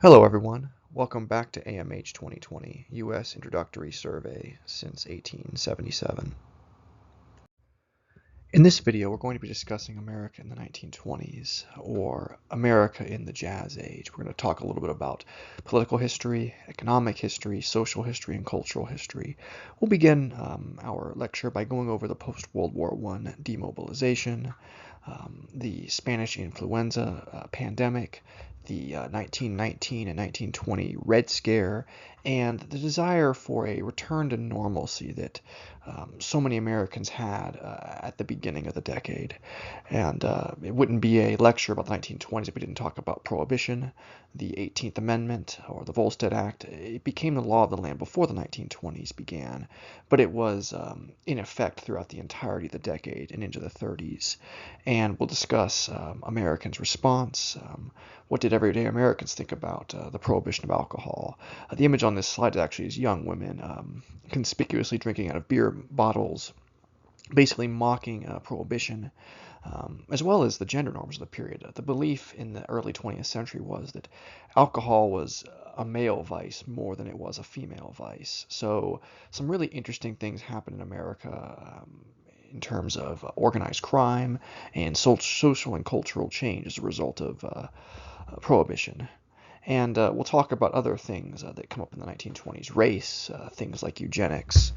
Hello everyone, welcome back to AMH 2020, U.S. Introductory Survey since 1877. In this video we're going to be discussing America in the 1920s, or America in the Jazz Age. We're going to talk a little bit about political history, economic history, social history, and cultural history. We'll begin our lecture by going over the post-World War I demobilization, the Spanish influenza pandemic, the 1919 and 1920 Red Scare, and the desire for a return to normalcy that so many Americans had at the beginning of the decade. And it wouldn't be a lecture about the 1920s if we didn't talk about Prohibition, the 18th Amendment, or the Volstead Act. It became the law of the land before the 1920s began, but it was in effect throughout the entirety of the decade and into the 30s. And we'll discuss Americans' response. What did everyday Americans think about the prohibition of alcohol? The image on this slide actually is young women conspicuously drinking out of beer bottles, basically mocking prohibition, as well as the gender norms of the period. The belief in the early 20th century was that alcohol was a male vice more than it was a female vice. So some really interesting things happened in America in terms of organized crime and social and cultural change as a result of prohibition. And we'll talk about other things that come up in the 1920s, race, things like eugenics.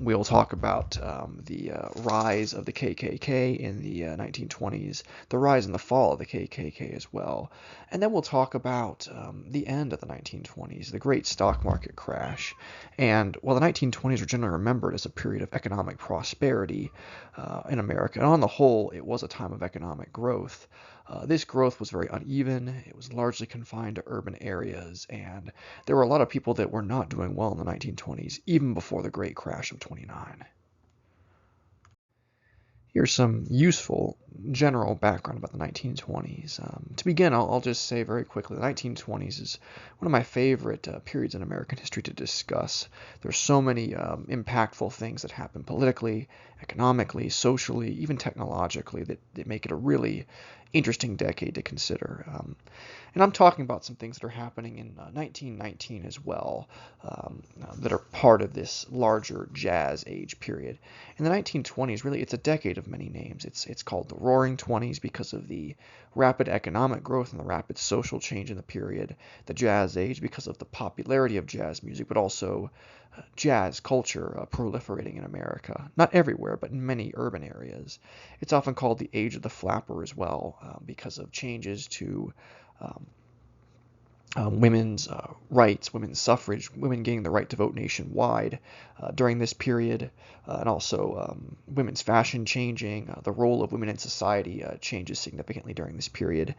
We'll talk about the rise of the KKK in the 1920s, the rise and the fall of the KKK as well. And then we'll talk about the end of the 1920s, the great stock market crash. And while the 1920s are generally remembered as a period of economic prosperity in America, and on the whole, it was a time of economic growth, this growth was very uneven. It was largely confined to urban areas, and there were a lot of people that were not doing well in the 1920s, even before the Great Crash of '29. Here's some useful general background about the 1920s. To begin, I'll just say very quickly, the 1920s is one of my favorite periods in American history to discuss. There's so many impactful things that happen politically, economically, socially, even technologically that make it a really interesting decade to consider. And I'm talking about some things that are happening in 1919 as well, that are part of this larger jazz age period. In the 1920s, really, it's a decade of many names. It's called the Roaring Twenties because of the rapid economic growth and the rapid social change in the period. The Jazz Age because of the popularity of jazz music, but also jazz culture proliferating in America. Not everywhere, but in many urban areas. It's often called the Age of the Flapper as well, because of changes to women's rights, women's suffrage, women gaining the right to vote nationwide during this period, and also women's fashion changing. The role of women in society changes significantly during this period.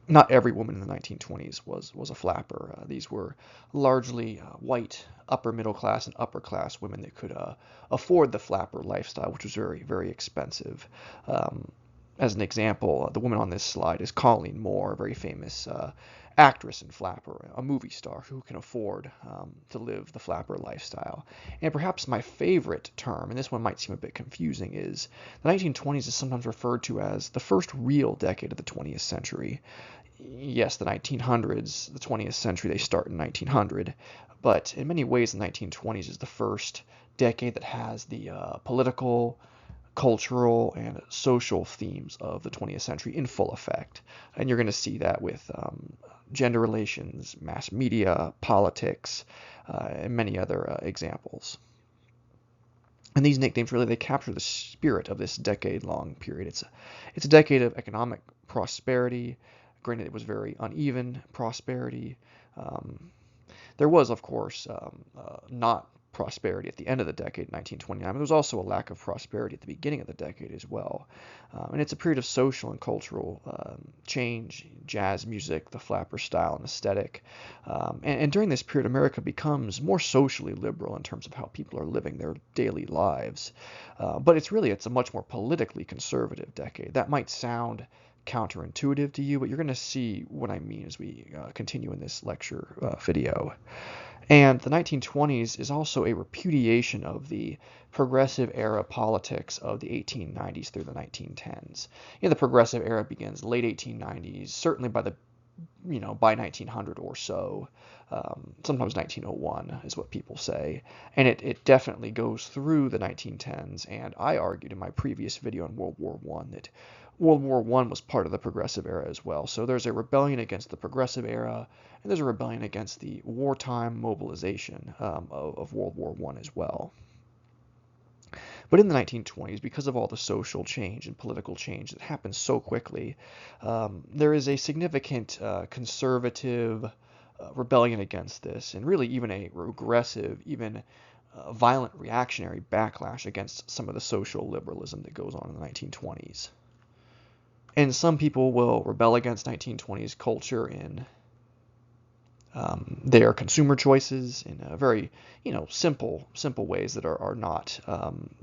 Not every woman in the 1920s was a flapper. These were largely white, upper middle class and upper class women that could afford the flapper lifestyle, which was very, very expensive. As an example, the woman on this slide is Colleen Moore, a very famous actress and flapper, a movie star who can afford to live the flapper lifestyle. And perhaps my favorite term, and this one might seem a bit confusing, is the 1920s is sometimes referred to as the first real decade of the 20th century. Yes, the 1900s, the 20th century, they start in 1900, but in many ways the 1920s is the first decade that has the political, cultural, and social themes of the 20th century in full effect. And you're going to see that with gender relations, mass media, politics, and many other examples. And these nicknames really, they capture the spirit of this decade-long period. It's a decade of economic prosperity. Granted, it was very uneven prosperity. There was, of course, not prosperity at the end of the decade, 1929, but there was also a lack of prosperity at the beginning of the decade as well. And it's a period of social and cultural change, jazz music, the flapper style and aesthetic. And during this period, America becomes more socially liberal in terms of how people are living their daily lives. But it's a much more politically conservative decade. That might sound counterintuitive to you, but you're going to see what I mean as we continue in this lecture video. And the 1920s is also a repudiation of the progressive era politics of the 1890s through the 1910s. The progressive era begins late 1890s, certainly by the by 1900 or so. Sometimes 1901 is what people say. And it definitely goes through the 1910s. And I argued in my previous video on World War I that World War I was part of the Progressive Era as well. So there's a rebellion against the Progressive Era, and there's a rebellion against the wartime mobilization of World War I as well. But in the 1920s, because of all the social change and political change that happened so quickly, there is a significant conservative rebellion against this, and really even a regressive, even violent reactionary backlash against some of the social liberalism that goes on in the 1920s. And some people will rebel against 1920s culture in their consumer choices in a very, simple ways that are not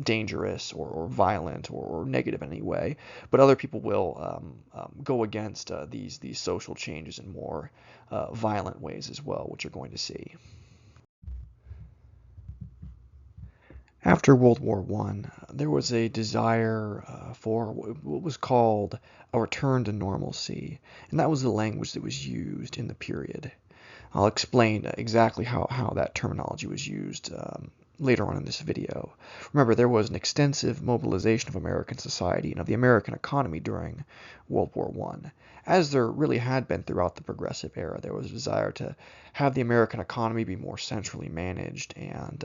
dangerous or violent or negative in any way. But other people will go against these social changes in more violent ways as well, which you're going to see. After World War I, there was a desire for what was called a return to normalcy, and that was the language that was used in the period. I'll explain exactly how that terminology was used later on in this video. Remember, there was an extensive mobilization of American society and of the American economy during World War I. As there really had been throughout the Progressive Era, there was a desire to have the American economy be more centrally managed, and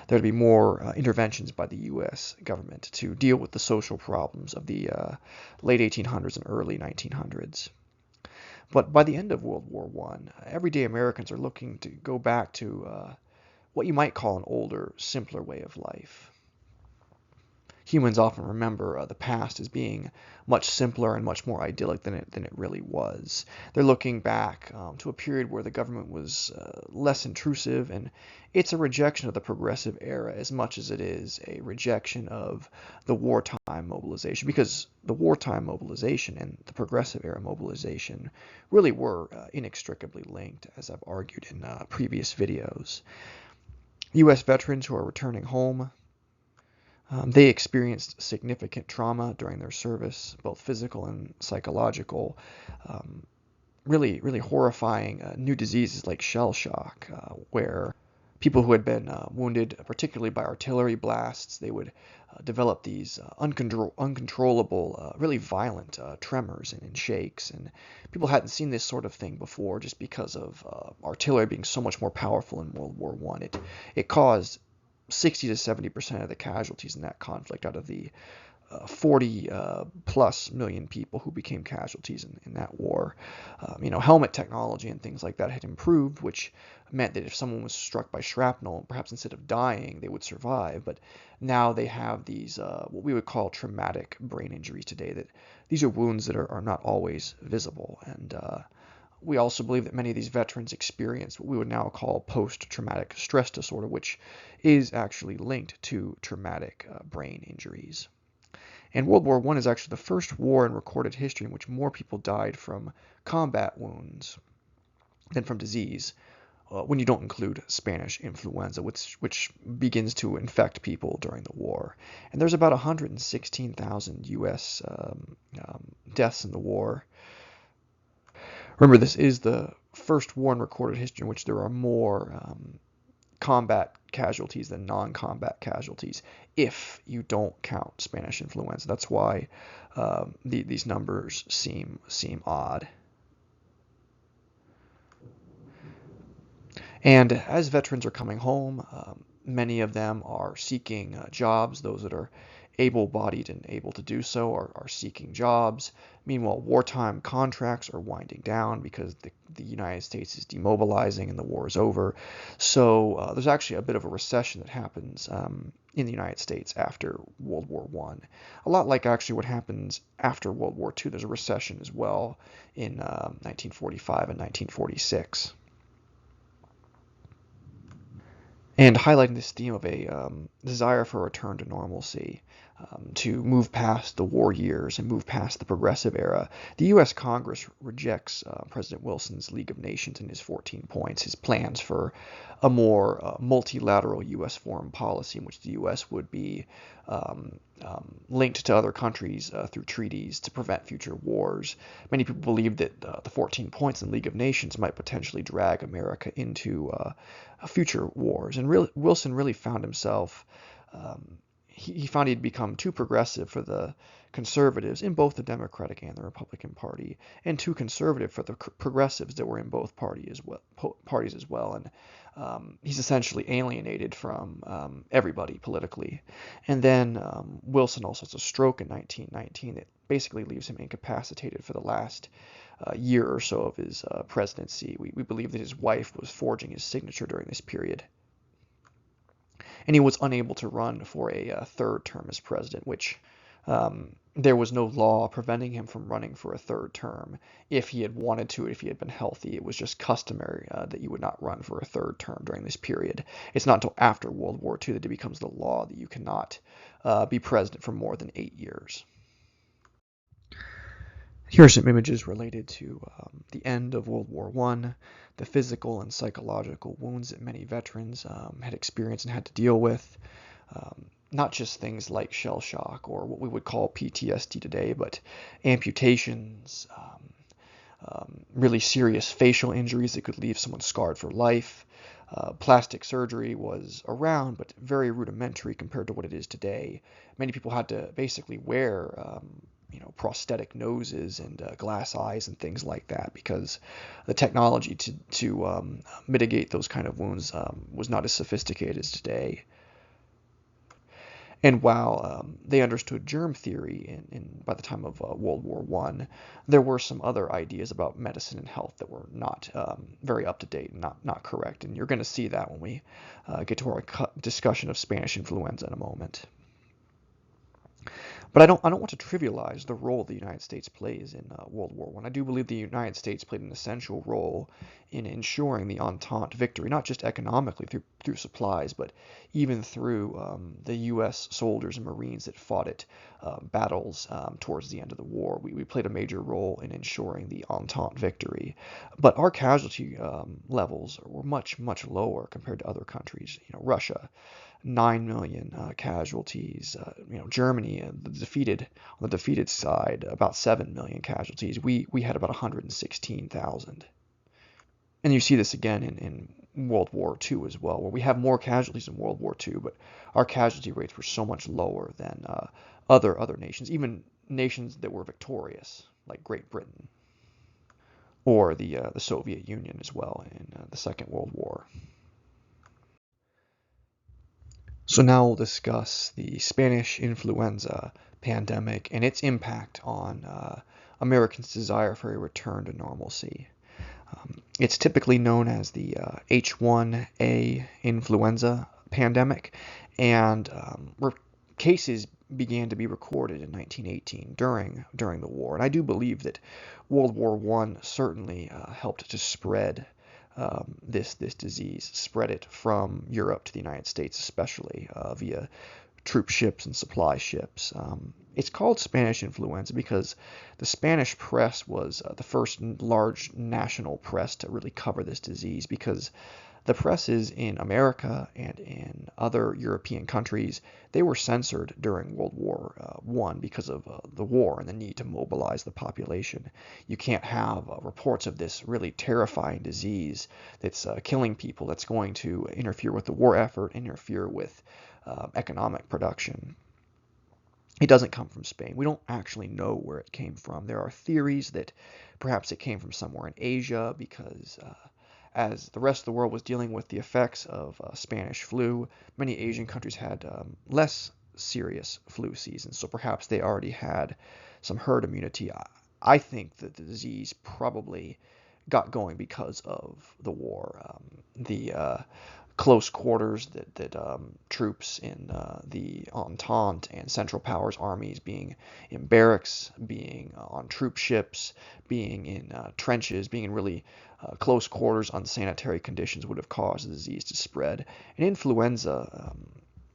there to be more interventions by the U.S. government to deal with the social problems of the late 1800s and early 1900s. But by the end of World War I, everyday Americans are looking to go back to what you might call an older, simpler way of life. Humans often remember the past as being much simpler and much more idyllic than it really was. They're looking back to a period where the government was less intrusive, and it's a rejection of the Progressive Era as much as it is a rejection of the wartime mobilization, because the wartime mobilization and the Progressive Era mobilization really were inextricably linked, as I've argued in previous videos. U.S. veterans who are returning home, they experienced significant trauma during their service, both physical and psychological, really horrifying new diseases like shell shock, where people who had been wounded, particularly by artillery blasts, they would develop these uncontrollable, really violent tremors and shakes. And people hadn't seen this sort of thing before just because of artillery being so much more powerful in World War I. It caused 60 to 70% of the casualties in that conflict out of the 40 plus million people who became casualties in that war. Helmet technology and things like that had improved, which meant that if someone was struck by shrapnel, perhaps instead of dying, they would survive. But now they have these, what we would call traumatic brain injuries today, that these are wounds that are not always visible. And we also believe that many of these veterans experienced what we would now call post-traumatic stress disorder, which is actually linked to traumatic brain injuries. And World War I is actually the first war in recorded history in which more people died from combat wounds than from disease, when you don't include Spanish influenza, which begins to infect people during the war. And there's about 116,000 U.S. Deaths in the war. Remember, this is the first war in recorded history in which there are more combat casualties than non-combat casualties, if you don't count Spanish influenza. That's why these numbers seem odd. And as veterans are coming home, many of them are seeking jobs. Those that are able-bodied and able to do so are seeking jobs. Meanwhile, wartime contracts are winding down because the United States is demobilizing and the war is over. So there's actually a bit of a recession that happens in the United States after World War I. A lot like actually what happens after World War II. There's a recession as well in 1945 and 1946. And highlighting this theme of a desire for a return to normalcy, to move past the war years and move past the progressive era. The U.S. Congress rejects President Wilson's League of Nations and his 14 points, his plans for a more multilateral U.S. foreign policy in which the U.S. would be linked to other countries through treaties to prevent future wars. Many people believe that the 14 points in the League of Nations might potentially drag America into future wars. And Wilson really found himself he found he'd become too progressive for the conservatives in both the Democratic and the Republican Party, and too conservative for the progressives that were in both parties as well. And he's essentially alienated from everybody politically. And then Wilson also has a stroke in 1919 that basically leaves him incapacitated for the last year or so of his presidency. We believe that his wife was forging his signature during this period. And he was unable to run for a third term as president, which there was no law preventing him from running for a third term if he had wanted to, if he had been healthy. It was just customary that you would not run for a third term during this period. It's not until after World War II that it becomes the law that you cannot be president for more than 8 years. Here are some images related to the end of World War I, the physical and psychological wounds that many veterans had experienced and had to deal with. Not just things like shell shock or what we would call PTSD today, but amputations, really serious facial injuries that could leave someone scarred for life. Plastic surgery was around, but very rudimentary compared to what it is today. Many people had to basically wear prosthetic noses and glass eyes and things like that because the technology to mitigate those kind of wounds was not as sophisticated as today. And while they understood germ theory by the time of World War I, there were some other ideas about medicine and health that were not very up to date and not correct. And you're going to see that when we get to our discussion of Spanish influenza in a moment. But I don't want to trivialize the role the United States plays in World War I. I do believe the United States played an essential role in ensuring the Entente victory, not just economically through supplies, but even through the U.S. soldiers and Marines that fought at battles towards the end of the war. We played a major role in ensuring the Entente victory. But our casualty levels were much, much lower compared to other countries. Russia, 9 million casualties. Germany, on the defeated side, about 7 million casualties. We had about 116,000. And you see this again in World War II as well, where we have more casualties in World War II, but our casualty rates were so much lower than other nations, even nations that were victorious, like Great Britain, or the Soviet Union as well in the Second World War. So now we'll discuss the Spanish influenza pandemic and its impact on Americans' desire for a return to normalcy. It's typically known as the H1A influenza pandemic, and cases began to be recorded in 1918 during the war. And I do believe that World War I certainly helped to spread this disease, spread it from Europe to the United States, especially via troop ships and supply ships. It's called Spanish influenza because the Spanish press was the first large national press to really cover this disease, because the presses in America and in other European countries, they were censored during World War I because of the war and the need to mobilize the population. You can't have reports of this really terrifying disease that's killing people, that's going to interfere with the war effort, interfere with economic production. It doesn't come from Spain. We don't actually know where it came from. There are theories that perhaps it came from somewhere in Asia because as the rest of the world was dealing with the effects of Spanish flu, many Asian countries had less serious flu seasons, so perhaps they already had some herd immunity. I think that the disease probably got going because of the war. The close quarters that troops in the Entente and Central Powers armies being in barracks, being on troop ships, being in trenches, being in really close quarters, unsanitary conditions would have caused the disease to spread. And influenza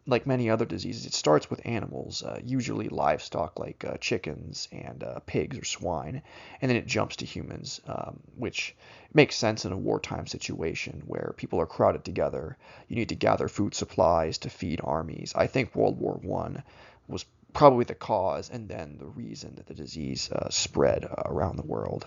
like many other diseases, it starts with animals, usually livestock like chickens and pigs or swine, and then it jumps to humans, which makes sense in a wartime situation where people are crowded together. You need to gather food supplies to feed armies. I think World War I was probably the cause and then the reason that the disease spread around the world.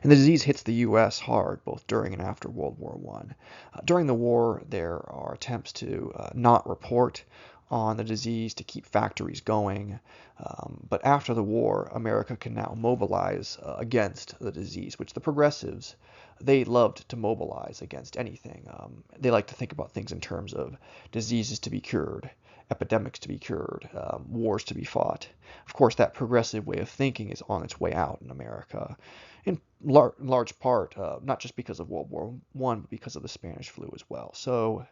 And the disease hits the U.S. hard, both during and after World War I. During the war, there are attempts to not report on the disease to keep factories going. But after the war, America can now mobilize against the disease, which the progressives, they loved to mobilize against anything. They like to think about things in terms of diseases to be cured, epidemics to be cured, wars to be fought. Of course, that progressive way of thinking is on its way out in America, in large part, not just because of World War I, but because of the Spanish flu as well. So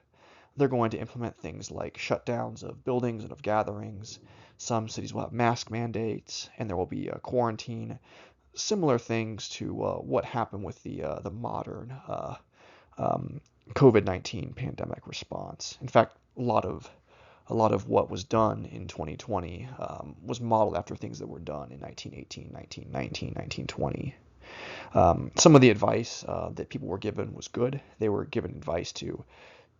they're going to implement things like shutdowns of buildings and of gatherings. Some cities will have mask mandates, and there will be a quarantine. Similar things to what happened with the modern COVID-19 pandemic response. In fact, a lot of what was done in 2020 was modeled after things that were done in 1918, 1919, 1920. Some of the advice that people were given was good. They were given advice to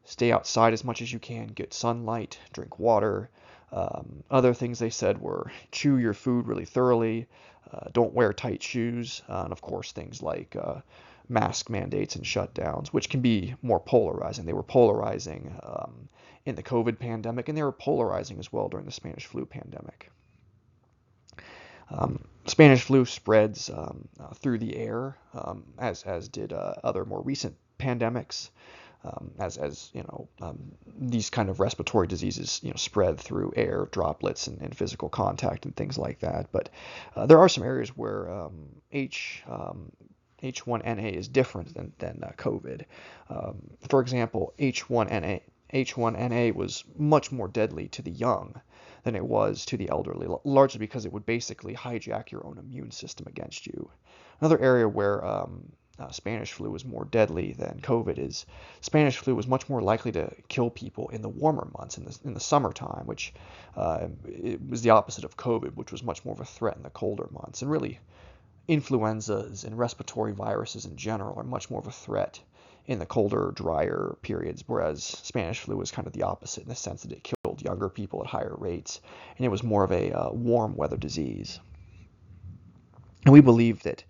stay outside as much as you can, get sunlight, drink water. Other things they said were chew your food really thoroughly, don't wear tight shoes, and of course things like mask mandates and shutdowns, which can be more polarizing. They were polarizing in the COVID pandemic, and they were polarizing as well during the Spanish flu pandemic. Spanish flu spreads through the air, as did other more recent pandemics. As you know, these kind of respiratory diseases, spread through air droplets and physical contact and things like that. But there are some areas where H1N1 is different than COVID. For example, H1N1 was much more deadly to the young than it was to the elderly, largely because it would basically hijack your own immune system against you. Another area where Spanish flu was more deadly than COVID is Spanish flu was much more likely to kill people in the warmer months, in the summertime, which it was the opposite of COVID, which was much more of a threat in the colder months. And really, influenzas and respiratory viruses in general are much more of a threat in the colder, drier periods, whereas Spanish flu was kind of the opposite in the sense that it killed younger people at higher rates, and it was more of a warm weather disease. And we believe that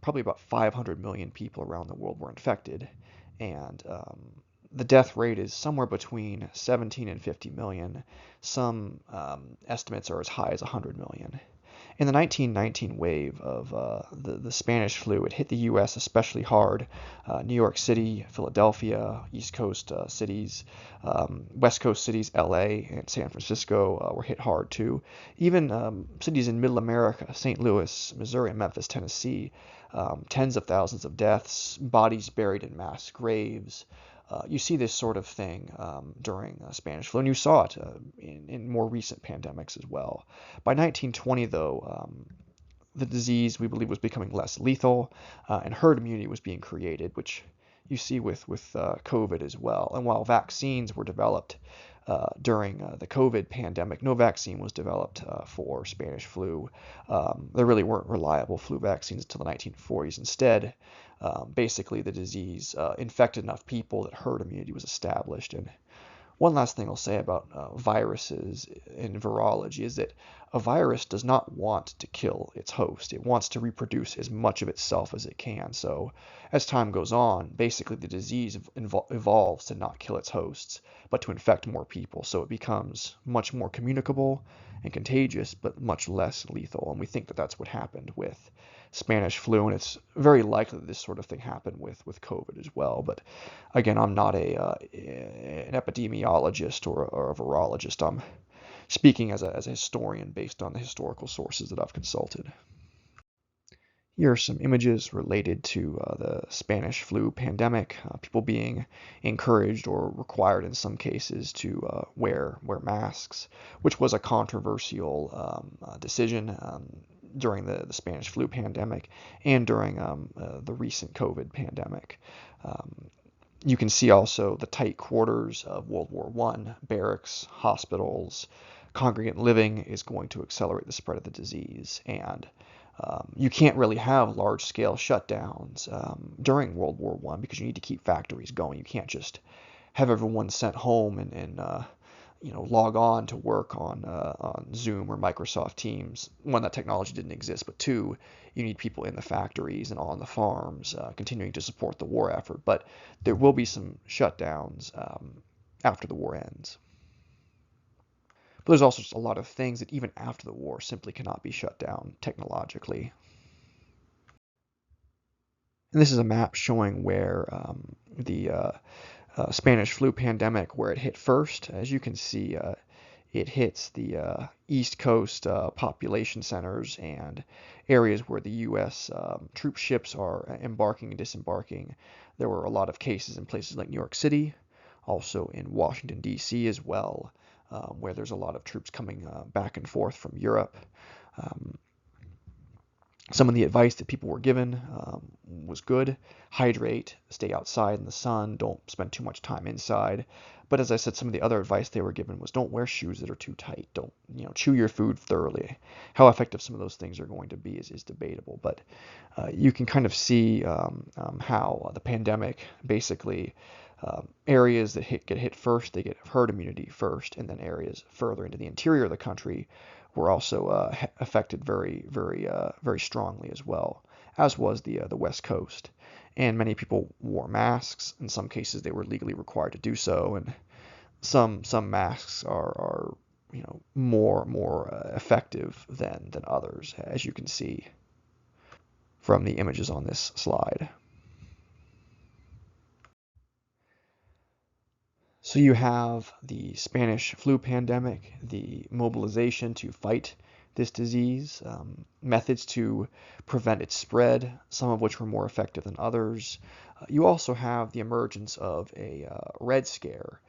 probably about 500 million people around the world were infected, and the death rate is somewhere between 17 and 50 million. Some estimates are as high as 100 million. In the 1919 wave of the Spanish flu, it hit the U.S. especially hard. New York City, Philadelphia, East Coast cities, West Coast cities, L.A. and San Francisco were hit hard too. Even cities in Middle America, St. Louis, Missouri, and Memphis, Tennessee, tens of thousands of deaths, bodies buried in mass graves. You see this sort of thing during Spanish flu, and you saw it in more recent pandemics as well. By 1920, though, the disease, we believe, was becoming less lethal, and herd immunity was being created, which you see with COVID as well. And while vaccines were developed during the COVID pandemic, no vaccine was developed for Spanish flu. There really weren't reliable flu vaccines until the 1940s. Instead, basically the disease infected enough people that herd immunity was established. And one last thing I'll say about viruses in virology is that a virus does not want to kill its host. It wants to reproduce as much of itself as it can. So as time goes on, basically the disease evolves to not kill its hosts, but to infect more people. So it becomes much more communicable and contagious, but much less lethal. And we think that that's what happened with Spanish flu, and it's very likely that this sort of thing happened with COVID as well. But again, I'm not an epidemiologist or a virologist. I'm speaking as a historian based on the historical sources that I've consulted. Here are some images related to the Spanish flu pandemic, people being encouraged or required in some cases to wear masks, which was a controversial decision during the Spanish flu pandemic and during the recent COVID pandemic. You can see also the tight quarters of World War I, barracks, hospitals, congregate living is going to accelerate the spread of the disease. And you can't really have large-scale shutdowns during World War I because you need to keep factories going. You can't just have everyone sent home and log on to work on Zoom or Microsoft Teams. One, that technology didn't exist, but two, you need people in the factories and on the farms continuing to support the war effort. But there will be some shutdowns after the war ends. But there's also just a lot of things that even after the war simply cannot be shut down technologically. And this is a map showing where the Spanish flu pandemic, where it hit first. As you can see, it hits the East Coast population centers and areas where the U.S. Troop ships are embarking and disembarking. There were a lot of cases in places like New York City, also in Washington, D.C. as well, where there's a lot of troops coming back and forth from Europe. Um, some of the advice that people were given was good. Hydrate, stay outside in the sun, don't spend too much time inside. But as I said, some of the other advice they were given was don't wear shoes that are too tight. Don't, chew your food thoroughly. How effective some of those things are going to be is debatable. But you can kind of see how the pandemic basically areas that get hit first, they get herd immunity first, and then areas further into the interior of the country were also affected very strongly as well, as was the West Coast. And many people wore masks. In some cases, they were legally required to do so, and some masks are more effective than others, as you can see from the images on this slide. So you have the Spanish flu pandemic, the mobilization to fight this disease, methods to prevent its spread, some of which were more effective than others. You also have the emergence of a Red Scare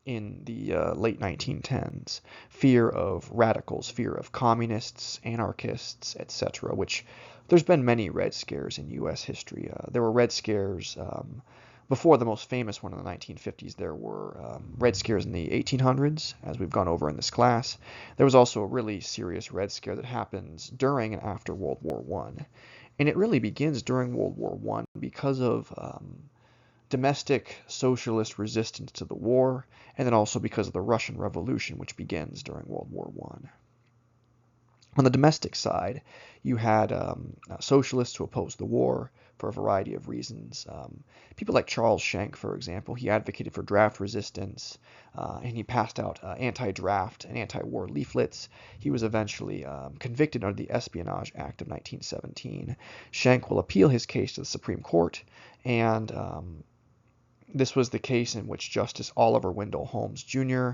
in the late 1910s, fear of radicals, fear of communists, anarchists, etc., which there's been many Red Scares in U.S. history. There were Red Scares before the most famous one in the 1950s. There were Red Scares in the 1800s, as we've gone over in this class. There was also a really serious Red Scare that happens during and after World War I. And it really begins during World War I because of domestic socialist resistance to the war, and then also because of the Russian Revolution, which begins during World War I. On the domestic side, you had socialists who opposed the war for a variety of reasons. People like Charles Schenck, for example, he advocated for draft resistance, and he passed out anti-draft and anti-war leaflets. He was eventually convicted under the Espionage Act of 1917. Schenck will appeal his case to the Supreme Court, and this was the case in which Justice Oliver Wendell Holmes, Jr.,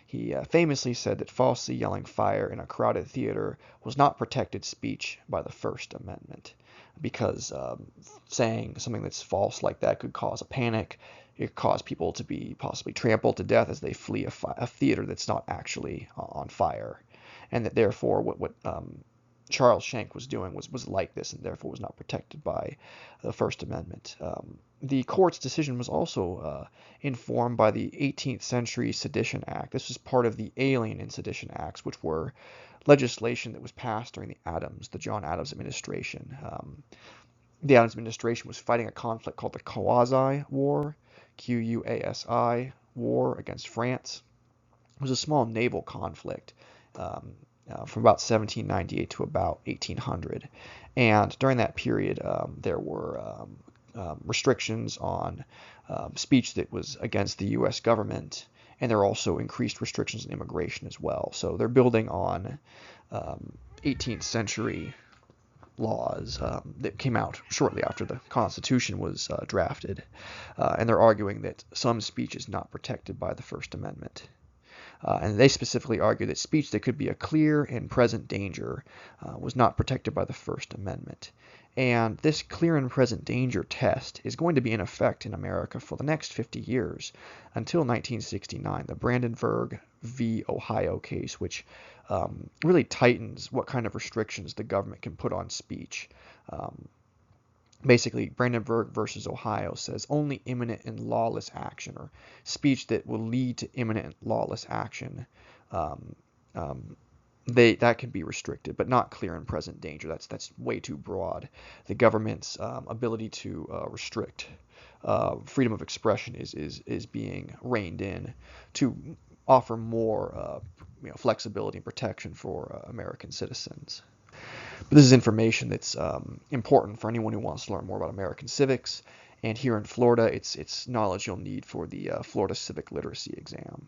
he famously said that falsely yelling fire in a crowded theater was not protected speech by the First Amendment, because saying something that's false like that could cause a panic. It could cause people to be possibly trampled to death as they flee a theater that's not actually on fire, and that therefore what Charles Schenck was doing was like this, and therefore was not protected by the First Amendment. The court's decision was also informed by the 18th century Sedition Act. This was part of the Alien and Sedition Acts, which were legislation that was passed during the John Adams administration. The Adams administration was fighting a conflict called the Quasi War, Quasi War against France. It was a small naval conflict from about 1798 to about 1800. And during that period, there were restrictions on speech that was against the U.S. government, and there are also increased restrictions on immigration as well. So they're building on 18th century laws that came out shortly after the Constitution was drafted, and they're arguing that some speech is not protected by the First Amendment. And they specifically argue that speech that could be a clear and present danger was not protected by the First Amendment. And this clear and present danger test is going to be in effect in America for the next 50 years until 1969, the Brandenburg v. Ohio case, which really tightens what kind of restrictions the government can put on speech. Basically, Brandenburg versus Ohio says only imminent and lawless action, or speech that will lead to imminent lawless action, um, um, that can be restricted, but not clear and present danger. That's way too broad. The government's ability to restrict freedom of expression is being reined in to offer more flexibility and protection for American citizens. But this is information that's important for anyone who wants to learn more about American civics. And here in Florida, it's knowledge you'll need for the Florida Civic Literacy exam.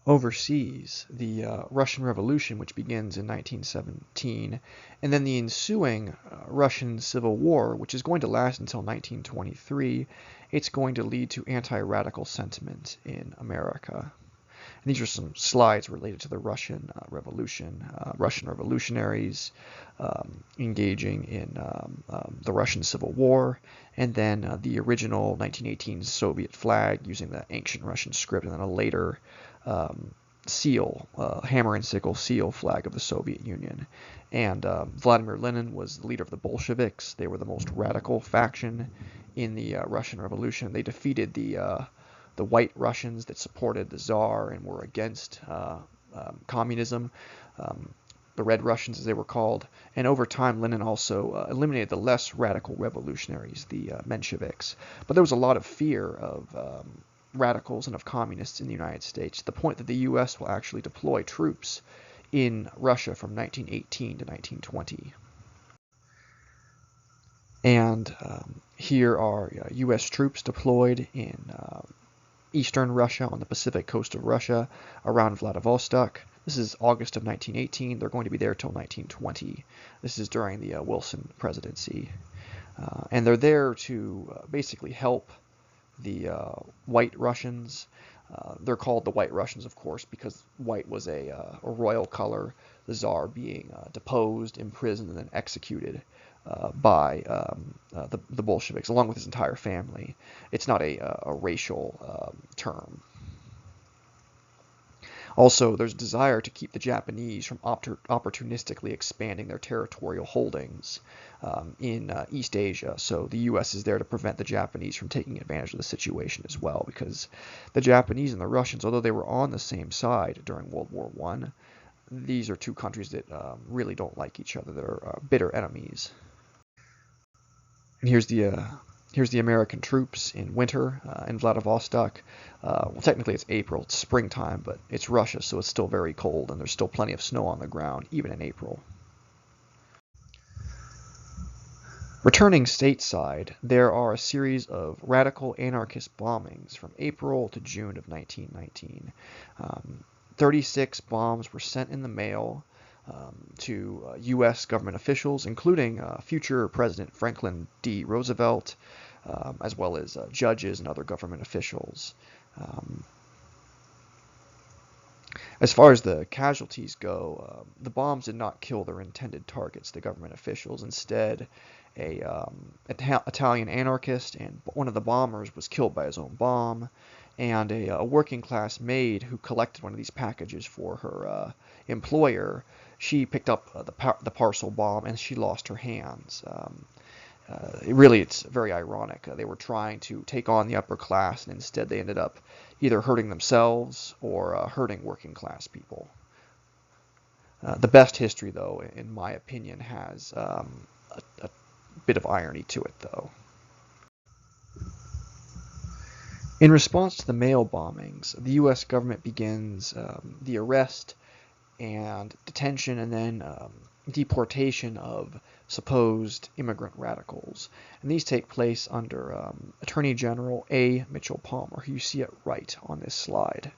Overseas, the Russian Revolution, which begins in 1917, and then the ensuing Russian Civil War, which is going to last until 1923, it's going to lead to anti-radical sentiment in America. And these are some slides related to the Russian Revolution, Russian revolutionaries engaging in the Russian Civil War, and then the original 1918 Soviet flag using the ancient Russian script, and then a later seal, hammer and sickle seal flag of the Soviet Union. And Vladimir Lenin was the leader of the Bolsheviks. They were the most radical faction in the Russian Revolution. They defeated the white Russians that supported the Tsar and were against communism, the Red Russians as they were called. And over time, Lenin also eliminated the less radical revolutionaries, the Mensheviks. But there was a lot of fear of radicals and of communists in the United States, to the point that the U.S. will actually deploy troops in Russia from 1918 to 1920. And here are U.S. troops deployed in eastern Russia, on the Pacific coast of Russia, around Vladivostok. This is August of 1918. They're going to be there till 1920. This is during the Wilson presidency. And they're there to basically help the white Russians. They're called the White Russians, of course, because white was a royal color, the Tsar being deposed, imprisoned, and then executed by the Bolsheviks, along with his entire family. It's not a racial term. Also, there's a desire to keep the Japanese from opportunistically expanding their territorial holdings in East Asia. So the U.S. is there to prevent the Japanese from taking advantage of the situation as well, because the Japanese and the Russians, although they were on the same side during World War I, these are two countries that really don't like each other. They're bitter enemies. And here's the American troops in winter in Vladivostok. Well, technically it's April, it's springtime, but it's Russia, so it's still very cold, and there's still plenty of snow on the ground, even in April. Returning stateside, there are a series of radical anarchist bombings from April to June of 1919. 36 bombs were sent in the mail to U.S. government officials, including future President Franklin D. Roosevelt, as well as judges and other government officials. As far as the casualties go, the bombs did not kill their intended targets, the government officials. Instead, an Italian anarchist and one of the bombers was killed by his own bomb, and a working class maid who collected one of these packages for her employer, she picked up the parcel bomb and she lost her hands. It's very ironic. They were trying to take on the upper class, and instead they ended up either hurting themselves or hurting working class people. The best history, though, in my opinion, has a bit of irony to it, though. In response to the mail bombings, the U.S. government begins the arrest and detention and then deportation of supposed immigrant radicals. And these take place under Attorney General A. Mitchell Palmer, who you see it right on this slide.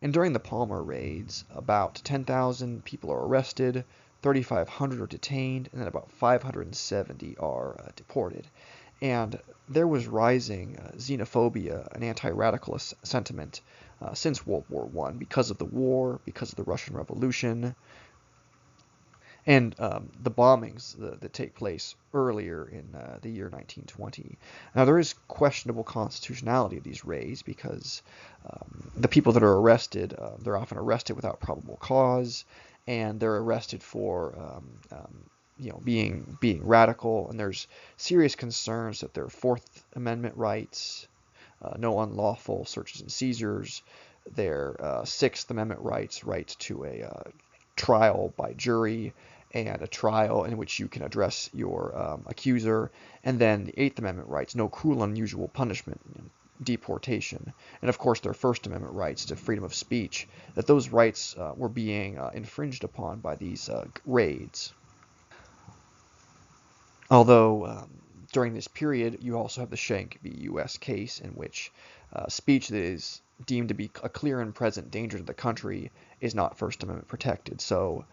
And during the Palmer raids, about 10,000 people are arrested, 3,500 are detained, and then about 570 are deported. And there was rising xenophobia and anti-radical sentiment since World War I because of the war, because of the Russian Revolution, and the bombings that take place earlier in the year 1920. Now, there is questionable constitutionality of these raids because the people that are arrested, they're often arrested without probable cause, and they're arrested for being radical, and there's serious concerns that their Fourth Amendment rights, no unlawful searches and seizures, their Sixth Amendment rights to a trial by jury, and a trial in which you can address your accuser, and then the Eighth Amendment rights, no cruel, unusual punishment, deportation, and of course their First Amendment rights to freedom of speech, that those rights were being infringed upon by these raids. Although during this period you also have the Schenck v. U.S. case, in which speech that is deemed to be a clear and present danger to the country is not First Amendment protected. So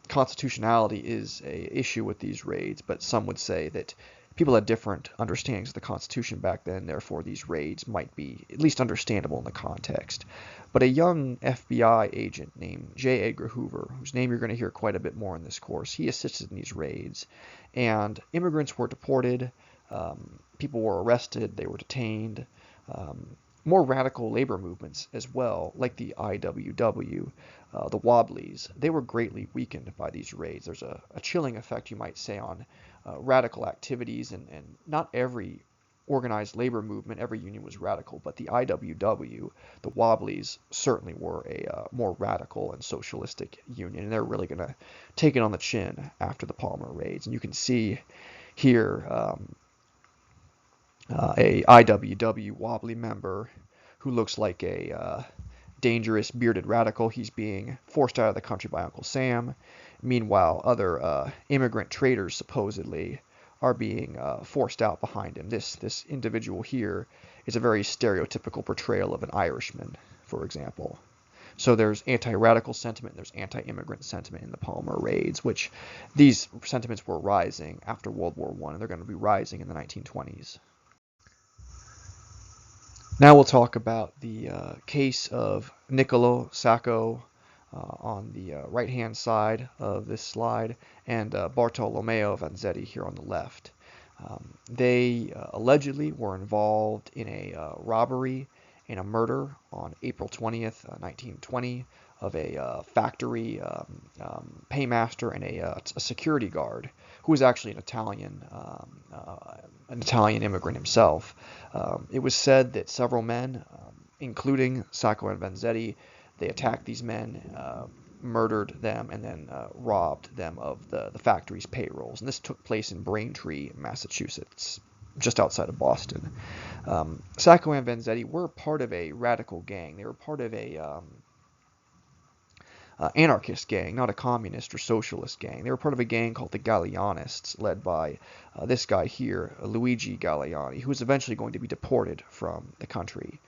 constitutionality is a issue with these raids, but some would say that people had different understandings of the Constitution back then, therefore these raids might be at least understandable in the context. But a young FBI agent named J. Edgar Hoover, whose name you're going to hear quite a bit more in this course, he assisted in these raids, and immigrants were deported, people were arrested, they were detained. More radical labor movements as well, like the IWW, the Wobblies, they were greatly weakened by these raids. There's a chilling effect, you might say, on radical activities, and not every organized labor movement, every union was radical, but the IWW, the Wobblies, certainly were a more radical and socialistic union, and they're really going to take it on the chin after the Palmer raids. And you can see here a IWW Wobbly member who looks like a dangerous bearded radical. He's being forced out of the country by Uncle Sam. Meanwhile, other immigrant traders supposedly are being forced out behind him. This individual here is a very stereotypical portrayal of an Irishman, for example. So there's anti-radical sentiment, there's anti-immigrant sentiment in the Palmer raids, which these sentiments were rising after World War I, and they're going to be rising in the 1920s. Now we'll talk about the case of Niccolo Sacco on the right-hand side of this slide, and Bartolomeo Vanzetti here on the left. They allegedly were involved in a robbery and a murder on April 20th, 1920, of a factory paymaster and a security guard who was actually an Italian immigrant himself. It was said that several men, including Sacco and Vanzetti, they attacked these men, murdered them, and then robbed them of the factory's payrolls. And this took place in Braintree, Massachusetts, just outside of Boston. Sacco and Vanzetti were part of a radical gang. They were part of a anarchist gang, not a communist or socialist gang. They were part of a gang called the Gallianists, led by this guy here, Luigi Galliani, who was eventually going to be deported from the country.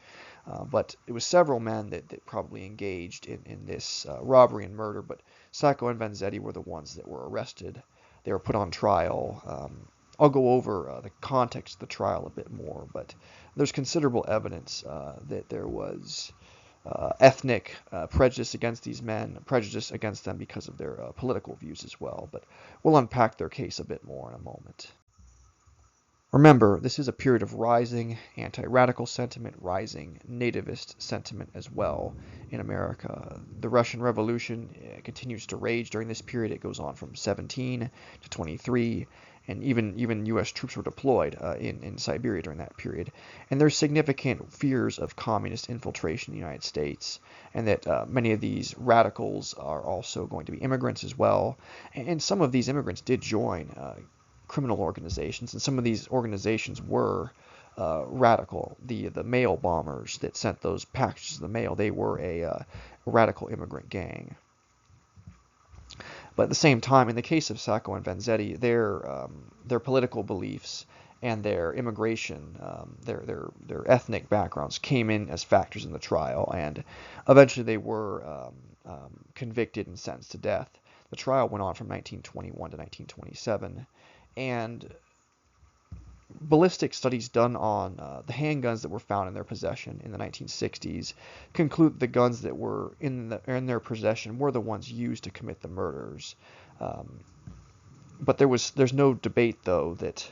But it was several men that probably engaged in this robbery and murder, but Sacco and Vanzetti were the ones that were arrested. They were put on trial. I'll go over the context of the trial a bit more, but there's considerable evidence that there was ethnic prejudice against these men, prejudice against them because of their political views as well. But we'll unpack their case a bit more in a moment. Remember, this is a period of rising anti-radical sentiment, rising nativist sentiment as well in America. The Russian Revolution continues to rage during this period. It goes on from 17 to 23, and even U.S. troops were deployed in Siberia during that period. And there's significant fears of communist infiltration in the United States, and that many of these radicals are also going to be immigrants as well. And some of these immigrants did join criminal organizations, and some of these organizations were radical. The mail bombers that sent those packages in the mail, they were a radical immigrant gang. But at the same time, in the case of Sacco and Vanzetti, their political beliefs and their immigration, their ethnic backgrounds came in as factors in the trial, and eventually they were convicted and sentenced to death. The trial went on from 1921 to 1927, and ballistic studies done on the handguns that were found in their possession in the 1960s conclude the guns that were in their possession were the ones used to commit the murders. But there's no debate, though, that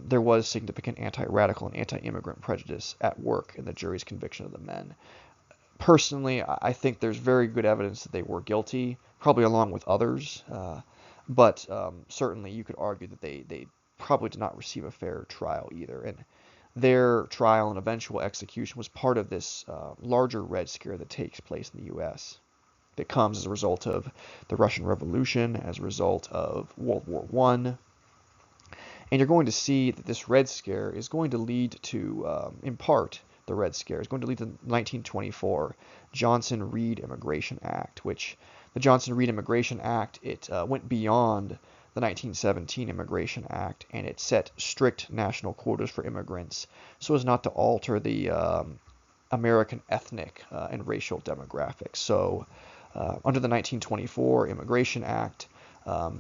there was significant anti-radical and anti-immigrant prejudice at work in the jury's conviction of the men. Personally, I think there's very good evidence that they were guilty, probably along with others. But certainly you could argue that they probably did not receive a fair trial either. And their trial and eventual execution was part of this larger Red Scare that takes place in the U.S. that comes as a result of the Russian Revolution, as a result of World War I. And you're going to see that this Red Scare is going to lead to, in part, the Red Scare is going to lead to the 1924 Johnson-Reed Immigration Act, which the Johnson-Reed Immigration Act, it went beyond the 1917 Immigration Act, and it set strict national quotas for immigrants so as not to alter the American ethnic and racial demographics. So under the 1924 Immigration Act,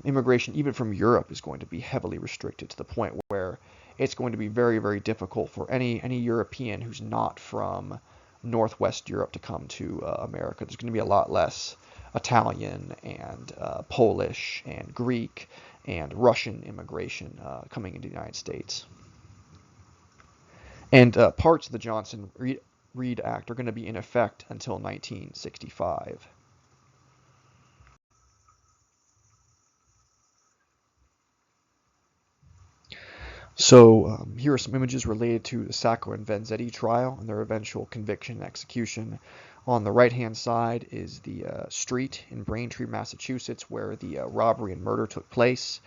immigration even from Europe is going to be heavily restricted to the point where it's going to be very, very difficult for any European who's not from Northwest Europe to come to America. There's going to be a lot less Italian and Polish and Greek and Russian immigration coming into the United States. And parts of the Johnson-Reed Act are going to be in effect until 1965. So here are some images related to the Sacco and Vanzetti trial and their eventual conviction and execution. On the right-hand side is the street in Braintree, Massachusetts, where the robbery and murder took place.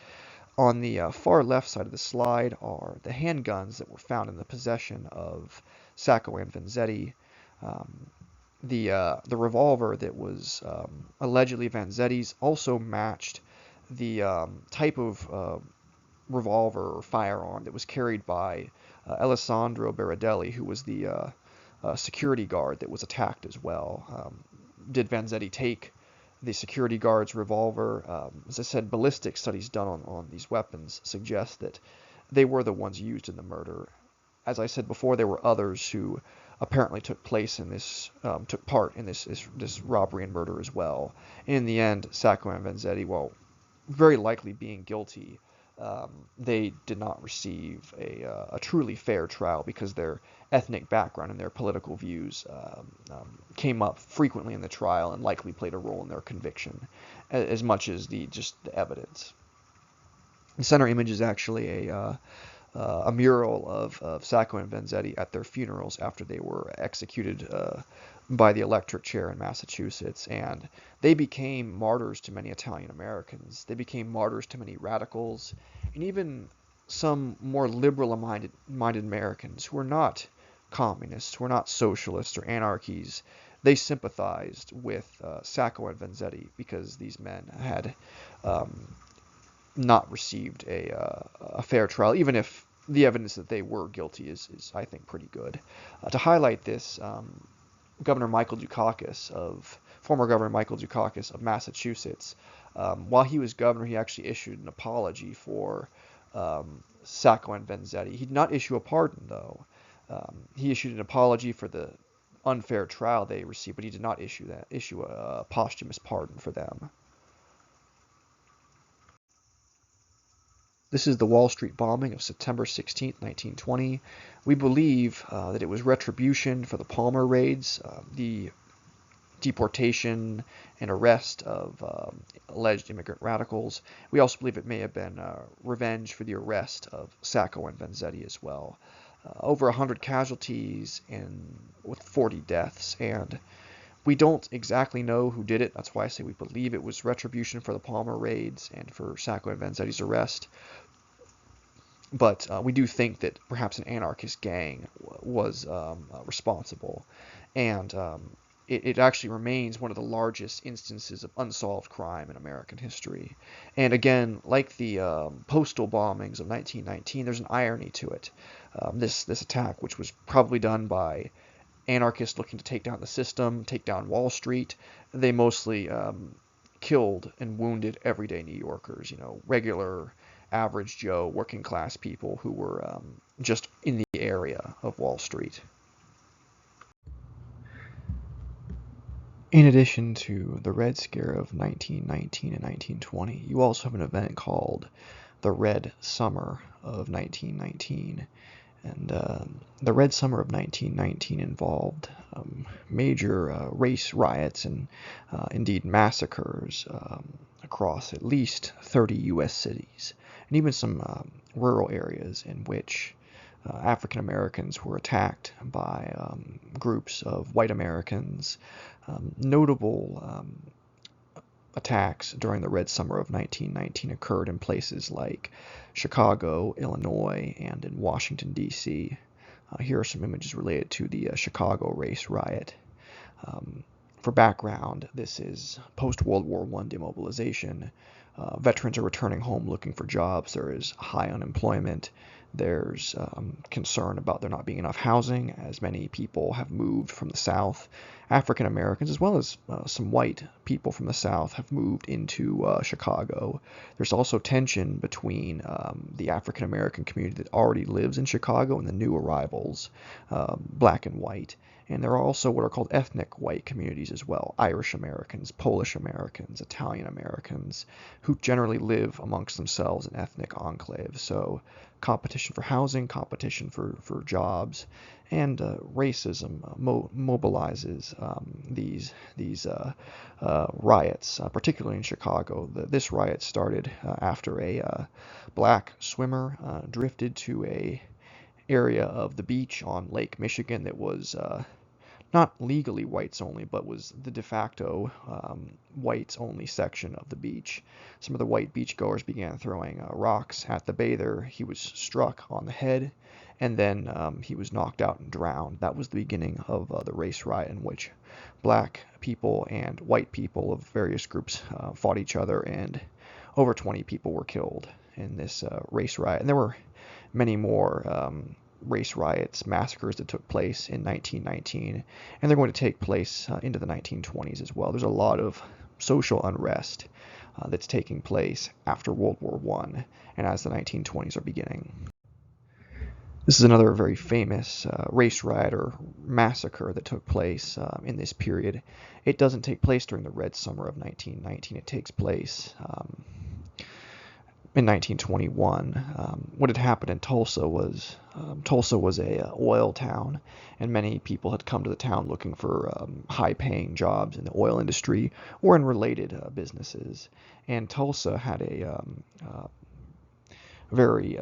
On the far left side of the slide are the handguns that were found in the possession of Sacco and Vanzetti. The revolver that was allegedly Vanzetti's also matched the type of revolver or firearm that was carried by Alessandro Berardelli, who was the security guard that was attacked as well. Did Vanzetti take the security guard's revolver? As I said, ballistic studies done on these weapons suggest that they were the ones used in the murder. As I said before, there were others who apparently took part in this robbery and murder as well. And in the end, Sacco and Vanzetti, well, very likely being guilty, they did not receive a truly fair trial because their ethnic background and their political views came up frequently in the trial and likely played a role in their conviction as much as just the evidence. The center image is actually a mural of Sacco and Vanzetti at their funerals after they were executed by the electric chair in Massachusetts, and they became martyrs to many Italian Americans. They became martyrs to many radicals, and even some more liberal-minded Americans who were not communists, who were not socialists or anarchies. They sympathized with Sacco and Vanzetti because these men had not received a fair trial, even if the evidence that they were guilty is I think, pretty good. To highlight this, former Governor Michael Dukakis of Massachusetts, while he was governor, he actually issued an apology for Sacco and Vanzetti. He did not issue a pardon, though. He issued an apology for the unfair trial they received, but he did not issue a posthumous pardon for them. This is the Wall Street bombing of September 16, 1920. We believe that it was retribution for the Palmer raids, the deportation and arrest of alleged immigrant radicals. We also believe it may have been revenge for the arrest of Sacco and Vanzetti as well. Over 100 casualties and with 40 deaths, and we don't exactly know who did it. That's why I say we believe it was retribution for the Palmer raids and for Sacco and Vanzetti's arrest. But we do think that perhaps an anarchist gang was responsible. And it actually remains one of the largest instances of unsolved crime in American history. And again, like the postal bombings of 1919, there's an irony to it. This attack, which was probably done by anarchists looking to take down the system, take down Wall Street, they mostly killed and wounded everyday New Yorkers, regular, average Joe, working class people who were just in the area of Wall Street. In addition to the Red Scare of 1919 and 1920, you also have an event called the Red Summer of 1919. And the Red Summer of 1919 involved major race riots and indeed massacres across at least 30 U.S. cities, and even some rural areas in which African Americans were attacked by groups of white Americans. Notable attacks during the Red Summer of 1919 occurred in places like Chicago, Illinois, and in Washington, D.C. Here are some images related to the Chicago race riot. For background, this is post-World War I demobilization. Veterans are returning home looking for jobs. There is high unemployment. There's concern about there not being enough housing, as many people have moved from the South. African Americans, as well as some white people from the South, have moved into Chicago. There's also tension between the African American community that already lives in Chicago and the new arrivals, black and white. And there are also what are called ethnic white communities as well, Irish Americans, Polish Americans, Italian Americans, who generally live amongst themselves in ethnic enclaves. So competition for housing, competition for jobs, and racism mobilizes these riots, particularly in Chicago. This riot started after a black swimmer drifted to a area of the beach on Lake Michigan that was not legally whites only, but was the de facto whites only section of the beach. Some of the white beachgoers began throwing rocks at the bather. He was struck on the head, and then he was knocked out and drowned. That was the beginning of the race riot, in which black people and white people of various groups fought each other, and over 20 people were killed in this race riot. And there were many more race riots, massacres that took place in 1919, and they're going to take place into the 1920s as well. There's a lot of social unrest that's taking place after World War I and as the 1920s are beginning. This is another very famous race riot or massacre that took place in this period. It doesn't take place during the Red Summer of 1919. It takes place in 1921. What had happened in Tulsa was a oil town, and many people had come to the town looking for high-paying jobs in the oil industry or in related businesses. And Tulsa had a very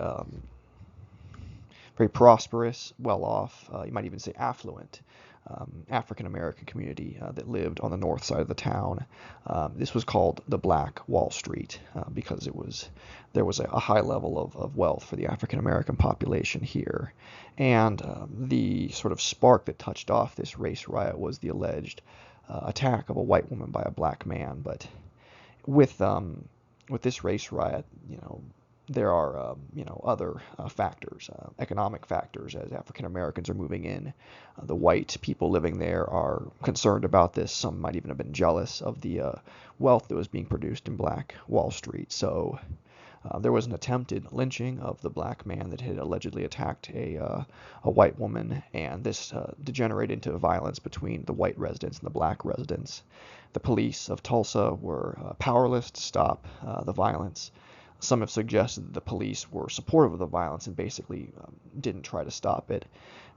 very prosperous, well-off, you might even say affluent African American community that lived on the north side of the town. This was called the Black Wall Street because there was a high level of wealth for the African American population here. And the sort of spark that touched off this race riot was the alleged attack of a white woman by a black man. But with this race riot, there are other factors, economic factors, as African Americans are moving in. The white people living there are concerned about this. Some might even have been jealous of the wealth that was being produced in Black Wall Street. So there was an attempted lynching of the black man that had allegedly attacked a white woman, and this degenerated into violence between the white residents and the black residents. The police of Tulsa were powerless to stop the violence. Some have suggested that the police were supportive of the violence and basically didn't try to stop it.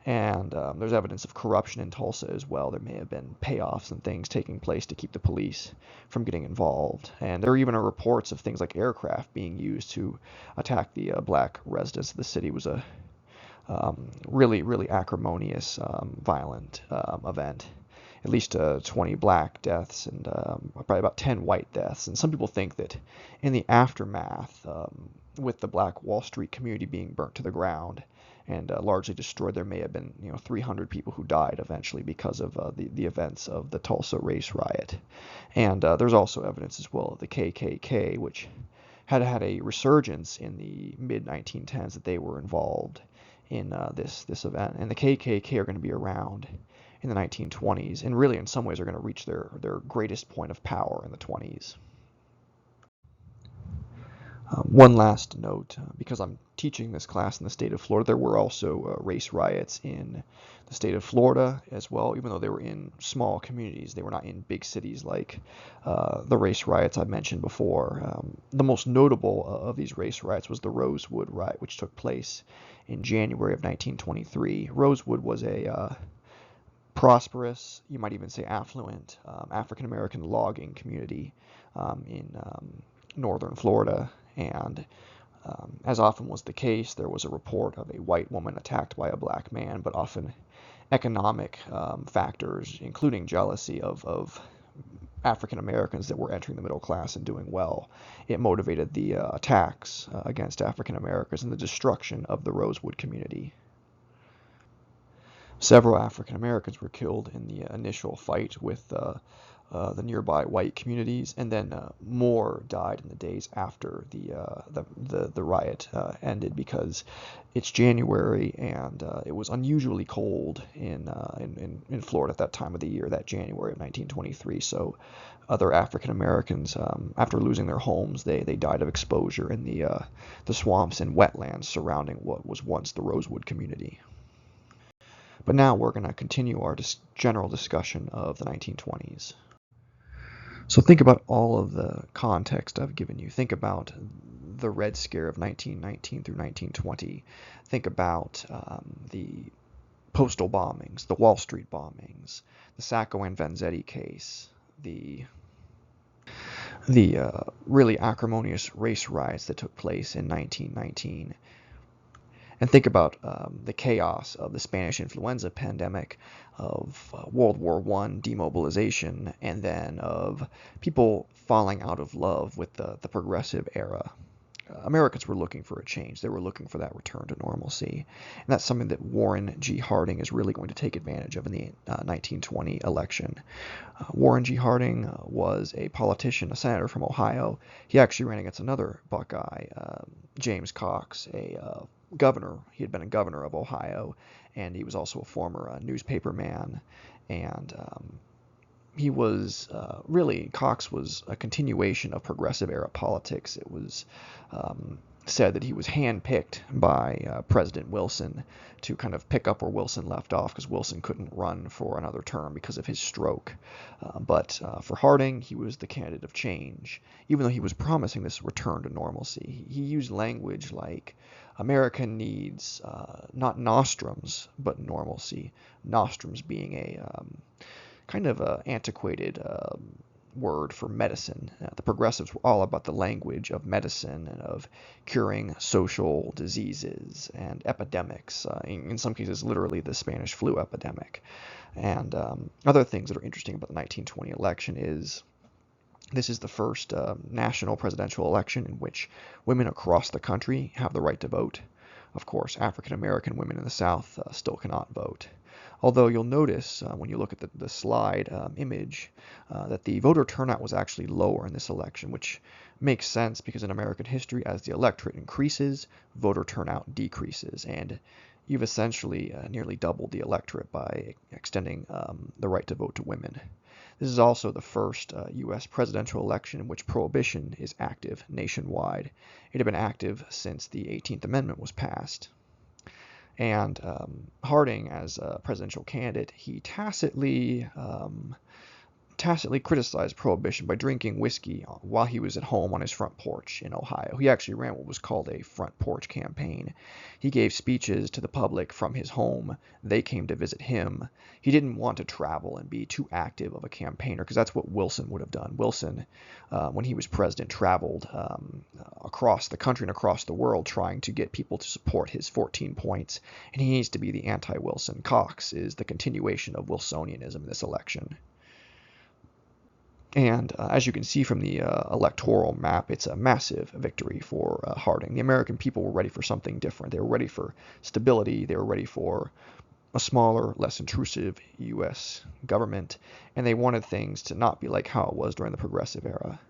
And there's evidence of corruption in Tulsa as well. There may have been payoffs and things taking place to keep the police from getting involved. And there even are reports of things like aircraft being used to attack the black residents of the city. It was a really, really acrimonious, violent event. At least 20 black deaths and probably about 10 white deaths. And some people think that in the aftermath, with the Black Wall Street community being burnt to the ground and largely destroyed, there may have been 300 people who died eventually because of the events of the Tulsa race riot. And there's also evidence as well of the KKK, which had a resurgence in the mid-1910s, that they were involved in this event. And the KKK are going to be around in the 1920s, and really in some ways are going to reach their greatest point of power in the 20s. One last note, because I'm teaching this class in the state of Florida, there were also race riots in the state of Florida as well, even though they were in small communities. They were not in big cities like the race riots I mentioned before. The most notable of these race riots was the Rosewood riot, which took place in January of 1923. Rosewood was a prosperous, you might even say affluent, African American logging community in northern Florida. And as often was the case, there was a report of a white woman attacked by a black man, but often economic factors, including jealousy of African Americans that were entering the middle class and doing well. It motivated the attacks against African Americans and the destruction of the Rosewood community. Several African Americans were killed in the initial fight with the nearby white communities, and then more died in the days after the riot ended, because it's January and it was unusually cold in Florida at that time of the year, that January of 1923. So other African Americans, after losing their homes, they died of exposure in the swamps and wetlands surrounding what was once the Rosewood community. But now we're going to continue our general discussion of the 1920s. So think about all of the context I've given you. Think about the Red Scare of 1919 through 1920. Think about the postal bombings, the Wall Street bombings, the Sacco and Vanzetti case, the really acrimonious race riots that took place in 1919. And think about the chaos of the Spanish influenza pandemic, of World War I demobilization, and then of people falling out of love with the progressive era. Americans were looking for a change. They were looking for that return to normalcy. And that's something that Warren G. Harding is really going to take advantage of in the 1920 election. Warren G. Harding was a politician, a senator from Ohio. He actually ran against another Buckeye, James Cox, a governor. He had been a governor of Ohio, and he was also a former newspaper man. And he was Cox was a continuation of progressive era politics. It was said that he was handpicked by President Wilson to kind of pick up where Wilson left off, because Wilson couldn't run for another term because of his stroke. But for Harding, he was the candidate of change, even though he was promising this return to normalcy. He used language like America needs not nostrums, but normalcy. Nostrums being a kind of an antiquated word for medicine. The progressives were all about the language of medicine and of curing social diseases and epidemics, in some cases literally the Spanish flu epidemic. And other things that are interesting about the 1920 election is this is the first national presidential election in which women across the country have the right to vote. Of course, African American women in the South still cannot vote. Although you'll notice when you look at the slide image that the voter turnout was actually lower in this election, which makes sense because in American history, as the electorate increases, voter turnout decreases. And you've essentially nearly doubled the electorate by extending the right to vote to women. This is also the first U.S. presidential election in which prohibition is active nationwide. It had been active since the 18th Amendment was passed. And Harding, as a presidential candidate, he tacitly criticized prohibition by drinking whiskey while he was at home on his front porch in Ohio. He actually ran what was called a front porch campaign. He gave speeches to the public from his home. They came to visit him. He didn't want to travel and be too active of a campaigner, because that's what Wilson would have done. Wilson, when he was president, traveled across the country and across the world trying to get people to support his 14 points, and he needs to be the anti-Wilson. Cox is the continuation of Wilsonianism in this election. And as you can see from the electoral map, it's a massive victory for Harding. The American people were ready for something different. They were ready for stability. They were ready for a smaller, less intrusive U.S. government, and they wanted things to not be like how it was during the Progressive era.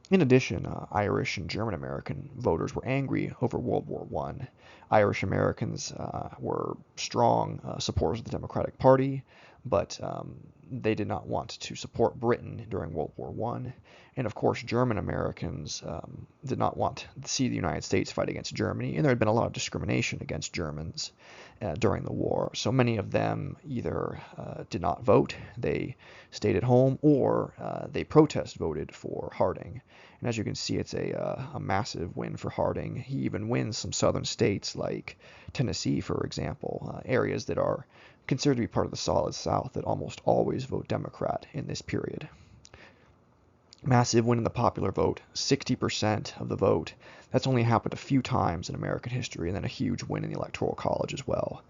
In addition, Irish and German American voters were angry over World War I. Irish Americans were strong supporters of the Democratic Party, but they did not want to support Britain during World War I. And of course, German Americans did not want to see the United States fight against Germany, and there had been a lot of discrimination against Germans during the war. So many of them either did not vote, they stayed at home, or they protest voted for Harding. And as you can see, it's a massive win for Harding. He even wins some southern states like Tennessee, for example, areas that are considered to be part of the Solid South that almost always vote Democrat in this period. Massive win in the popular vote, 60% of the vote. That's only happened a few times in American history, and then a huge win in the Electoral College as well.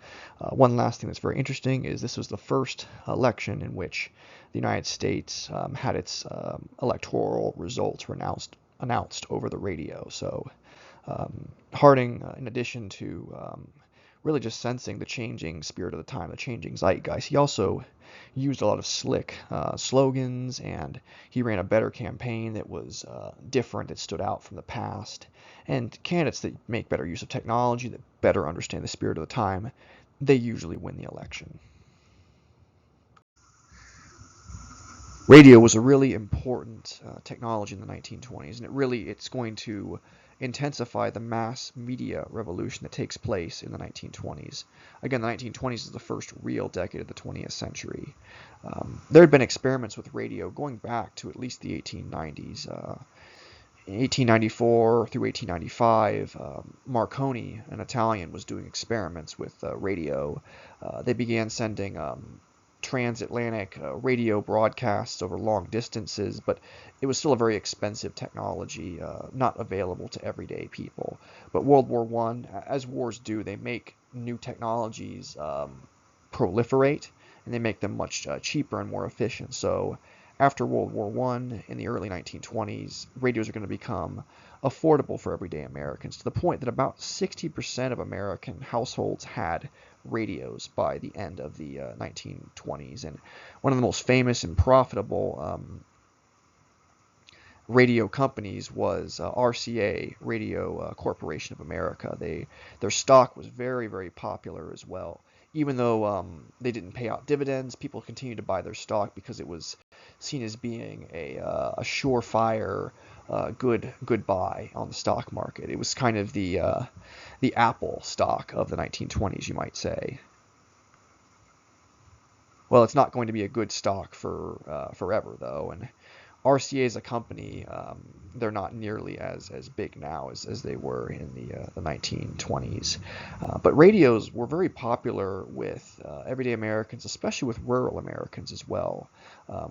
One last thing that's very interesting is this was the first election in which the United States had its electoral results were announced over the radio. So Harding, in addition to really just sensing the changing spirit of the time, the changing zeitgeist, he also used a lot of slick slogans, and he ran a better campaign that was different, that stood out from the past. And candidates that make better use of technology, that better understand the spirit of the time, they usually win the election. Radio was a really important technology in the 1920s, and it's going to intensify the mass media revolution that takes place in the 1920s. Again, the 1920s is the first real decade of the 20th century. There had been experiments with radio going back to at least the 1890s. In 1894 through 1895, Marconi, an Italian, was doing experiments with radio. They began sending transatlantic radio broadcasts over long distances, but it was still a very expensive technology, not available to everyday people. But World War I, as wars do, they make new technologies proliferate, and they make them much cheaper and more efficient. So after World War I, in the early 1920s, radios are going to become affordable for everyday Americans, to the point that about 60% of American households had radios by the end of the 1920s. And one of the most famous and profitable radio companies was RCA, Radio Corporation of America. Their stock was very, very popular as well. Even though they didn't pay out dividends, people continued to buy their stock because it was seen as being a surefire good buy on the stock market. It was kind of the Apple stock of the 1920s, you might say. Well, it's not going to be a good stock for forever, though, and RCA as a company, they're not nearly as big now as they were in the 1920s. But radios were very popular with everyday Americans, especially with rural Americans as well.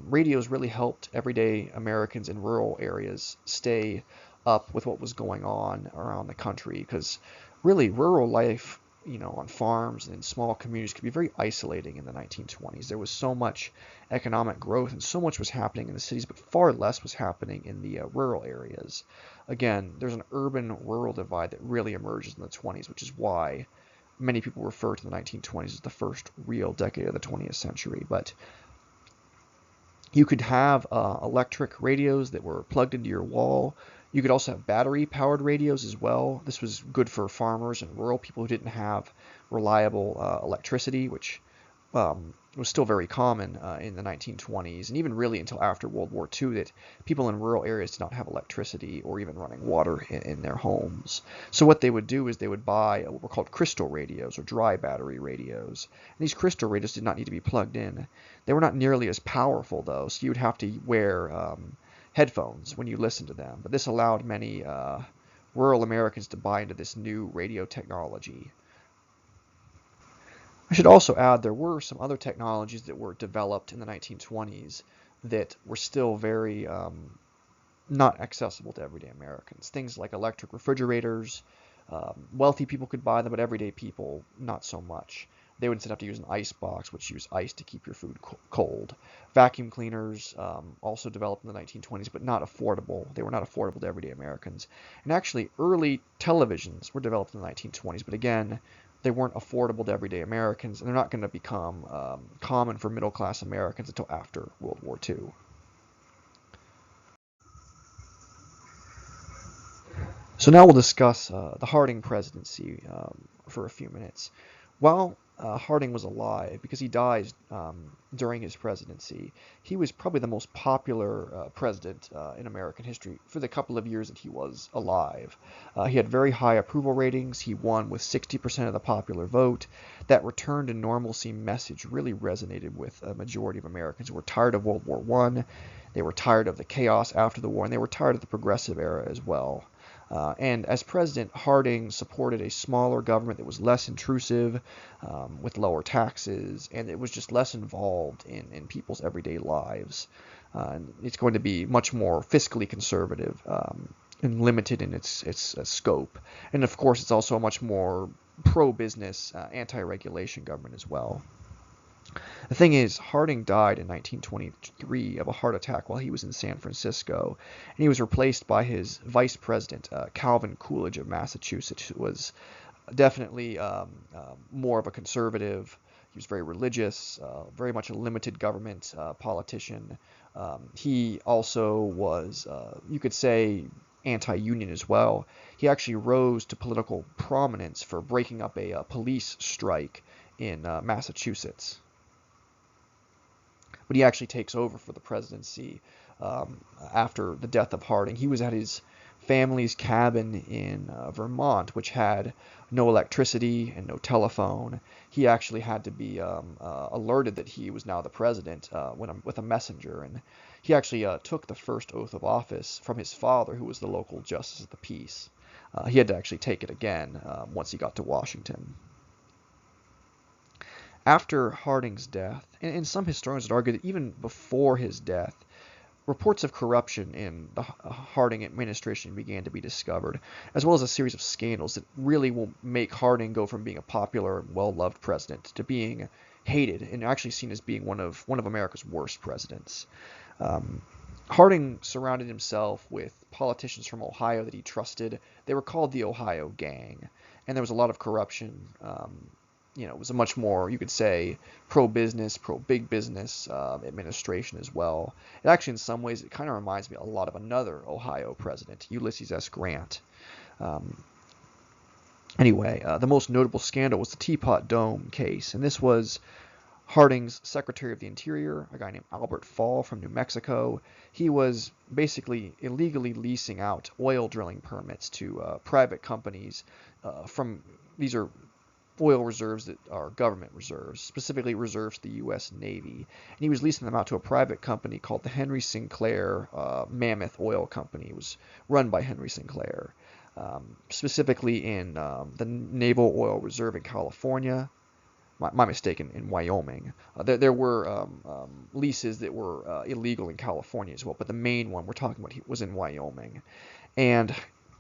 Radios really helped everyday Americans in rural areas stay up with what was going on around the country, because really rural life, on farms and in small communities could be very isolating in the 1920s. There was so much economic growth and so much was happening in the cities, but far less was happening in the rural areas. Again, there's an urban-rural divide that really emerges in the 20s, which is why many people refer to the 1920s as the first real decade of the 20th century. But you could have electric radios that were plugged into your wall. You could also have battery-powered radios as well. This was good for farmers and rural people who didn't have reliable electricity, which was still very common in the 1920s, and even really until after World War II, that people in rural areas did not have electricity or even running water in their homes. So what they would do is they would buy what were called crystal radios or dry battery radios. And these crystal radios did not need to be plugged in. They were not nearly as powerful, though, so you'd have to wear headphones when you listen to them. But this allowed many rural Americans to buy into this new radio technology. I should also add there were some other technologies that were developed in the 1920s that were still very not accessible to everyday Americans. Things like electric refrigerators. Wealthy people could buy them, but everyday people not so much. They would instead have to use an ice box, which used ice to keep your food cold. Vacuum cleaners, also developed in the 1920s, but not affordable. They were not affordable to everyday Americans. And actually, early televisions were developed in the 1920s, but again, they weren't affordable to everyday Americans, and they're not going to become common for middle-class Americans until after World War II. So now we'll discuss the Harding presidency for a few minutes. While Harding was alive, because he died during his presidency, he was probably the most popular president in American history for the couple of years that he was alive. He had very high approval ratings. He won with 60% of the popular vote. That return to normalcy message really resonated with a majority of Americans who were tired of World War I. They were tired of the chaos after the war, and they were tired of the progressive era as well. And as president, Harding supported a smaller government that was less intrusive, with lower taxes, and it was just less involved in people's everyday lives. It's going to be much more fiscally conservative and limited in its scope. And of course, it's also a much more pro-business, anti-regulation government as well. The thing is, Harding died in 1923 of a heart attack while he was in San Francisco, and he was replaced by his vice president, Calvin Coolidge of Massachusetts, who was definitely more of a conservative. He was very religious, very much a limited government politician. He also was, you could say, anti-union as well. He actually rose to political prominence for breaking up a police strike in Massachusetts. But he actually takes over for the presidency after the death of Harding. He was at his family's cabin in Vermont, which had no electricity and no telephone. He actually had to be alerted that he was now the president with a messenger, and he actually took the first oath of office from his father, who was the local justice of the peace. He had to actually take it again once he got to Washington. After Harding's death, and some historians would argue that even before his death, reports of corruption in the Harding administration began to be discovered, as well as a series of scandals that really will make Harding go from being a popular and well-loved president to being hated and actually seen as being one of America's worst presidents. Harding surrounded himself with politicians from Ohio that he trusted. They were called the Ohio Gang, and there was a lot of corruption. It was a much more, you could say, pro-business, pro-big business administration as well. It actually, in some ways, it kind of reminds me a lot of another Ohio president, Ulysses S. Grant. Anyway, the most notable scandal was the Teapot Dome case, and this was Harding's Secretary of the Interior, a guy named Albert Fall from New Mexico. He was basically illegally leasing out oil drilling permits to private companies these are oil reserves that are government reserves, specifically reserves to the U.S. Navy. And he was leasing them out to a private company called the Henry Sinclair Mammoth Oil Company. It was run by Henry Sinclair, specifically in the Naval Oil Reserve in California. My mistake, in Wyoming. There were leases that were illegal in California as well, but the main one we're talking about was in Wyoming. And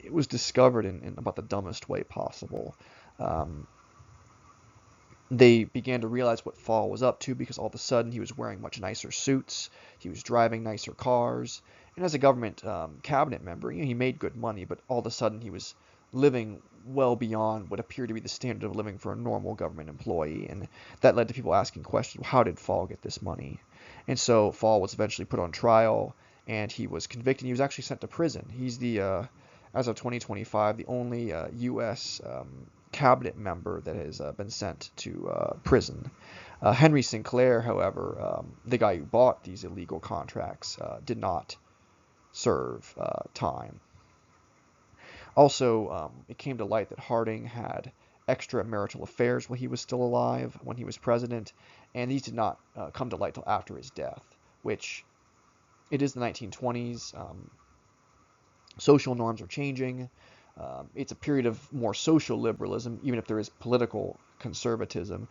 it was discovered in about the dumbest way possible. They began to realize what Fall was up to because all of a sudden he was wearing much nicer suits, he was driving nicer cars, and as a government cabinet member, he made good money, but all of a sudden he was living well beyond what appeared to be the standard of living for a normal government employee, and that led to people asking questions, how did Fall get this money? And so Fall was eventually put on trial, and he was convicted. He was actually sent to prison. He's as of 2025, the only U.S. Cabinet member that has been sent to prison. Henry Sinclair, however, the guy who bought these illegal contracts, did not serve time. Also, it came to light that Harding had extramarital affairs while he was still alive, when he was president, and these did not come to light till after his death, which it is the 1920s. Social norms are changing. It's a period of more social liberalism, even if there is political conservatism.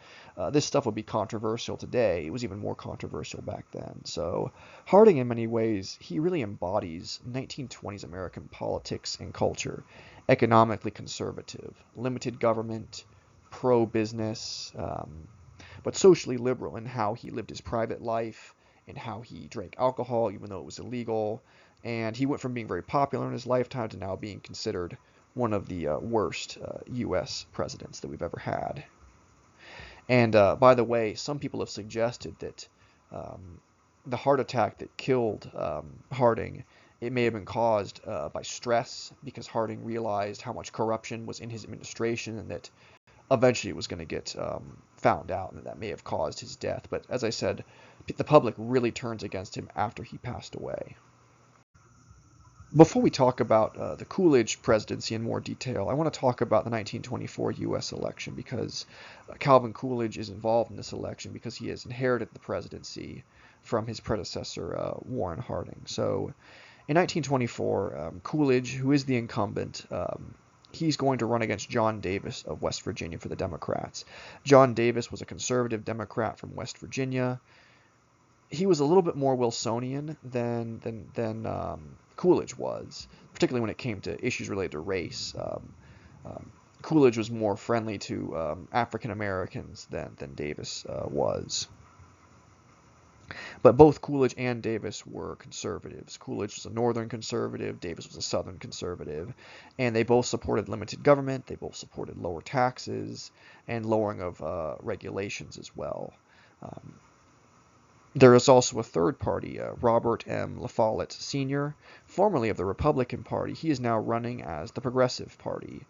This stuff would be controversial today. It was even more controversial back then. So Harding, in many ways, he really embodies 1920s American politics and culture. Economically conservative, limited government, pro-business, but socially liberal in how he lived his private life and how he drank alcohol, even though it was illegal. And he went from being very popular in his lifetime to now being considered one of the worst U.S. presidents that we've ever had. And by the way, some people have suggested that the heart attack that killed Harding, it may have been caused by stress, because Harding realized how much corruption was in his administration and that eventually it was going to get found out, and that may have caused his death. But as I said, the public really turns against him after he passed away. Before we talk about the Coolidge presidency in more detail, I want to talk about the 1924 U.S. election, because Calvin Coolidge is involved in this election because he has inherited the presidency from his predecessor, Warren Harding. So in 1924, Coolidge, who is the incumbent, he's going to run against John Davis of West Virginia for the Democrats. John Davis was a conservative Democrat from West Virginia. He was a little bit more Wilsonian than Coolidge was, particularly when it came to issues related to race. Coolidge was more friendly to African Americans than Davis was. But both Coolidge and Davis were conservatives. Coolidge was a northern conservative, Davis was a southern conservative, and they both supported limited government, they both supported lower taxes, and lowering of regulations as well. There is also a third party, Robert M. La Follette Sr., formerly of the Republican Party. He is now running as the Progressive Party.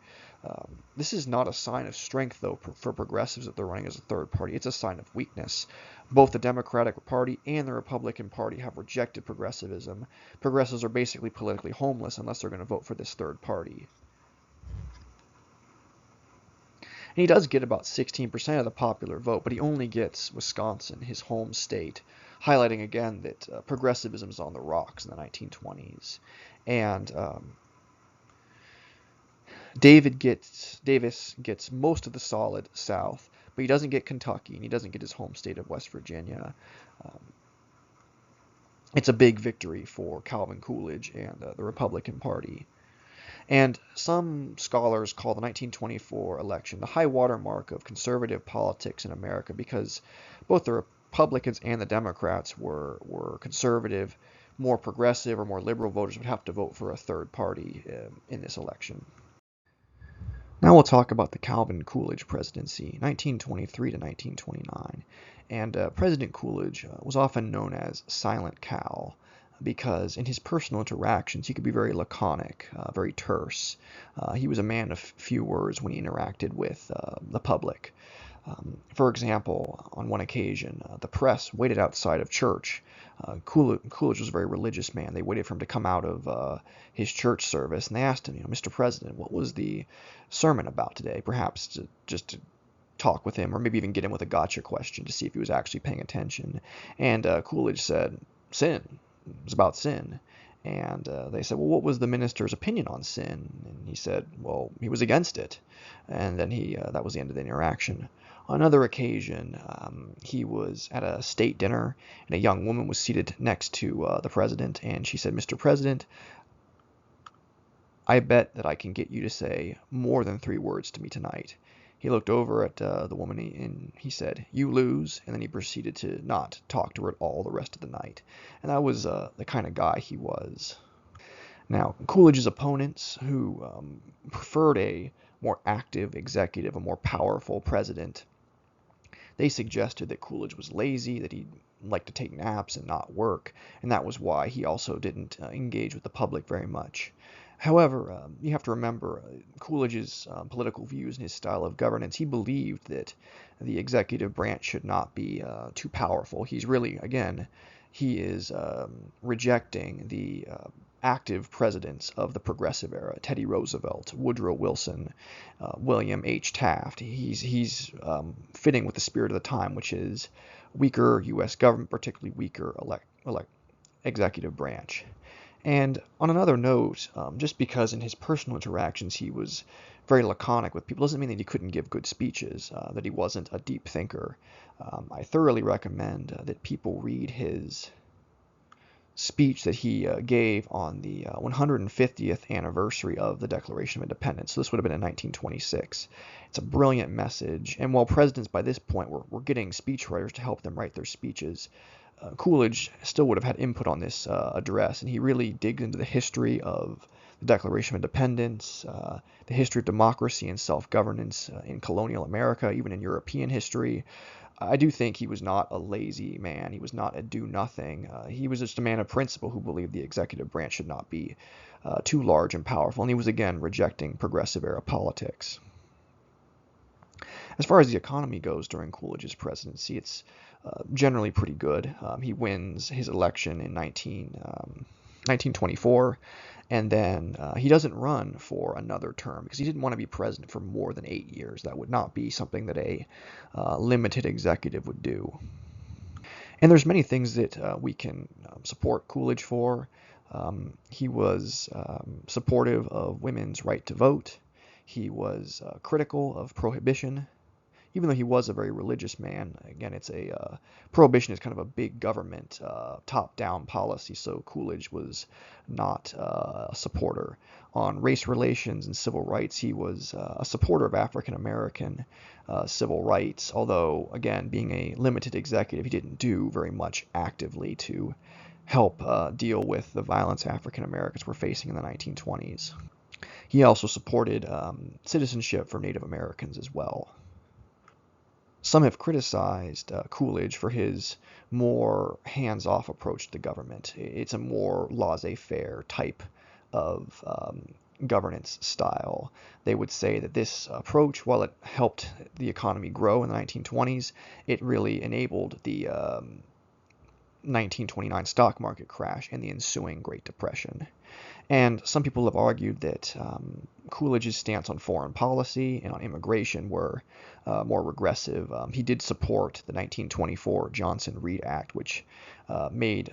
This is not a sign of strength, though, for progressives that they're running as a third party. It's a sign of weakness. Both the Democratic Party and the Republican Party have rejected progressivism. Progressives are basically politically homeless unless they're going to vote for this third party. And he does get about 16% of the popular vote, but he only gets Wisconsin, his home state, highlighting again that progressivism is on the rocks in the 1920s. And Davis gets most of the solid South, but he doesn't get Kentucky, and he doesn't get his home state of West Virginia. It's a big victory for Calvin Coolidge and the Republican Party. And some scholars call the 1924 election the high water mark of conservative politics in America, because both the Republicans and the Democrats were conservative. More progressive or more liberal voters would have to vote for a third party in this election. Now we'll talk about the Calvin Coolidge presidency, 1923 to 1929. And President Coolidge was often known as Silent Cal, because in his personal interactions he could be very laconic, very terse. He was a man of few words when he interacted with the public. For example, on one occasion, the press waited outside of church. Coolidge was a very religious man. They waited for him to come out of his church service, and they asked him, Mr. President, what was the sermon about today? Perhaps just to talk with him, or maybe even get him with a gotcha question to see if he was actually paying attention. And Coolidge said, sin. It was about sin. And they said, well, what was the minister's opinion on sin? And he said, well, he was against it. And then that was the end of the interaction. On another occasion, he was at a state dinner, and a young woman was seated next to the president, and she said, Mr. President, I bet that I can get you to say more than 3 words to me tonight. He looked over at the woman and he said, you lose, and then he proceeded to not talk to her at all the rest of the night. And that was the kind of guy he was. Now, Coolidge's opponents, who preferred a more active executive, a more powerful president, they suggested that Coolidge was lazy, that he liked to take naps and not work, and that was why he also didn't engage with the public very much. However, you have to remember Coolidge's political views and his style of governance. He believed that the executive branch should not be too powerful. He is rejecting the active presidents of the progressive era: Teddy Roosevelt, Woodrow Wilson, William H. Taft. He's fitting with the spirit of the time, which is weaker U.S. government, particularly weaker executive branch. And on another note, just because in his personal interactions he was very laconic with people doesn't mean that he couldn't give good speeches, that he wasn't a deep thinker. I thoroughly recommend that people read his speech that he gave on the 150th anniversary of the Declaration of Independence. So this would have been in 1926. It's a brilliant message, and while presidents by this point were getting speechwriters to help them write their speeches, Coolidge still would have had input on this address, and he really digs into the history of the Declaration of Independence, the history of democracy and self-governance in colonial America, even in European history. I do think he was not a lazy man. He was not a do-nothing. He was just a man of principle who believed the executive branch should not be too large and powerful, and he was, again, rejecting progressive-era politics. As far as the economy goes during Coolidge's presidency, it's generally pretty good. He wins his election in 1924, and then he doesn't run for another term because he didn't want to be president for more than 8 years. That would not be something that a limited executive would do. And there's many things that we can support Coolidge for. He was supportive of women's right to vote. He was critical of prohibition, even though he was a very religious man. Again, prohibition is kind of a big government top-down policy, so Coolidge was not a supporter. On race relations and civil rights, he was a supporter of African American civil rights, although, again, being a limited executive, he didn't do very much actively to help deal with the violence African Americans were facing in the 1920s. He also supported citizenship for Native Americans as well. Some have criticized Coolidge for his more hands-off approach to the government. It's a more laissez-faire type of governance style. They would say that this approach, while it helped the economy grow in the 1920s, it really enabled the 1929 stock market crash and the ensuing Great Depression. And some people have argued that Coolidge's stance on foreign policy and on immigration were more regressive. He did support the 1924 Johnson-Reed Act, which made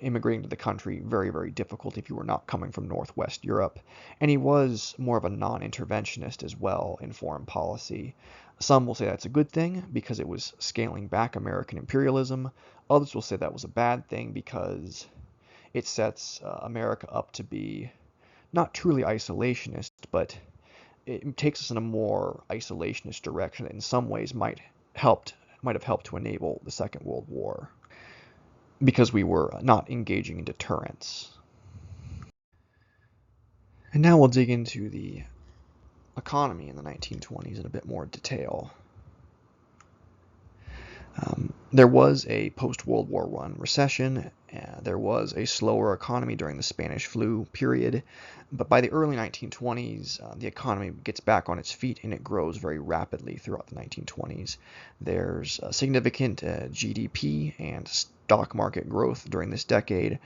immigrating to the country very, very difficult if you were not coming from Northwest Europe. And he was more of a non-interventionist as well in foreign policy. Some will say that's a good thing because it was scaling back American imperialism. Others will say that was a bad thing because it sets America up to be not truly isolationist, but it takes us in a more isolationist direction that in some ways might have helped to enable the Second World War because we were not engaging in deterrence. And now we'll dig into the economy in the 1920s in a bit more detail. There was a post-World War I recession. There was a slower economy during the Spanish flu period. But by the early 1920s, the economy gets back on its feet and it grows very rapidly throughout the 1920s. There's significant GDP and stock market growth during this decade.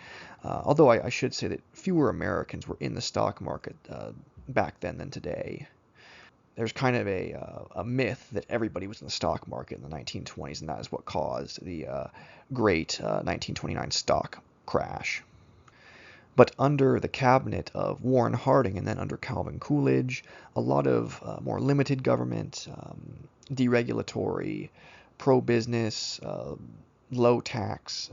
Although I should say that fewer Americans were in the stock market back then than today. There's kind of a myth that everybody was in the stock market in the 1920s, and that is what caused the great 1929 stock crash. But under the cabinet of Warren Harding and then under Calvin Coolidge, a lot of more limited government, deregulatory, pro-business, low-tax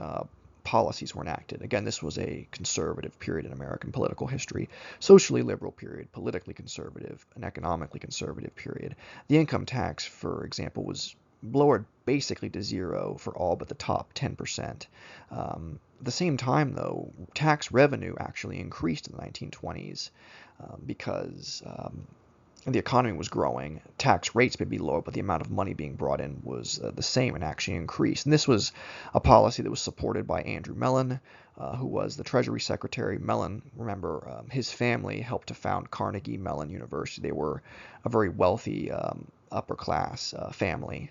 policies were enacted. Again, this was a conservative period in American political history, socially liberal period, politically conservative, an economically conservative period. The income tax, for example, was lowered basically to zero for all but the top 10%. At the same time, though, tax revenue actually increased in the 1920s because the economy was growing. Tax rates may be lower, but the amount of money being brought in was the same and actually increased. And this was a policy that was supported by Andrew Mellon, who was the Treasury Secretary. Mellon, remember, his family helped to found Carnegie Mellon University. They were a very wealthy upper-class family.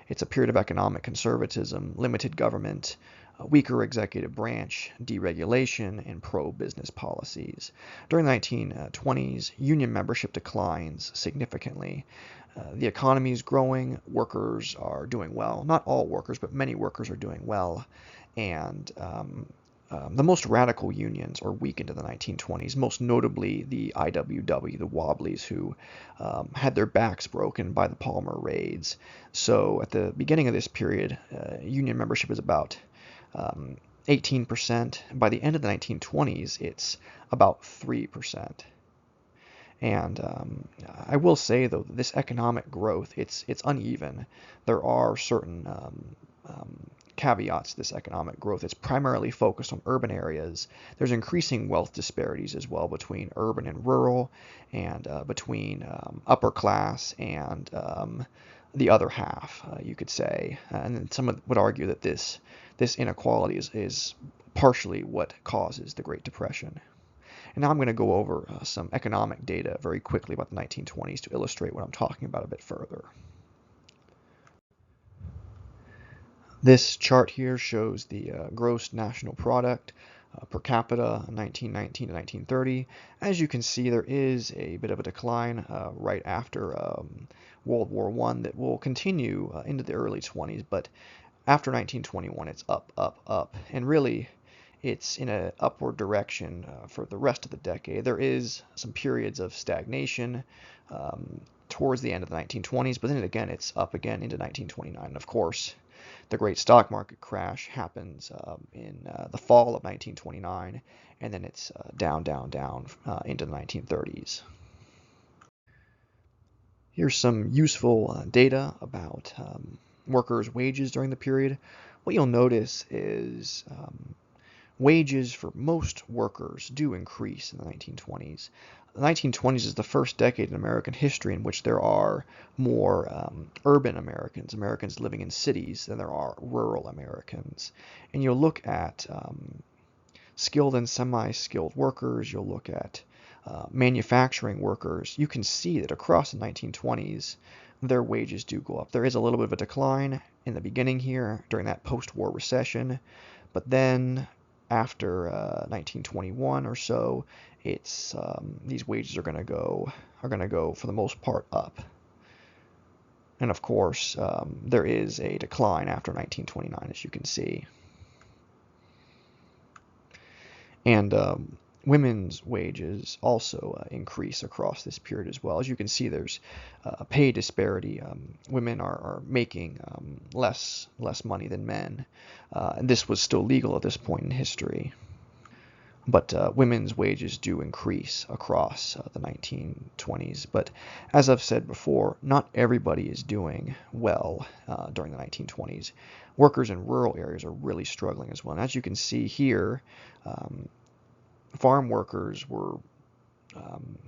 It's a period of economic conservatism, limited government, a weaker executive branch, deregulation, and pro-business policies. During the 1920s, union membership declines significantly. The economy is growing, workers are doing well. Not all workers, but many workers are doing well. And the most radical unions are weakened in the 1920s, most notably the IWW, the Wobblies, who had their backs broken by the Palmer raids. So at the beginning of this period, union membership is about 18%. By the end of the 1920s, it's about 3%. And I will say, though, this economic growth, it's uneven. There are certain caveats to this economic growth. It's primarily focused on urban areas. There's increasing wealth disparities as well between urban and rural, and between upper class and the other half, you could say. And some would argue that this inequality is partially what causes the Great Depression. And now I'm going to go over some economic data very quickly about the 1920s to illustrate what I'm talking about a bit further. This chart here shows the gross national product per capita 1919 to 1930. As you can see, there is a bit of a decline right after World War I that will continue into the early 20s, but after 1921 it's up, up, up, and really it's in an upward direction for the rest of the decade. There is some periods of stagnation towards the end of the 1920s, but then again it's up again into 1929. And of course, the great stock market crash happens in the fall of 1929, and then it's down, down, down into the 1930s. Here's some useful data about workers' wages during the period. What you'll notice is wages for most workers do increase in the 1920s. The 1920s is the first decade in American history in which there are more urban Americans, Americans living in cities, than there are rural Americans. And you'll look at skilled and semi-skilled workers, you'll look at manufacturing workers. You can see that across the 1920s, their wages do go up. There is a little bit of a decline in the beginning here during that post-war recession, but then after 1921 or so, it's these wages are going to go for the most part up. And of course, there is a decline after 1929, as you can see. And women's wages also increase across this period as well. As you can see, there's a pay disparity. Women are making less money than men. And this was still legal at this point in history. But women's wages do increase across the 1920s. But as I've said before, not everybody is doing well during the 1920s. Workers in rural areas are really struggling as well. And as you can see here, farm workers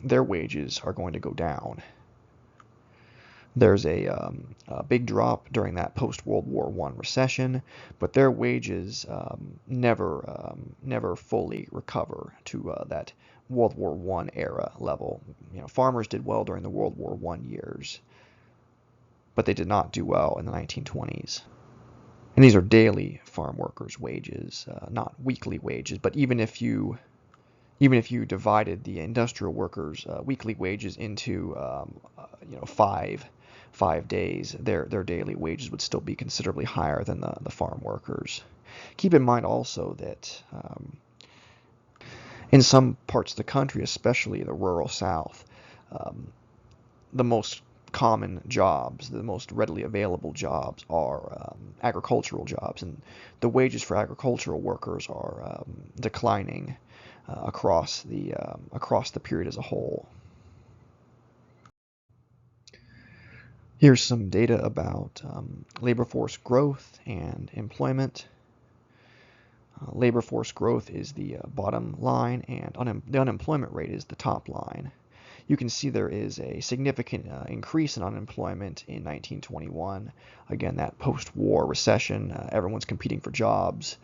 their wages are going to go down. There's a big drop during that post-World War I recession, but their wages never fully recover to that World War I era level. Farmers did well during the World War I years, but they did not do well in the 1920s. And these are daily farm workers' wages, not weekly wages. But even if you divided the industrial workers' weekly wages into 5 days, their daily wages would still be considerably higher than the farm workers. Keep in mind also that in some parts of the country, especially the rural South, the most common jobs, the most readily available jobs are agricultural jobs, and the wages for agricultural workers are declining across the period as a whole. Here's some data about labor force growth and employment. Labor force growth is the bottom line, and the unemployment rate is the top line. You can see there is a significant increase in unemployment in 1921. Again, that post-war recession, everyone's competing for jobs.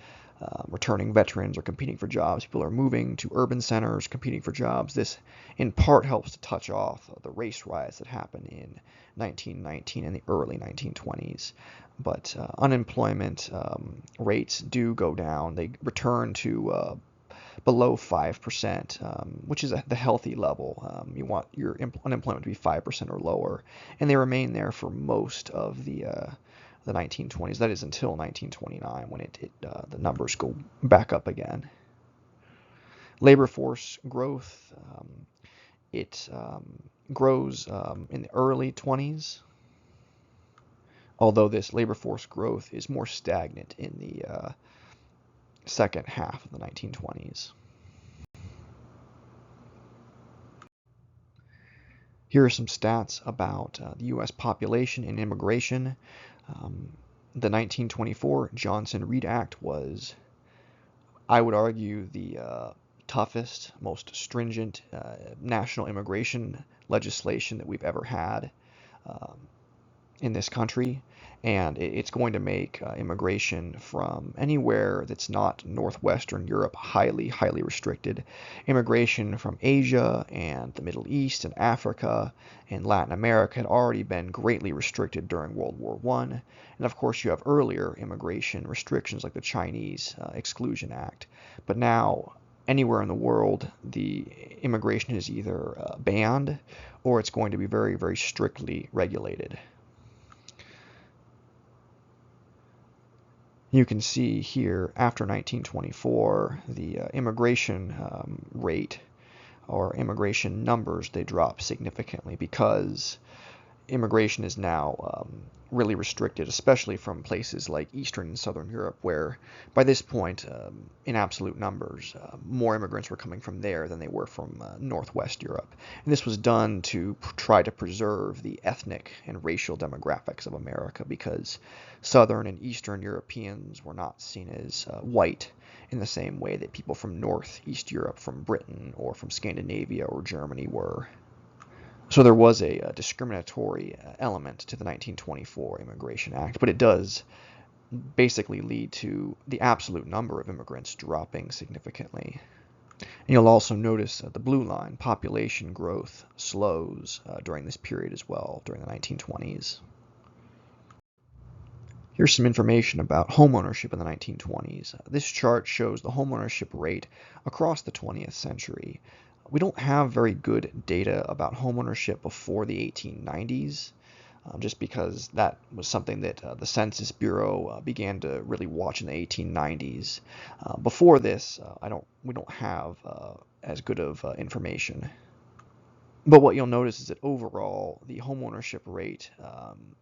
Returning veterans are competing for jobs. People are moving to urban centers, competing for jobs. This, in part, helps to touch off the race riots that happened in 1919 and the early 1920s. But unemployment rates do go down. They return to below 5%, which is the healthy level. You want your unemployment to be 5% or lower, and they remain there for most of the 1920s. That is until 1929, when the numbers go back up again. Labor force growth, it grows in the early 20s, although this labor force growth is more stagnant in the second half of the 1920s. Here are some stats about the U.S. population and immigration. The 1924 Johnson-Reed Act was, I would argue, the toughest, most stringent national immigration legislation that we've ever had. in this country, and it's going to make immigration from anywhere that's not Northwestern Europe highly, highly restricted. Immigration from Asia and the Middle East and Africa and Latin America had already been greatly restricted during World War I. And of course, you have earlier immigration restrictions like the Chinese Exclusion Act. But now, anywhere in the world, the immigration is either banned or it's going to be very, very strictly regulated. You can see here, after 1924, the immigration rate or immigration numbers, they drop significantly because immigration is now really restricted, especially from places like Eastern and Southern Europe, where by this point, in absolute numbers, more immigrants were coming from there than they were from Northwest Europe. And this was done to try to preserve the ethnic and racial demographics of America, because Southern and Eastern Europeans were not seen as white in the same way that people from Northeast Europe, from Britain or from Scandinavia or Germany were. So there was a discriminatory element to the 1924 Immigration Act, but it does basically lead to the absolute number of immigrants dropping significantly. And you'll also notice the blue line, population growth slows during this period as well, during the 1920s. Here's some information about homeownership in the 1920s. This chart shows the homeownership rate across the 20th century. We don't have very good data about homeownership before the 1890s, just because that was something that the Census Bureau began to really watch in the 1890s. Before this, we don't have as good of information. But what you'll notice is that overall, the homeownership rate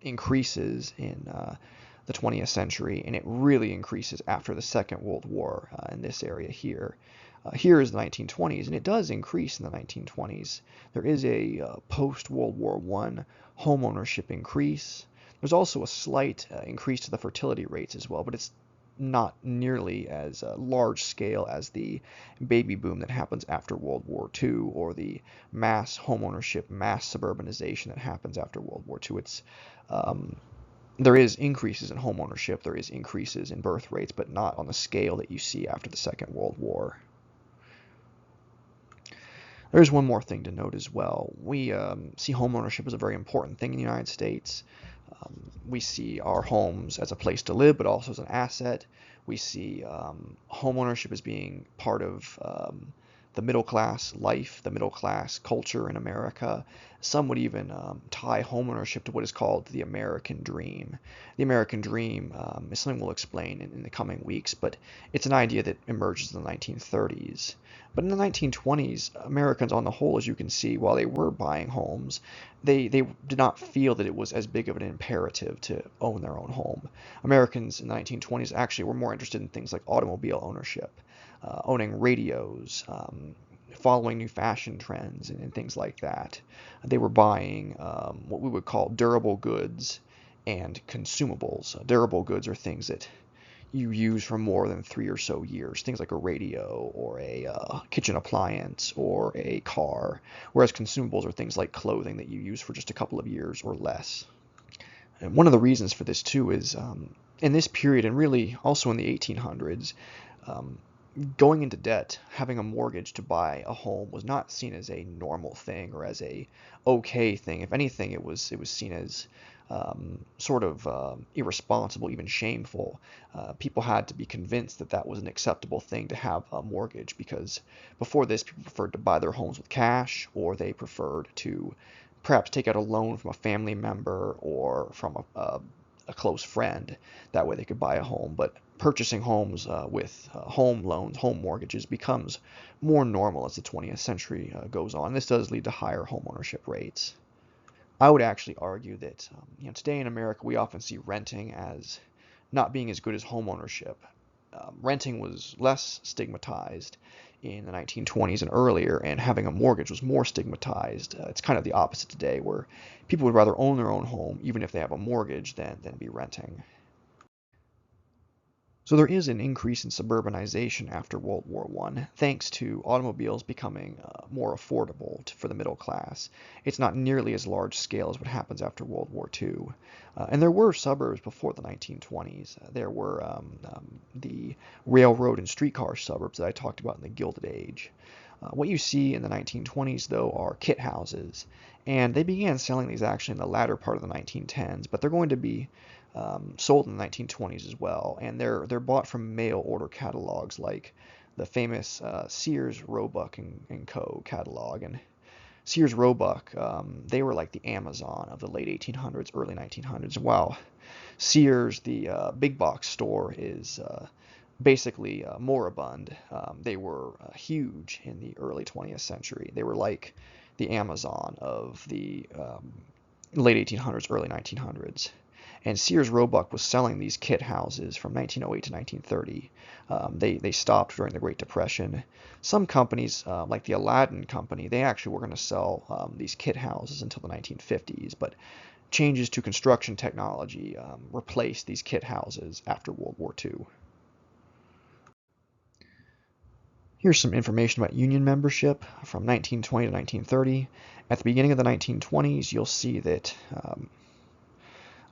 increases in the 20th century, and it really increases after the Second World War in this area here. Here is the 1920s, and it does increase in the 1920s. There is a post-World War I home ownership increase. There's also a slight increase to the fertility rates as well, but it's not nearly as large scale as the baby boom that happens after World War II or the mass home ownership, mass suburbanization that happens after World War II. There is increases in home ownership, there is increases in birth rates, but not on the scale that you see after the Second World War. There's one more thing to note as well. We see home ownership as a very important thing in the United States. We see our homes as a place to live, but also as an asset. We see home ownership as being part of the middle class life, the middle class culture in America. Some would even tie home ownership to what is called the American dream. The American dream is something we'll explain in the coming weeks, but it's an idea that emerges in the 1930s. But in the 1920s, Americans on the whole, as you can see, while they were buying homes, they did not feel that it was as big of an imperative to own their own home. Americans in the 1920s actually were more interested in things like automobile ownership, owning radios, following new fashion trends and things like that. They were buying what we would call durable goods and consumables. Durable goods are things that you use for more than 3 or so years, things like a radio or a kitchen appliance or a car, whereas consumables are things like clothing that you use for just a couple of years or less. And one of the reasons for this too is in this period, and really also in the 1800s, going into debt, having a mortgage to buy a home was not seen as a normal thing or as a okay thing. If anything, it was seen as sort of irresponsible, even shameful. People had to be convinced that that was an acceptable thing to have a mortgage, because before this, people preferred to buy their homes with cash, or they preferred to perhaps take out a loan from a family member or from a close friend. That way they could buy a home. But purchasing homes with home loans, home mortgages, becomes more normal as the 20th century goes on. This does lead to higher home ownership rates. I would actually argue that today in America we often see renting as not being as good as home ownership. Renting was less stigmatized in the 1920s and earlier, and having a mortgage was more stigmatized. It's kind of the opposite today, where people would rather own their own home, even if they have a mortgage, than be renting. So there is an increase in suburbanization after World War I, thanks to automobiles becoming more affordable for the middle class. It's not nearly as large scale as what happens after World War II. And there were suburbs before the 1920s. There were the railroad and streetcar suburbs that I talked about in the Gilded Age. What you see in the 1920s, though, are kit houses, and they began selling these actually in the latter part of the 1910s, but they're going to be sold in the 1920s as well, and they're bought from mail order catalogs like the famous Sears, Roebuck and Co. catalog. And Sears Roebuck, they were like the Amazon of the late 1800s, early 1900s. Wow, Sears, the big box store, is basically moribund. They were huge in the early 20th century. They were like the Amazon of the late 1800s, early 1900s. And Sears Roebuck was selling these kit houses from 1908 to 1930. They stopped during the Great Depression. Some companies, like the Aladdin Company, they actually were going to sell these kit houses until the 1950s, but changes to construction technology replaced these kit houses after World War II. Here's some information about union membership from 1920 to 1930. At the beginning of the 1920s, you'll see that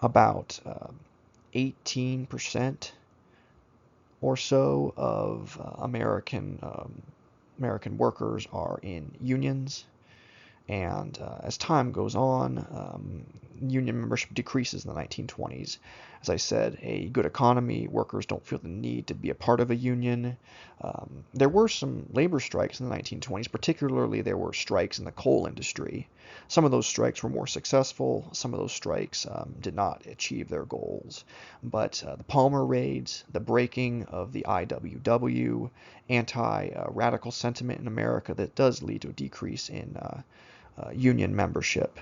about 18% or so of American workers are in unions, and as time goes on, union membership decreases in the 1920s. As I said, a good economy, workers don't feel the need to be a part of a union. There were some labor strikes in the 1920s, particularly there were strikes in the coal industry. Some of those strikes were more successful, some of those strikes did not achieve their goals. But the Palmer raids, the breaking of the IWW, anti-radical sentiment in America, that does lead to a decrease in union membership.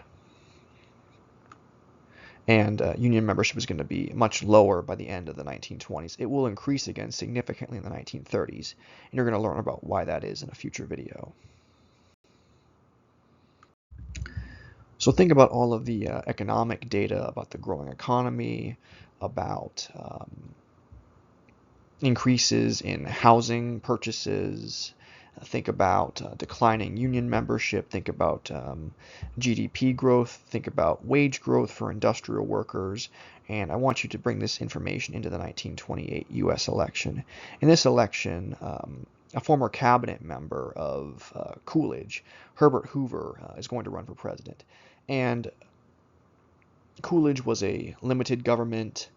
And union membership is going to be much lower by the end of the 1920s. It will increase again significantly in the 1930s, and you're going to learn about why that is in a future video. So think about all of the economic data about the growing economy, about increases in housing purchases. Think about declining union membership, think about GDP growth, think about wage growth for industrial workers, and I want you to bring this information into the 1928 U.S. election. In this election, a former cabinet member of Coolidge, Herbert Hoover, is going to run for president. And Coolidge was a limited government,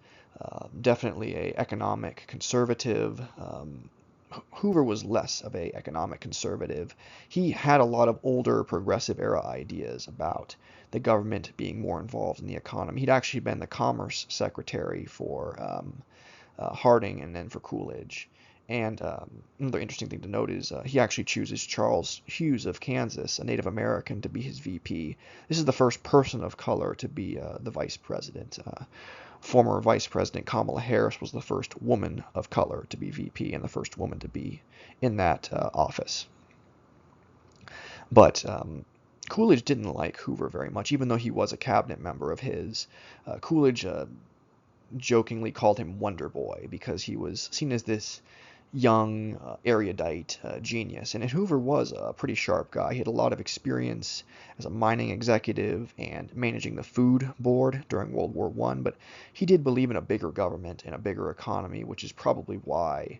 definitely an economic conservative. Hoover was less of an economic conservative. He had a lot of older progressive era ideas about the government being more involved in the economy. He'd actually been the Commerce Secretary for Harding and then for Coolidge. And another interesting thing to note is he actually chooses Charles Hughes of Kansas, a Native American, to be his VP. This is the first person of color to be the vice president. Former Vice President Kamala Harris was the first woman of color to be VP and the first woman to be in that office. But Coolidge didn't like Hoover very much, even though he was a cabinet member of his. Coolidge jokingly called him Wonder Boy because he was seen as this young, erudite genius. And Hoover was a pretty sharp guy. He had a lot of experience as a mining executive and managing the food board during World War I, but he did believe in a bigger government and a bigger economy, which is probably why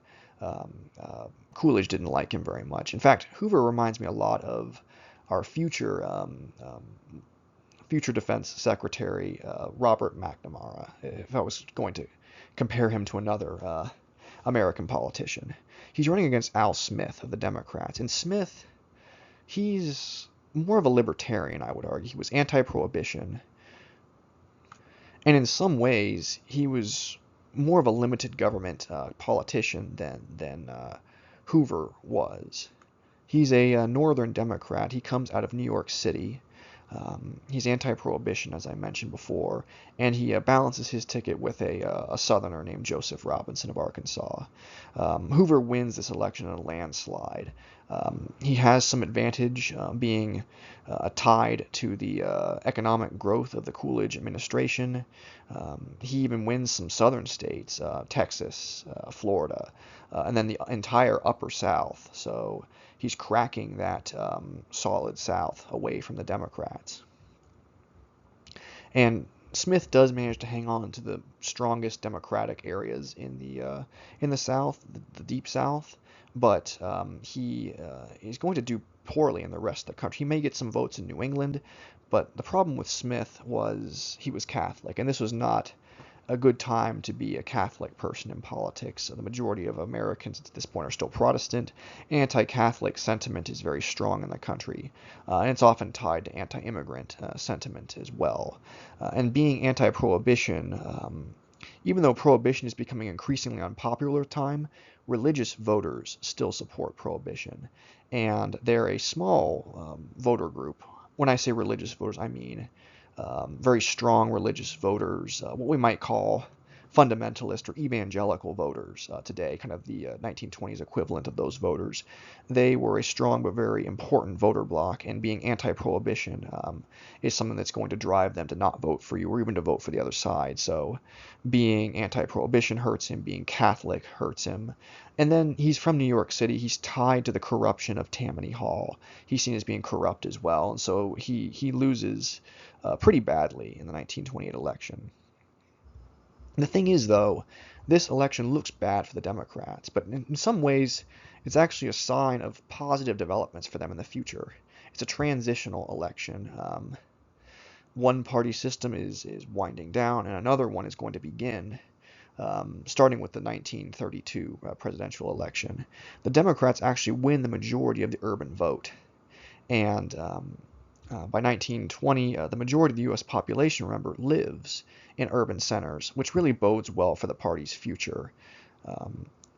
Coolidge didn't like him very much. In fact, Hoover reminds me a lot of our future Defense Secretary Robert McNamara, if I was going to compare him to another American politician. He's running against Al Smith of the Democrats. And Smith, he's more of a libertarian, I would argue. He was anti-prohibition. And in some ways, he was more of a limited government politician than Hoover was. He's a Northern Democrat. He comes out of New York City. He's anti-prohibition, as I mentioned before, and he balances his ticket with a Southerner named Joseph Robinson of Arkansas. Hoover wins this election in a landslide. He has some advantage being tied to the economic growth of the Coolidge administration. He even wins some southern states, Texas, Florida, and then the entire upper South. So he's cracking that solid South away from the Democrats. And Smith does manage to hang on to the strongest Democratic areas in the South, the Deep South, but he is going to do poorly in the rest of the country. He may get some votes in New England, but the problem with Smith was he was Catholic, and this was not a good time to be a Catholic person in politics. So the majority of Americans at this point are still Protestant. Anti-Catholic sentiment is very strong in the country, and it's often tied to anti-immigrant sentiment as well. And being anti-prohibition, even though prohibition is becoming increasingly unpopular at the time, religious voters still support prohibition. And they're a small voter group. When I say religious voters, I mean very strong religious voters, what we might call fundamentalist or evangelical voters today, kind of the 1920s equivalent of those voters. They were a strong but very important voter bloc, and being anti-prohibition is something that's going to drive them to not vote for you or even to vote for the other side. So being anti-prohibition hurts him, being Catholic hurts him. And then he's from New York City. He's tied to the corruption of Tammany Hall. He's seen as being corrupt as well, and so he loses pretty badly in the 1928 election. The thing is, though, this election looks bad for the Democrats, but in some ways, it's actually a sign of positive developments for them in the future. It's a transitional election. One party system is winding down, and another one is going to begin, starting with the 1932 presidential election. The Democrats actually win the majority of the urban vote, and by 1920, the majority of the U.S. population, remember, lives in urban centers, which really bodes well for the party's future.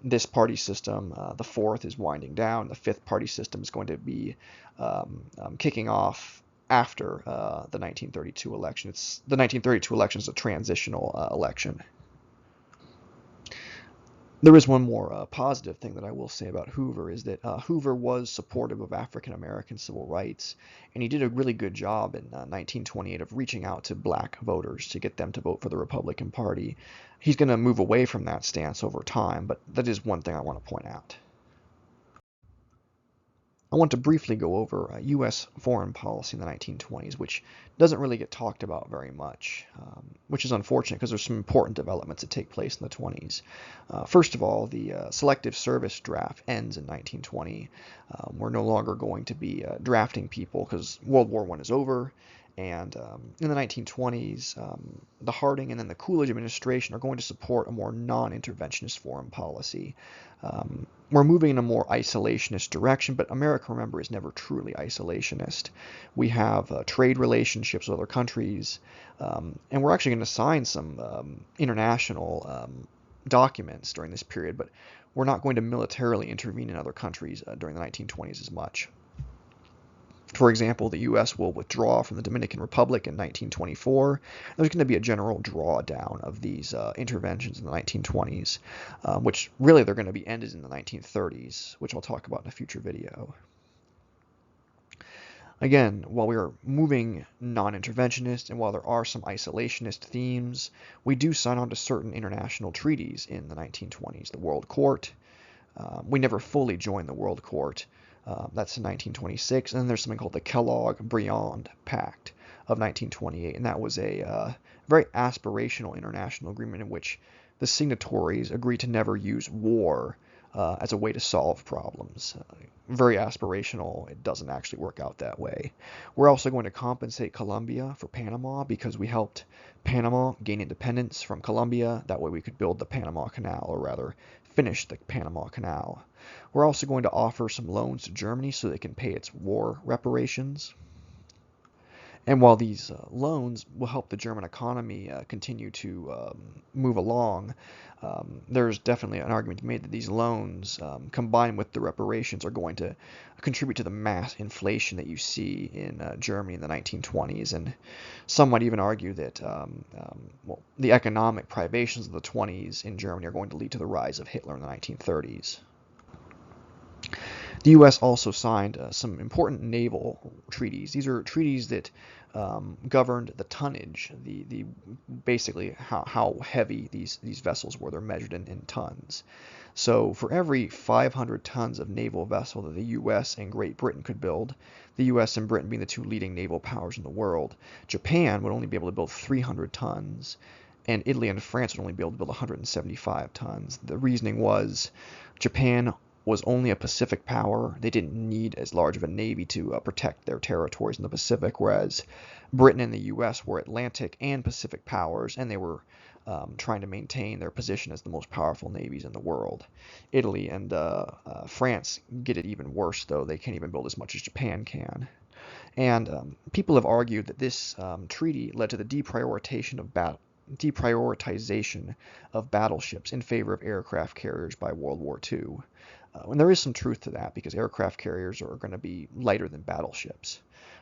This party system, the fourth, is winding down. The fifth party system is going to be kicking off after the 1932 election. The 1932 election is a transitional election. There is one more positive thing that I will say about Hoover, is that Hoover was supportive of African American civil rights, and he did a really good job in 1928 of reaching out to black voters to get them to vote for the Republican Party. He's going to move away from that stance over time, but that is one thing I want to point out. I want to briefly go over U.S. foreign policy in the 1920s, which doesn't really get talked about very much, which is unfortunate because there's some important developments that take place in the 20s. First of all, the selective service draft ends in 1920. We're no longer going to be drafting people because World War I is over. And in the 1920s, the Harding and then the Coolidge administration are going to support a more non-interventionist foreign policy. We're moving in a more isolationist direction, but America, remember, is never truly isolationist. We have trade relationships with other countries, and we're actually going to sign some international documents during this period, but we're not going to militarily intervene in other countries during the 1920s as much. For example, the U.S. will withdraw from the Dominican Republic in 1924. There's going to be a general drawdown of these interventions in the 1920s, which really they're going to be ended in the 1930s, which I'll talk about in a future video. Again, while we are moving non-interventionist and while there are some isolationist themes, we do sign on to certain international treaties in the 1920s. The World Court. We never fully joined the World Court. That's in 1926, and then there's something called the Kellogg-Briand Pact of 1928, and that was a very aspirational international agreement in which the signatories agreed to never use war as a way to solve problems. Very aspirational. It doesn't actually work out that way. We're also going to compensate Colombia for Panama because we helped Panama gain independence from Colombia. That way we could build the Panama Canal, or rather finish the Panama Canal. We're also going to offer some loans to Germany so they can pay its war reparations. And while these loans will help the German economy continue to move along, there's definitely an argument made that these loans, combined with the reparations, are going to contribute to the mass inflation that you see in Germany in the 1920s. And some might even argue that well, the economic privations of the 20s in Germany are going to lead to the rise of Hitler in the 1930s. The U.S. also signed some important naval treaties. These are treaties that governed the tonnage, the basically how heavy these vessels were. They're measured in tons. So for every 500 tons of naval vessel that the U.S. and Great Britain could build, the U.S. and Britain being the two leading naval powers in the world, Japan would only be able to build 300 tons, and Italy and France would only be able to build 175 tons. The reasoning was Japan was only a Pacific power. They didn't need as large of a navy to protect their territories in the Pacific, whereas Britain and the U.S. were Atlantic and Pacific powers, and they were trying to maintain their position as the most powerful navies in the world. Italy and France get it even worse, though. They can't even build as much as Japan can. And people have argued that this treaty led to the deprioritization of battleships in favor of aircraft carriers by World War II. And there is some truth to that, because aircraft carriers are going to be lighter than battleships.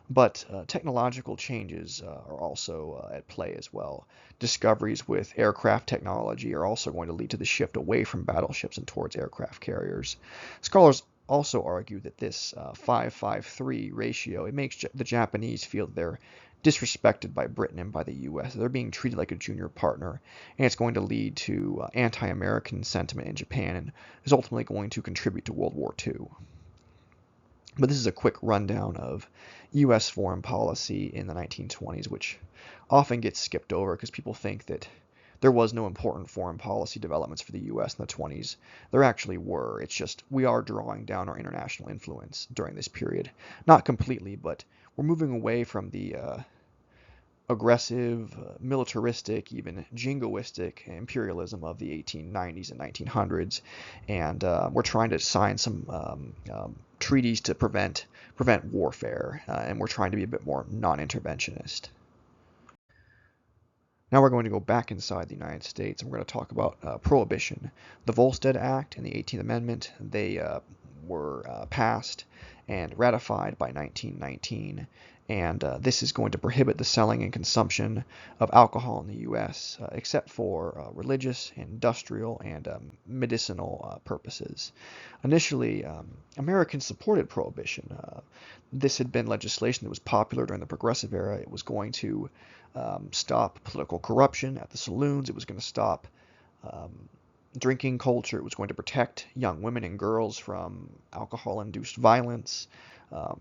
But technological changes are also at play as well. Discoveries with aircraft technology are also going to lead to the shift away from battleships and towards aircraft carriers. Scholars also argue that this 5-5-3 ratio, it makes the Japanese feel that they're disrespected by Britain and by the U.S. They're being treated like a junior partner, and it's going to lead to anti-American sentiment in Japan, and is ultimately going to contribute to World War II. But this is a quick rundown of U.S. foreign policy in the 1920s, which often gets skipped over because people think that there was no important foreign policy developments for the U.S. in the 20s. There actually were. It's just we are drawing down our international influence during this period. Not completely, but we're moving away from the aggressive, militaristic, even jingoistic imperialism of the 1890s and 1900s, and we're trying to sign some treaties to prevent warfare, and we're trying to be a bit more non-interventionist. Now we're going to go back inside the United States, and we're going to talk about Prohibition. The Volstead Act and the 18th Amendment, they were passed and ratified by 1919, and this is going to prohibit the selling and consumption of alcohol in the U.S., except for religious, industrial, and medicinal purposes. Initially, Americans supported Prohibition. This had been legislation that was popular during the Progressive Era. It was going to stop political corruption at the saloons. It was going to stop drinking culture. It was going to protect young women and girls from alcohol-induced violence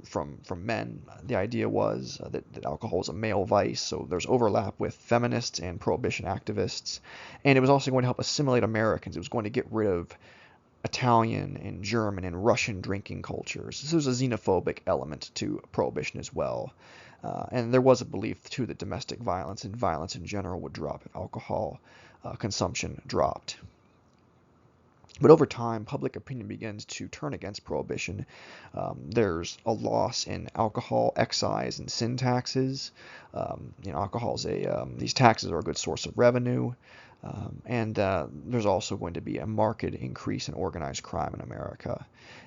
from men. The idea was that alcohol is a male vice, so there's overlap with feminists and prohibition activists. And it was also going to help assimilate Americans. It was going to get rid of Italian and German and Russian drinking cultures. This was a xenophobic element to prohibition as well. And there was a belief, too, that domestic violence and violence in general would drop if alcohol consumption dropped. But over time, public opinion begins to turn against prohibition. There's a loss in alcohol excise and sin taxes. These taxes are a good source of revenue. And there's also going to be a marked increase in organized crime in America.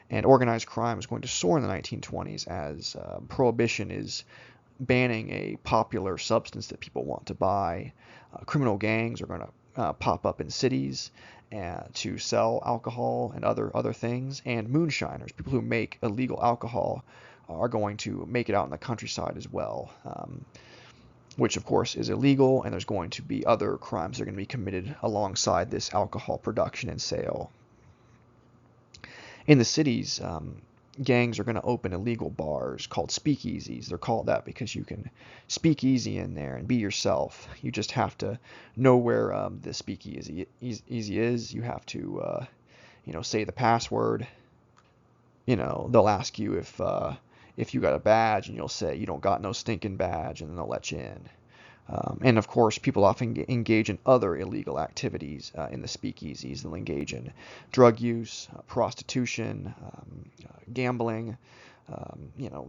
And organized crime is going to soar in the 1920s as prohibition is banning a popular substance that people want to buy. Criminal gangs are going to pop up in cities to sell alcohol and other things. And moonshiners, people who make illegal alcohol, are going to make it out in the countryside as well, which of course is illegal, and there's going to be other crimes that are going to be committed alongside this alcohol production and sale. In the cities, gangs are going to open illegal bars called speakeasies. They're called that because you can speak easy in there and be yourself. You just have to know where the speakeasy is. You have to, say the password. They'll ask you if you got a badge, and you'll say you don't got no stinking badge, and then they'll let you in. And of course, people often engage in other illegal activities in the speakeasies. They'll engage in drug use, prostitution, gambling,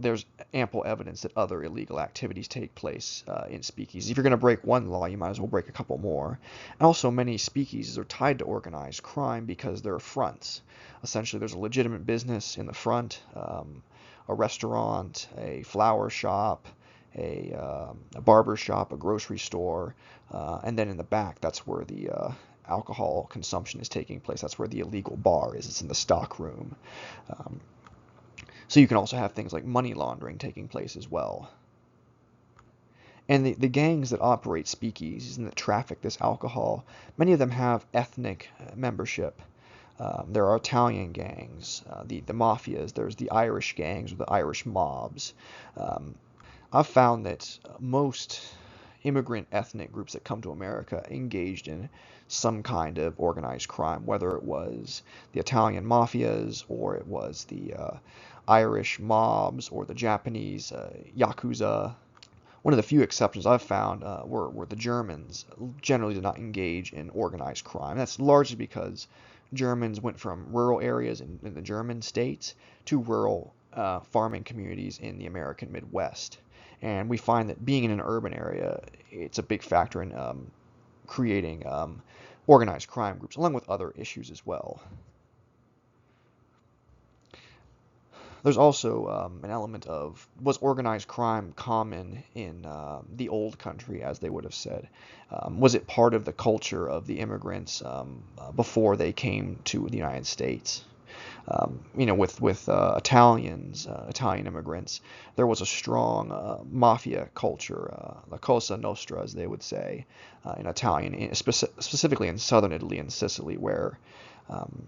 There's ample evidence that other illegal activities take place in speakeasies. If you're going to break one law, you might as well break a couple more. And also, many speakeasies are tied to organized crime because they're fronts. Essentially, there's a legitimate business in the front, a restaurant, a flower shop, a barber shop, a grocery store, and then in the back, that's where the alcohol consumption is taking place. That's where the illegal bar is. It's in the stock room. Um, so you can also have things like money laundering taking place as well. And the gangs that operate speakeasies and that traffic this alcohol, many of them have ethnic membership. There are Italian gangs, the mafias, there's the Irish gangs or the Irish mobs. Um, I've found that most immigrant ethnic groups that come to America engaged in some kind of organized crime, whether it was the Italian mafias or it was the Irish mobs or the Japanese yakuza. One of the few exceptions I've found were the Germans generally did not engage in organized crime. That's largely because Germans went from rural areas in the German states to rural farming communities in the American Midwest. And we find that being in an urban area, it's a big factor in creating organized crime groups, along with other issues as well. There's also an element of, was organized crime common in the old country, as they would have said? Was it part of the culture of the immigrants before they came to the United States? With Italians, Italian immigrants, there was a strong mafia culture, la Cosa Nostra, as they would say in Italian, specifically in southern Italy and Sicily, where um,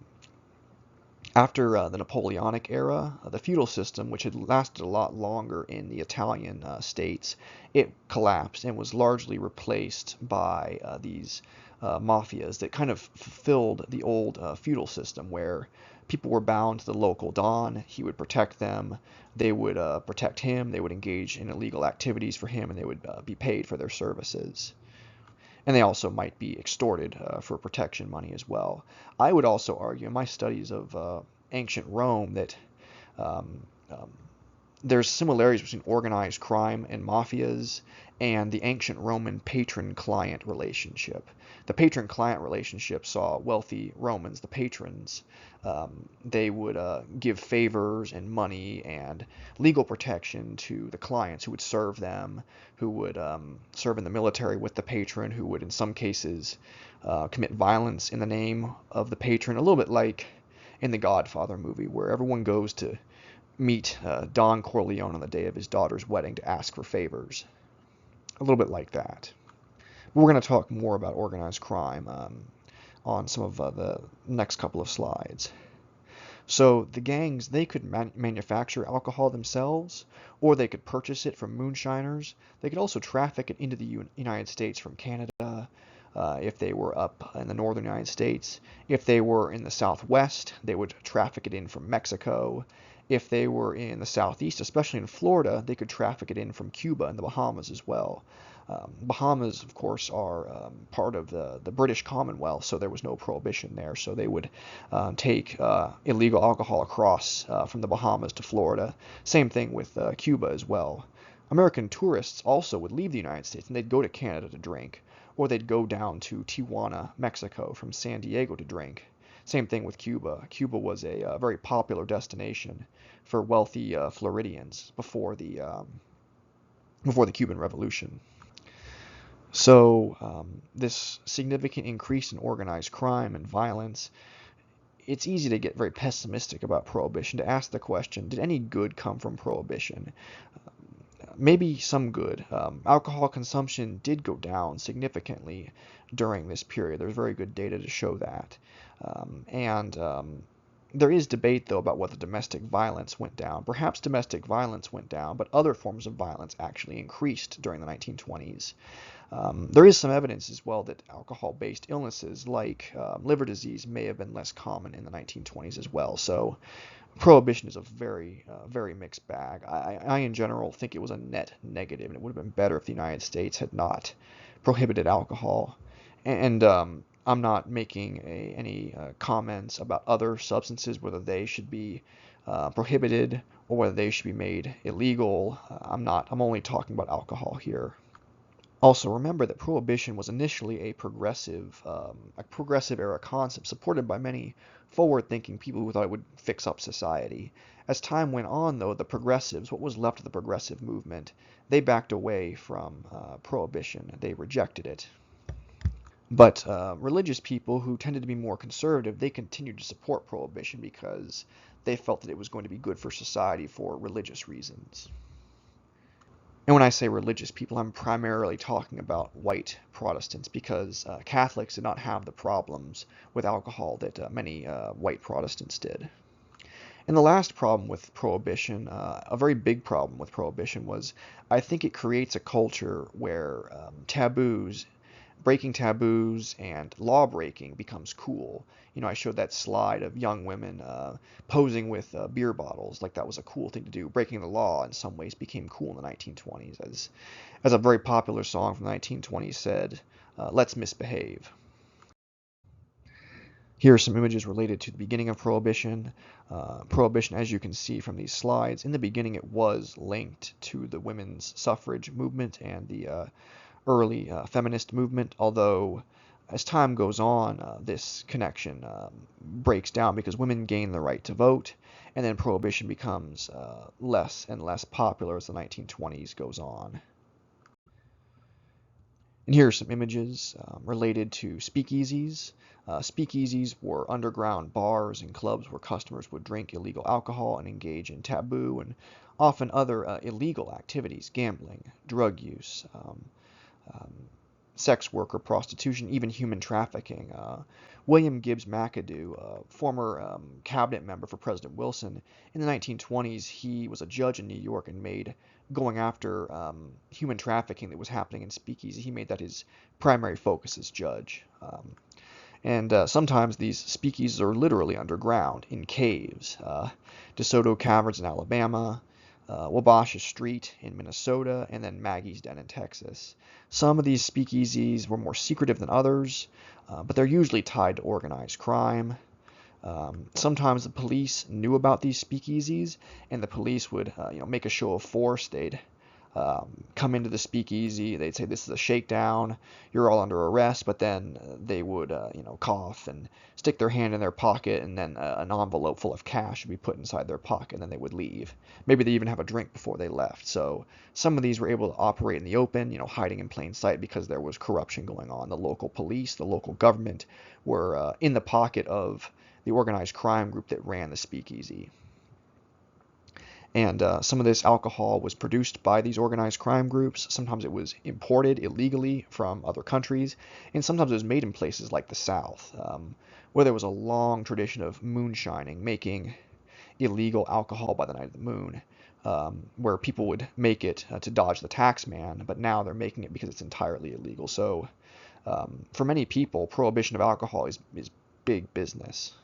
after the Napoleonic era, the feudal system, which had lasted a lot longer in the Italian states, it collapsed and was largely replaced by these mafias that kind of fulfilled the old feudal system where people were bound to the local don. He would protect them. They would protect him. They would engage in illegal activities for him, and they would be paid for their services. And they also might be extorted for protection money as well. I would also argue in my studies of ancient Rome that um, um, there's similarities between organized crime and mafias and the ancient Roman patron-client relationship. The patron-client relationship saw wealthy Romans, the patrons, they would give favors and money and legal protection to the clients who would serve them, who would serve in the military with the patron, who would in some cases commit violence in the name of the patron, a little bit like in the Godfather movie, where everyone goes to meet Don Corleone on the day of his daughter's wedding to ask for favors. A little bit like that. But we're going to talk more about organized crime on some of the next couple of slides. So the gangs, they could manufacture alcohol themselves, or they could purchase it from moonshiners. They could also traffic it into the United States from Canada, if they were up in the northern United States. If they were in the southwest, they would traffic it in from Mexico. If they were in the southeast, especially in Florida, they could traffic it in from Cuba and the Bahamas as well. Bahamas, of course, are part of the British Commonwealth, so there was no prohibition there. So they would take illegal alcohol across from the Bahamas to Florida. Same thing with Cuba as well. American tourists also would leave the United States and they'd go to Canada to drink, or they'd go down to Tijuana, Mexico from San Diego to drink. Same thing with Cuba. Cuba was a very popular destination for wealthy Floridians before the Cuban Revolution. So this significant increase in organized crime and violence, it's easy to get very pessimistic about Prohibition, to ask the question, did any good come from Prohibition? Maybe some good. Alcohol consumption did go down significantly during this period. There's very good data to show that. And there is debate, though, about whether domestic violence went down. Perhaps domestic violence went down, but other forms of violence actually increased during the 1920s. There is some evidence as well that alcohol-based illnesses like liver disease may have been less common in the 1920s as well. So Prohibition is a very mixed bag. I, in general, think it was a net negative, and it would have been better if the United States had not prohibited alcohol. And I'm not making any comments about other substances, whether they should be prohibited or whether they should be made illegal. I'm only talking about alcohol here. Also, remember that prohibition was initially a progressive era concept supported by many forward-thinking people who thought it would fix up society. As time went on, though, the progressives, what was left of the progressive movement, they backed away from prohibition. They rejected it. But religious people who tended to be more conservative, they continued to support prohibition because they felt that it was going to be good for society for religious reasons. And when I say religious people, I'm primarily talking about white Protestants because Catholics did not have the problems with alcohol that many white Protestants did. And the last problem with prohibition, a very big problem with prohibition, was I think it creates a culture where breaking taboos and law breaking becomes cool. I showed that slide of young women posing with beer bottles, like that was a cool thing to do. Breaking the law in some ways became cool in the 1920s, as a very popular song from the 1920s said, "Let's misbehave." Here are some images related to the beginning of Prohibition. Prohibition, as you can see from these slides, in the beginning it was linked to the women's suffrage movement and the early feminist movement, although as time goes on, this connection breaks down because women gain the right to vote, and then prohibition becomes less and less popular as the 1920s goes on. And here are some images related to speakeasies. Speakeasies were underground bars and clubs where customers would drink illegal alcohol and engage in taboo and often other illegal activities, gambling, drug use, um, sex work or prostitution, even human trafficking. William Gibbs McAdoo, a former cabinet member for President Wilson, in the 1920s, he was a judge in New York and made going after human trafficking that was happening in speakeasy. He made that his primary focus as judge. And sometimes these speakeasies are literally underground in caves. DeSoto Caverns in Alabama, Wabasha Street in Minnesota, and then Maggie's Den in Texas. Some of these speakeasies were more secretive than others, but they're usually tied to organized crime. Sometimes the police knew about these speakeasies, and the police would, make a show of force. They'd come into the speakeasy. They'd say, "This is a shakedown. You're all under arrest." But then they would, cough and stick their hand in their pocket, and then an envelope full of cash would be put inside their pocket, and then they would leave. Maybe they even have a drink before they left. So some of these were able to operate in the open, hiding in plain sight because there was corruption going on. The local police, the local government were in the pocket of the organized crime group that ran the speakeasy. And some of this alcohol was produced by these organized crime groups. Sometimes it was imported illegally from other countries, and sometimes it was made in places like the South, where there was a long tradition of moonshining, making illegal alcohol by the night of the moon, where people would make it to dodge the tax man, but now they're making it because it's entirely illegal. So for many people, prohibition of alcohol is big business.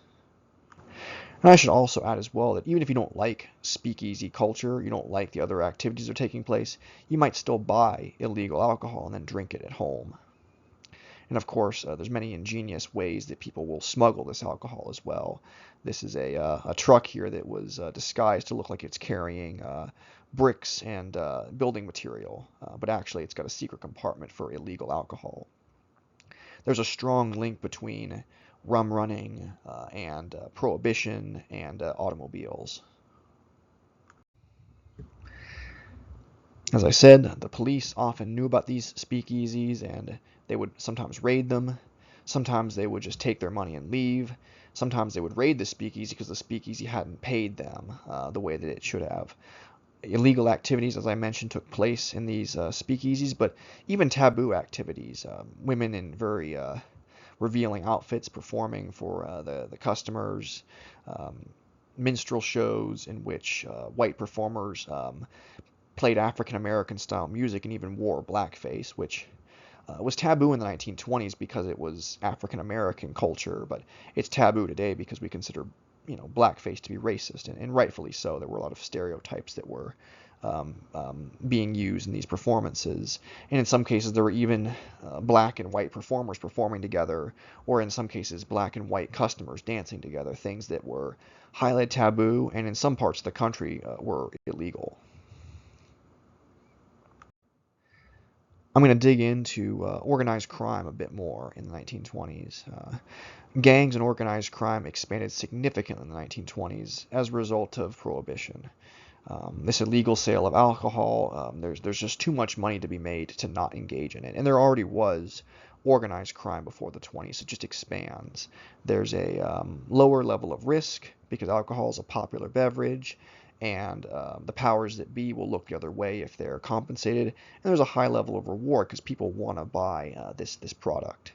And I should also add as well that even if you don't like speakeasy culture, you don't like the other activities that are taking place, you might still buy illegal alcohol and then drink it at home. And of course, there's many ingenious ways that people will smuggle this alcohol as well. This is a truck here that was disguised to look like it's carrying bricks and building material, but actually it's got a secret compartment for illegal alcohol. There's a strong link between rum running and prohibition and automobiles. As I said, the police often knew about these speakeasies and they would sometimes raid them. Sometimes they would just take their money and leave. Sometimes they would raid the speakeasy because the speakeasy hadn't paid them the way that it should have. Illegal activities, as I mentioned, took place in these speakeasies, but even taboo activities, women in very revealing outfits performing for the customers, minstrel shows in which white performers played African American style music and even wore blackface, which was taboo in the 1920s because it was African American culture, but it's taboo today because we consider blackface to be racist, and rightfully so. There were a lot of stereotypes that were being used in these performances. And in some cases, there were even black and white performers performing together, or in some cases, black and white customers dancing together, things that were highly taboo and in some parts of the country were illegal. I'm going to dig into organized crime a bit more in the 1920s. Gangs and organized crime expanded significantly in the 1920s as a result of Prohibition. This illegal sale of alcohol, there's just too much money to be made to not engage in it. And there already was organized crime before the 20s. It just expands. There's a lower level of risk because alcohol is a popular beverage, and the powers that be will look the other way if they're compensated. And there's a high level of reward because people want to buy this product.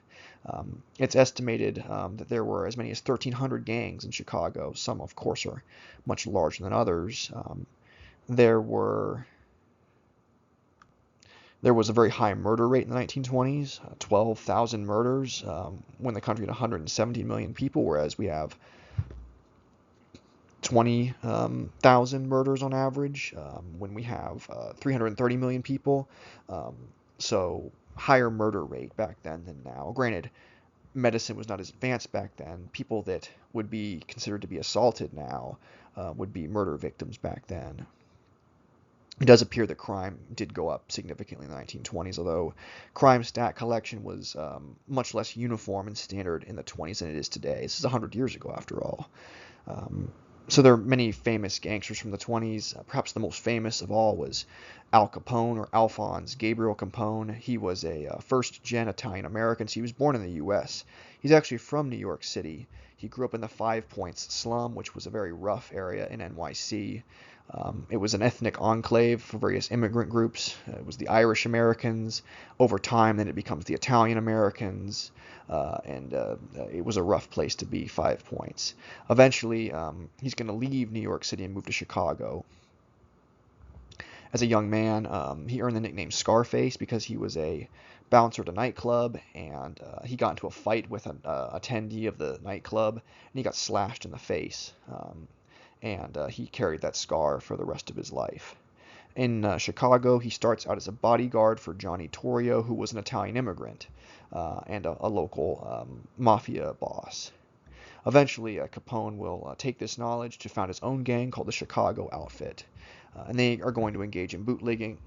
It's estimated that there were as many as 1,300 gangs in Chicago. Some, of course, are much larger than others. There was a very high murder rate in the 1920s, 12,000 murders when the country had 117 million people, whereas we have 20,000 murders on average when we have 330 million people. So higher murder rate back then than now. Granted, medicine was not as advanced back then. People that would be considered to be assaulted now would be murder victims back then. It does appear that crime did go up significantly in the 1920s, although crime stat collection was much less uniform and standard in the 20s than it is today. This is 100 years ago, after all. So there are many famous gangsters from the 20s. Perhaps the most famous of all was Al Capone, or Alphonse Gabriel Capone. He was a first-gen Italian-American, so he was born in the U.S. He's actually from New York City. He grew up in the Five Points slum, which was a very rough area in NYC. It was an ethnic enclave for various immigrant groups. It was the Irish Americans. Over time, then it becomes the Italian Americans, and it was a rough place to be, 5 Points. Eventually, he's going to leave New York City and move to Chicago. As a young man, he earned the nickname Scarface because he was a bouncer at a nightclub, and he got into a fight with an attendee of the nightclub, and he got slashed in the face. And he carried that scar for the rest of his life. In Chicago, he starts out as a bodyguard for Johnny Torrio, who was an Italian immigrant and a local mafia boss. Eventually, Capone will take this knowledge to found his own gang called the Chicago Outfit. And they are going to engage in bootlegging,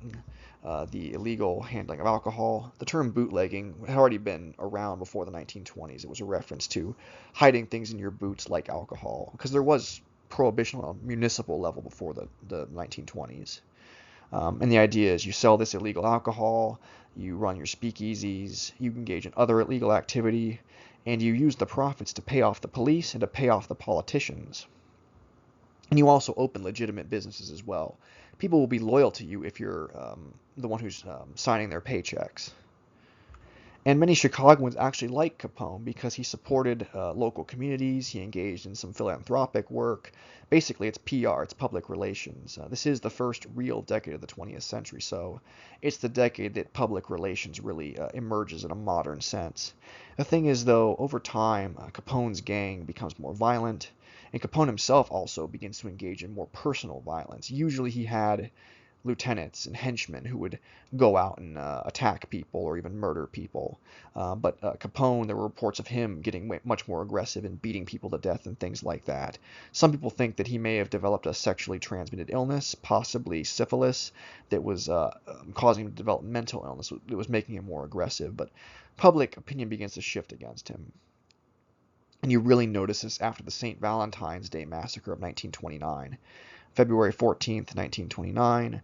the illegal handling of alcohol. The term bootlegging had already been around before the 1920s. It was a reference to hiding things in your boots like alcohol, because there was prohibition on a municipal level before the 1920s. And the idea is you sell this illegal alcohol, you run your speakeasies, you engage in other illegal activity, and you use the profits to pay off the police and to pay off the politicians. And you also open legitimate businesses as well. People will be loyal to you if you're the one who's signing their paychecks. And many Chicagoans actually liked Capone because he supported local communities, he engaged in some philanthropic work. Basically, it's PR, it's public relations. This is the first real decade of the 20th century, so it's the decade that public relations really emerges in a modern sense. The thing is, though, over time, Capone's gang becomes more violent, and Capone himself also begins to engage in more personal violence. Usually he had lieutenants and henchmen who would go out and attack people or even murder people. But Capone, there were reports of him getting much more aggressive and beating people to death and things like that. Some people think that he may have developed a sexually transmitted illness, possibly syphilis, that was causing him to develop mental illness that was making him more aggressive. But public opinion begins to shift against him. And you really notice this after the St. Valentine's Day massacre of 1929. February 14th, 1929,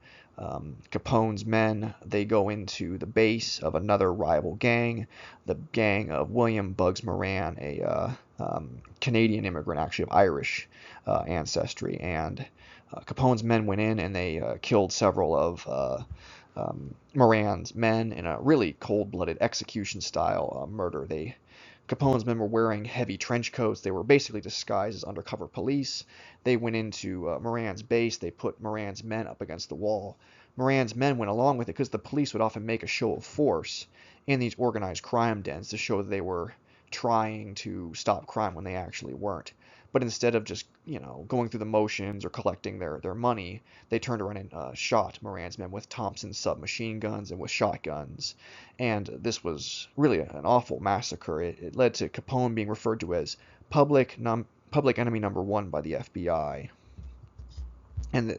Capone's men, they go into the base of another rival gang, the gang of William Bugs Moran, a Canadian immigrant, actually of Irish ancestry. And Capone's men went in and they killed several of Moran's men in a really cold-blooded execution-style murder. Capone's men were wearing heavy trench coats. They were basically disguised as undercover police. They went into Moran's base. They put Moran's men up against the wall. Moran's men went along with it because the police would often make a show of force in these organized crime dens to show that they were trying to stop crime when they actually weren't. But instead of just, going through the motions or collecting their money, they turned around and shot Moran's men with Thompson submachine guns and with shotguns. And this was really an awful massacre. It led to Capone being referred to as public enemy number one by the FBI. And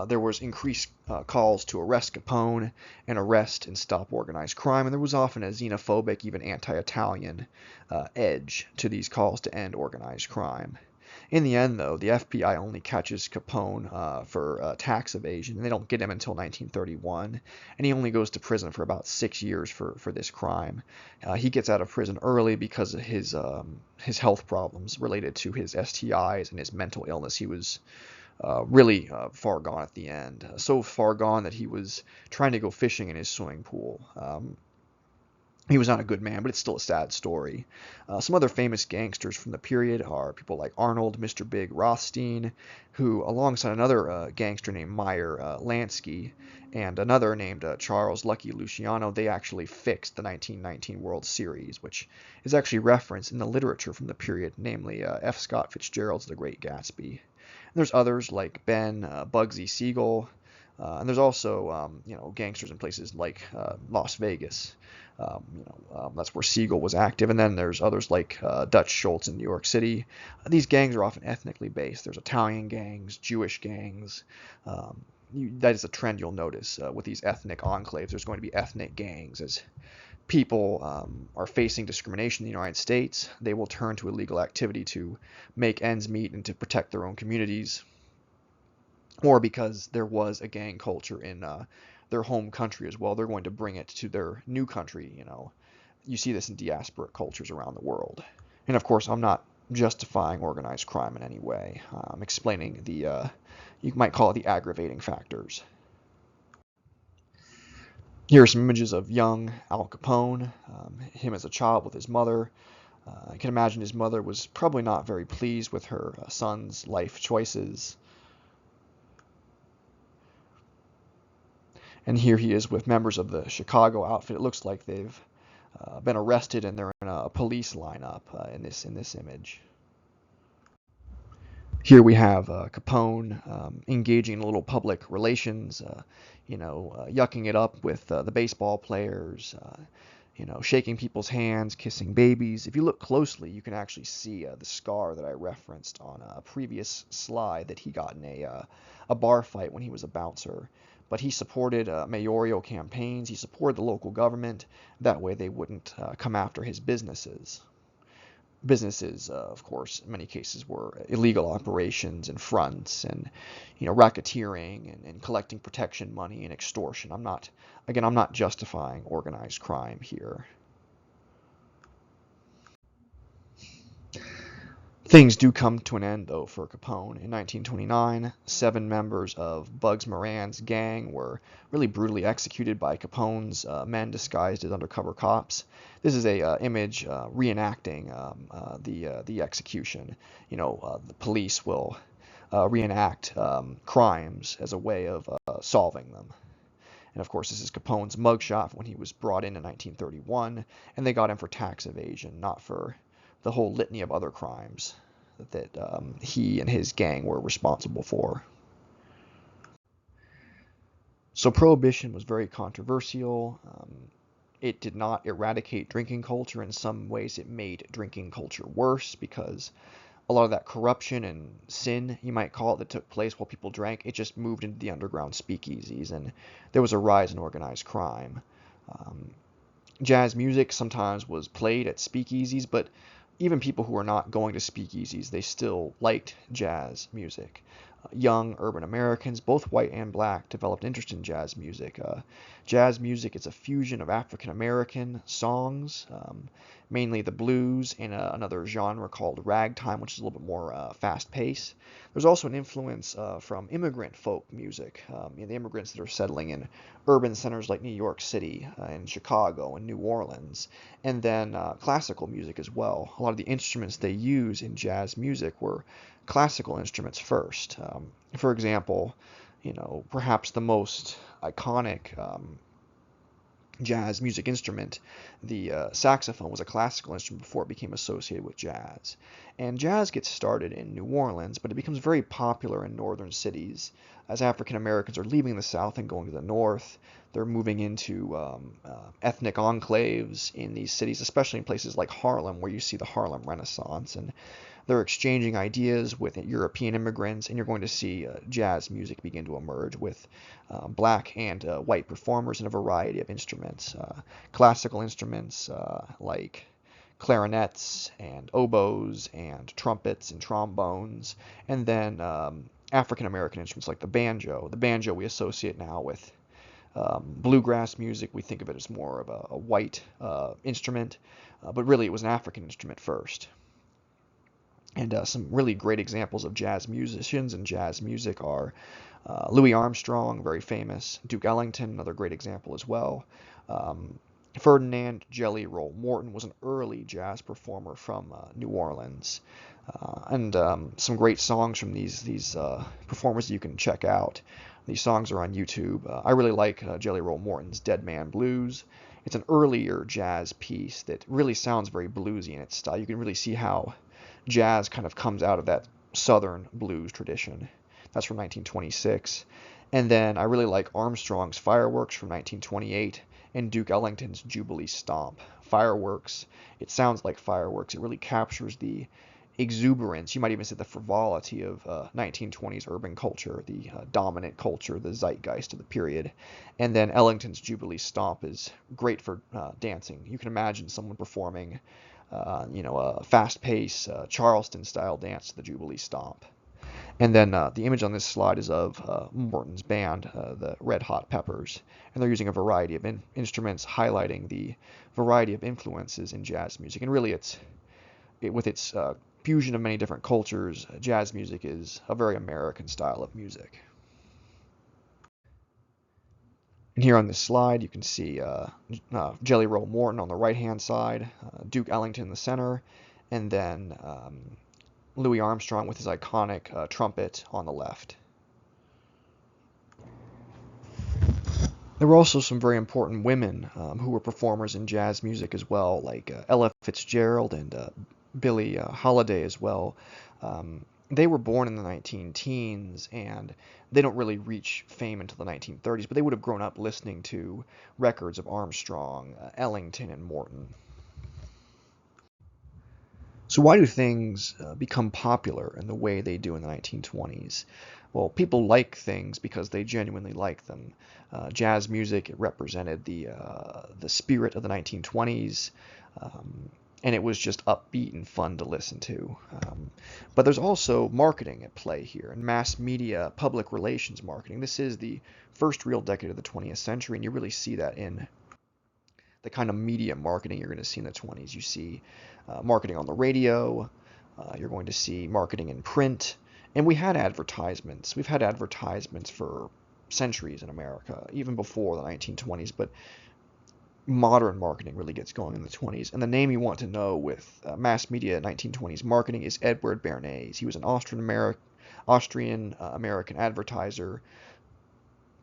there was increased calls to arrest Capone and arrest and stop organized crime, and there was often a xenophobic, even anti-Italian edge to these calls to end organized crime. In the end, though, the FBI only catches Capone for tax evasion, and they don't get him until 1931, and he only goes to prison for about 6 years for this crime. He gets out of prison early because of his health problems related to his STIs and his mental illness. He was really far gone at the end. So far gone that he was trying to go fishing in his swimming pool. He was not a good man, but it's still a sad story. Some other famous gangsters from the period are people like Arnold, Mr. Big Rothstein, who, alongside another gangster named Meyer Lansky, and another named Charles Lucky Luciano, they actually fixed the 1919 World Series, which is actually referenced in the literature from the period, namely F. Scott Fitzgerald's The Great Gatsby. And there's others like Ben, Bugsy Siegel, and there's also gangsters in places like Las Vegas. That's where Siegel was active, and then there's others like Dutch Schultz in New York City. These gangs are often ethnically based. There's Italian gangs, Jewish gangs. That is a trend you'll notice with these ethnic enclaves. There's going to be ethnic gangs. As people are facing discrimination in the United States, they will turn to illegal activity to make ends meet and to protect their own communities, or because there was a gang culture in their home country as well, they're going to bring it to their new country. You see this in diasporic cultures around the world. And of course, I'm not justifying organized crime in any way. I'm explaining you might call it the aggravating factors. Here are some images of young Al Capone, him as a child with his mother. I can imagine his mother was probably not very pleased with her son's life choices. And here he is with members of the Chicago outfit. It looks like they've been arrested and they're in a police lineup in this image. Here we have Capone engaging in a little public relations, yucking it up with the baseball players, shaking people's hands, kissing babies. If you look closely, you can actually see the scar that I referenced on a previous slide that he got in a bar fight when he was a bouncer. But he supported mayoral campaigns. He supported the local government. That way they wouldn't come after his businesses. Businesses, of course, in many cases were illegal operations and fronts and, racketeering and collecting protection money and extortion. I'm not justifying organized crime here. Things do come to an end, though, for Capone. In 1929, 7 members of Bugs Moran's gang were really brutally executed by Capone's men disguised as undercover cops. This is a image reenacting the execution. The police will reenact crimes as a way of solving them. And of course, this is Capone's mugshot when he was brought in 1931, and they got him for tax evasion, not for the whole litany of other crimes that he and his gang were responsible for. So Prohibition was very controversial. It did not eradicate drinking culture. In some ways, it made drinking culture worse because a lot of that corruption and sin, you might call it, that took place while people drank, it just moved into the underground speakeasies, and there was a rise in organized crime. Jazz music sometimes was played at speakeasies, but even people who were not going to speakeasies, they still liked jazz music. Young urban Americans, both white and black, developed interest in jazz music. Jazz music is a fusion of African American songs, mainly the blues, and another genre called ragtime, which is a little bit more fast-paced. There's also an influence from immigrant folk music, the immigrants that are settling in urban centers like New York City and Chicago and New Orleans, and then classical music as well. A lot of the instruments they use in jazz music were classical instruments first. For example, perhaps the most iconic jazz music instrument. The saxophone was a classical instrument before it became associated with jazz. And jazz gets started in New Orleans, but it becomes very popular in northern cities. As African Americans are leaving the South and going to the North, they're moving into ethnic enclaves in these cities, especially in places like Harlem, where you see the Harlem Renaissance. And they're exchanging ideas with European immigrants, and you're going to see jazz music begin to emerge with black and white performers in a variety of instruments. Classical instruments like clarinets and oboes and trumpets and trombones, and then African American instruments like the banjo. The banjo we associate now with bluegrass music. We think of it as more of a white instrument, but really it was an African instrument first. And some really great examples of jazz musicians and jazz music are Louis Armstrong, very famous, Duke Ellington, another great example as well. Ferdinand Jelly Roll Morton was an early jazz performer from New Orleans. And some great songs from these performers that you can check out. These songs are on YouTube. I really like Jelly Roll Morton's Dead Man Blues. It's an earlier jazz piece that really sounds very bluesy in its style. You can really see how jazz kind of comes out of that Southern blues tradition. That's from 1926. And then I really like Armstrong's Fireworks from 1928 and Duke Ellington's Jubilee Stomp. Fireworks, it sounds like fireworks. It really captures the exuberance, you might even say the frivolity of 1920s urban culture, the dominant culture, the zeitgeist of the period. And then Ellington's Jubilee Stomp is great for dancing. You can imagine someone performing a fast-paced Charleston-style dance to the Jubilee Stomp. And then the image on this slide is of Morton's band, the Red Hot Peppers, and they're using a variety of instruments, highlighting the variety of influences in jazz music. And really, with its fusion of many different cultures, jazz music is a very American style of music. And here on this slide, you can see Jelly Roll Morton on the right-hand side, Duke Ellington in the center, and then Louis Armstrong with his iconic trumpet on the left. There were also some very important women who were performers in jazz music as well, like Ella Fitzgerald and Billie Holiday as well. They were born in the 19-teens, and they don't really reach fame until the 1930s, but they would have grown up listening to records of Armstrong, Ellington, and Morton. So why do things become popular in the way they do in the 1920s? Well, people like things because they genuinely like them. Jazz music, it represented the spirit of the 1920s. And it was just upbeat and fun to listen to. But there's also marketing at play here, and mass media, public relations marketing. This is the first real decade of the 20th century, and you really see that in the kind of media marketing you're going to see in the 20s. You see marketing on the radio, you're going to see marketing in print, and we had advertisements. We've had advertisements for centuries in America, even before the 1920s, but modern marketing really gets going in the 20s. And the name you want to know with mass media 1920s marketing is Edward Bernays. He was an Austrian-American advertiser.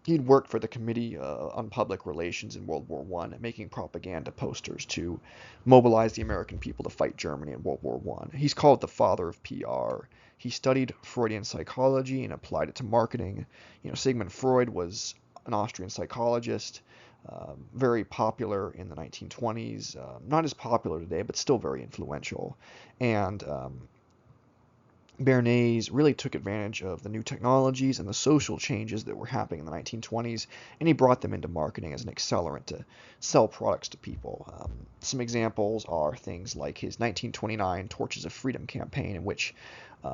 He'd worked for the Committee on Public Relations in World War I, making propaganda posters to mobilize the American people to fight Germany in World War I. He's called the father of PR. He studied Freudian psychology and applied it to marketing. Sigmund Freud was an Austrian psychologist. Very popular in the 1920s, not as popular today, but still very influential. And Bernays really took advantage of the new technologies and the social changes that were happening in the 1920s, and he brought them into marketing as an accelerant to sell products to people. Some examples are things like his 1929 Torches of Freedom campaign, in which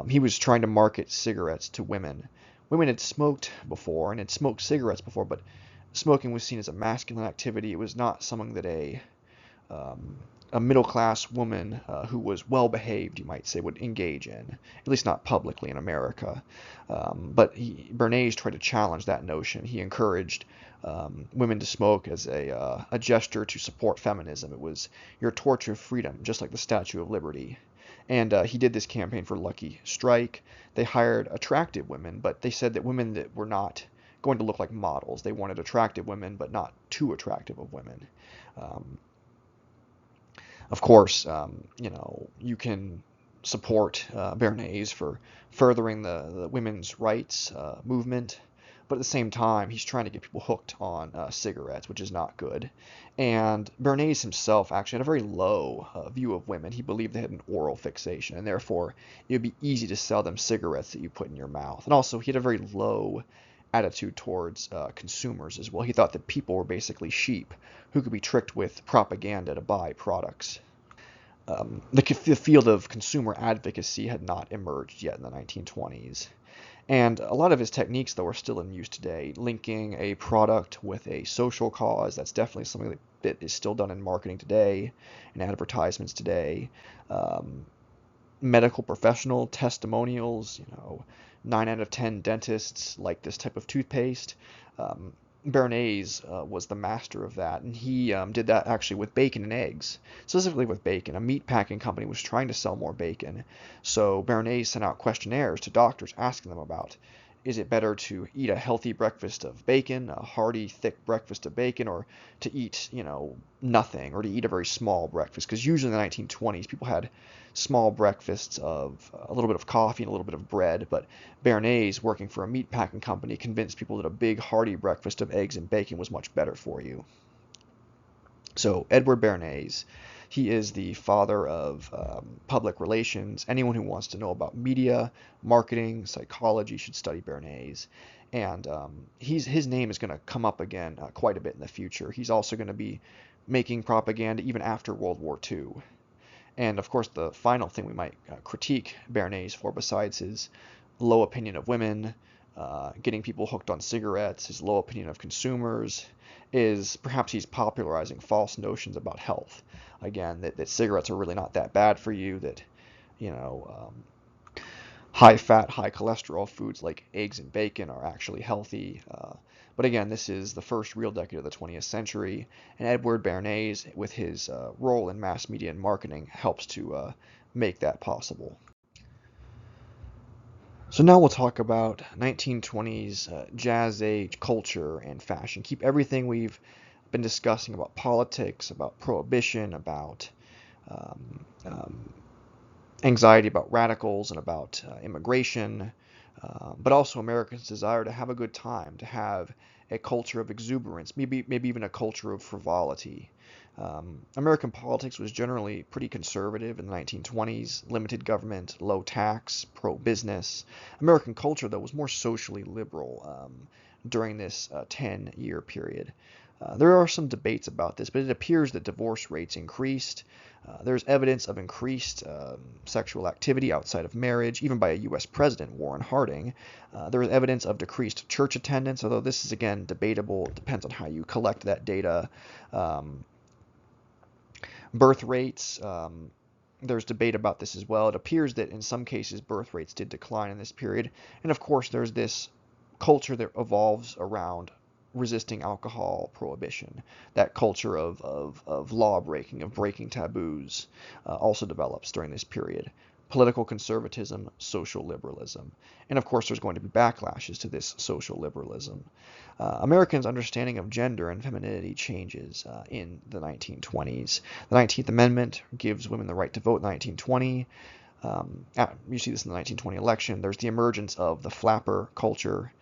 he was trying to market cigarettes to women. Women had smoked before and had smoked cigarettes before, but smoking was seen as a masculine activity. It was not something that a middle-class woman who was well-behaved, you might say, would engage in, at least not publicly in America. But Bernays tried to challenge that notion. He encouraged women to smoke as a gesture to support feminism. It was your torch of freedom, just like the Statue of Liberty. And he did this campaign for Lucky Strike. They hired attractive women, but they said that women that were not going to look like models. They wanted attractive women, but not too attractive of women. Um, of course, you can support Bernays for furthering the women's rights movement, but at the same time, he's trying to get people hooked on cigarettes, which is not good. And Bernays himself actually had a very low view of women. He believed they had an oral fixation, and therefore it would be easy to sell them cigarettes that you put in your mouth. And also, he had a very low attitude towards consumers as well. He thought that people were basically sheep who could be tricked with propaganda to buy products. The field of consumer advocacy had not emerged yet in the 1920s. And a lot of his techniques, though, are still in use today. Linking a product with a social cause, that's definitely something that is still done in marketing today, in advertisements today. Medical professional testimonials, 9 out of 10 dentists like this type of toothpaste. Bernays was the master of that, and he did that actually with bacon and eggs, specifically with bacon. A meat packing company was trying to sell more bacon, so Bernays sent out questionnaires to doctors asking them about, is it better to eat a healthy breakfast of bacon, a hearty, thick breakfast of bacon, or to eat, nothing, or to eat a very small breakfast? Because usually in the 1920s, people had small breakfasts of a little bit of coffee and a little bit of bread, but Bernays, working for a meatpacking company, convinced people that a big, hearty breakfast of eggs and bacon was much better for you. So Edward Bernays, he is the father of public relations. Anyone who wants to know about media, marketing, psychology should study Bernays. And his name is going to come up again quite a bit in the future. He's also going to be making propaganda even after World War II. And of course, the final thing we might critique Bernays for, besides his low opinion of women, getting people hooked on cigarettes, his low opinion of consumers, is perhaps he's popularizing false notions about health. Again, that cigarettes are really not that bad for you, that, high fat, high cholesterol foods like eggs and bacon are actually healthy. But again, this is the first real decade of the 20th century, and Edward Bernays, with his role in mass media and marketing, helps to make that possible. So now we'll talk about 1920s jazz age culture and fashion. Keep everything we've been discussing about politics, about prohibition, about anxiety about radicals and about immigration, but also Americans' desire to have a good time, to have a culture of exuberance, maybe even a culture of frivolity. American politics was generally pretty conservative in the 1920s, limited government, low tax, pro-business. American culture, though, was more socially liberal during this 10-year period. There are some debates about this, but it appears that divorce rates increased. There's evidence of increased sexual activity outside of marriage, even by a U.S. president, Warren Harding. There is evidence of decreased church attendance, although this is, again, debatable. It depends on how you collect that data. Birth rates, there's debate about this as well. It appears that in some cases birth rates did decline in this period. And of course, there's this culture that evolves around resisting alcohol prohibition. That culture of law breaking, of breaking taboos, also develops during this period. Political conservatism, social liberalism. And of course, there's going to be backlashes to this social liberalism. Americans' understanding of gender and femininity changes in the 1920s. The 19th Amendment gives women the right to vote in 1920. You see this in the 1920 election. There's the emergence of the flapper culture.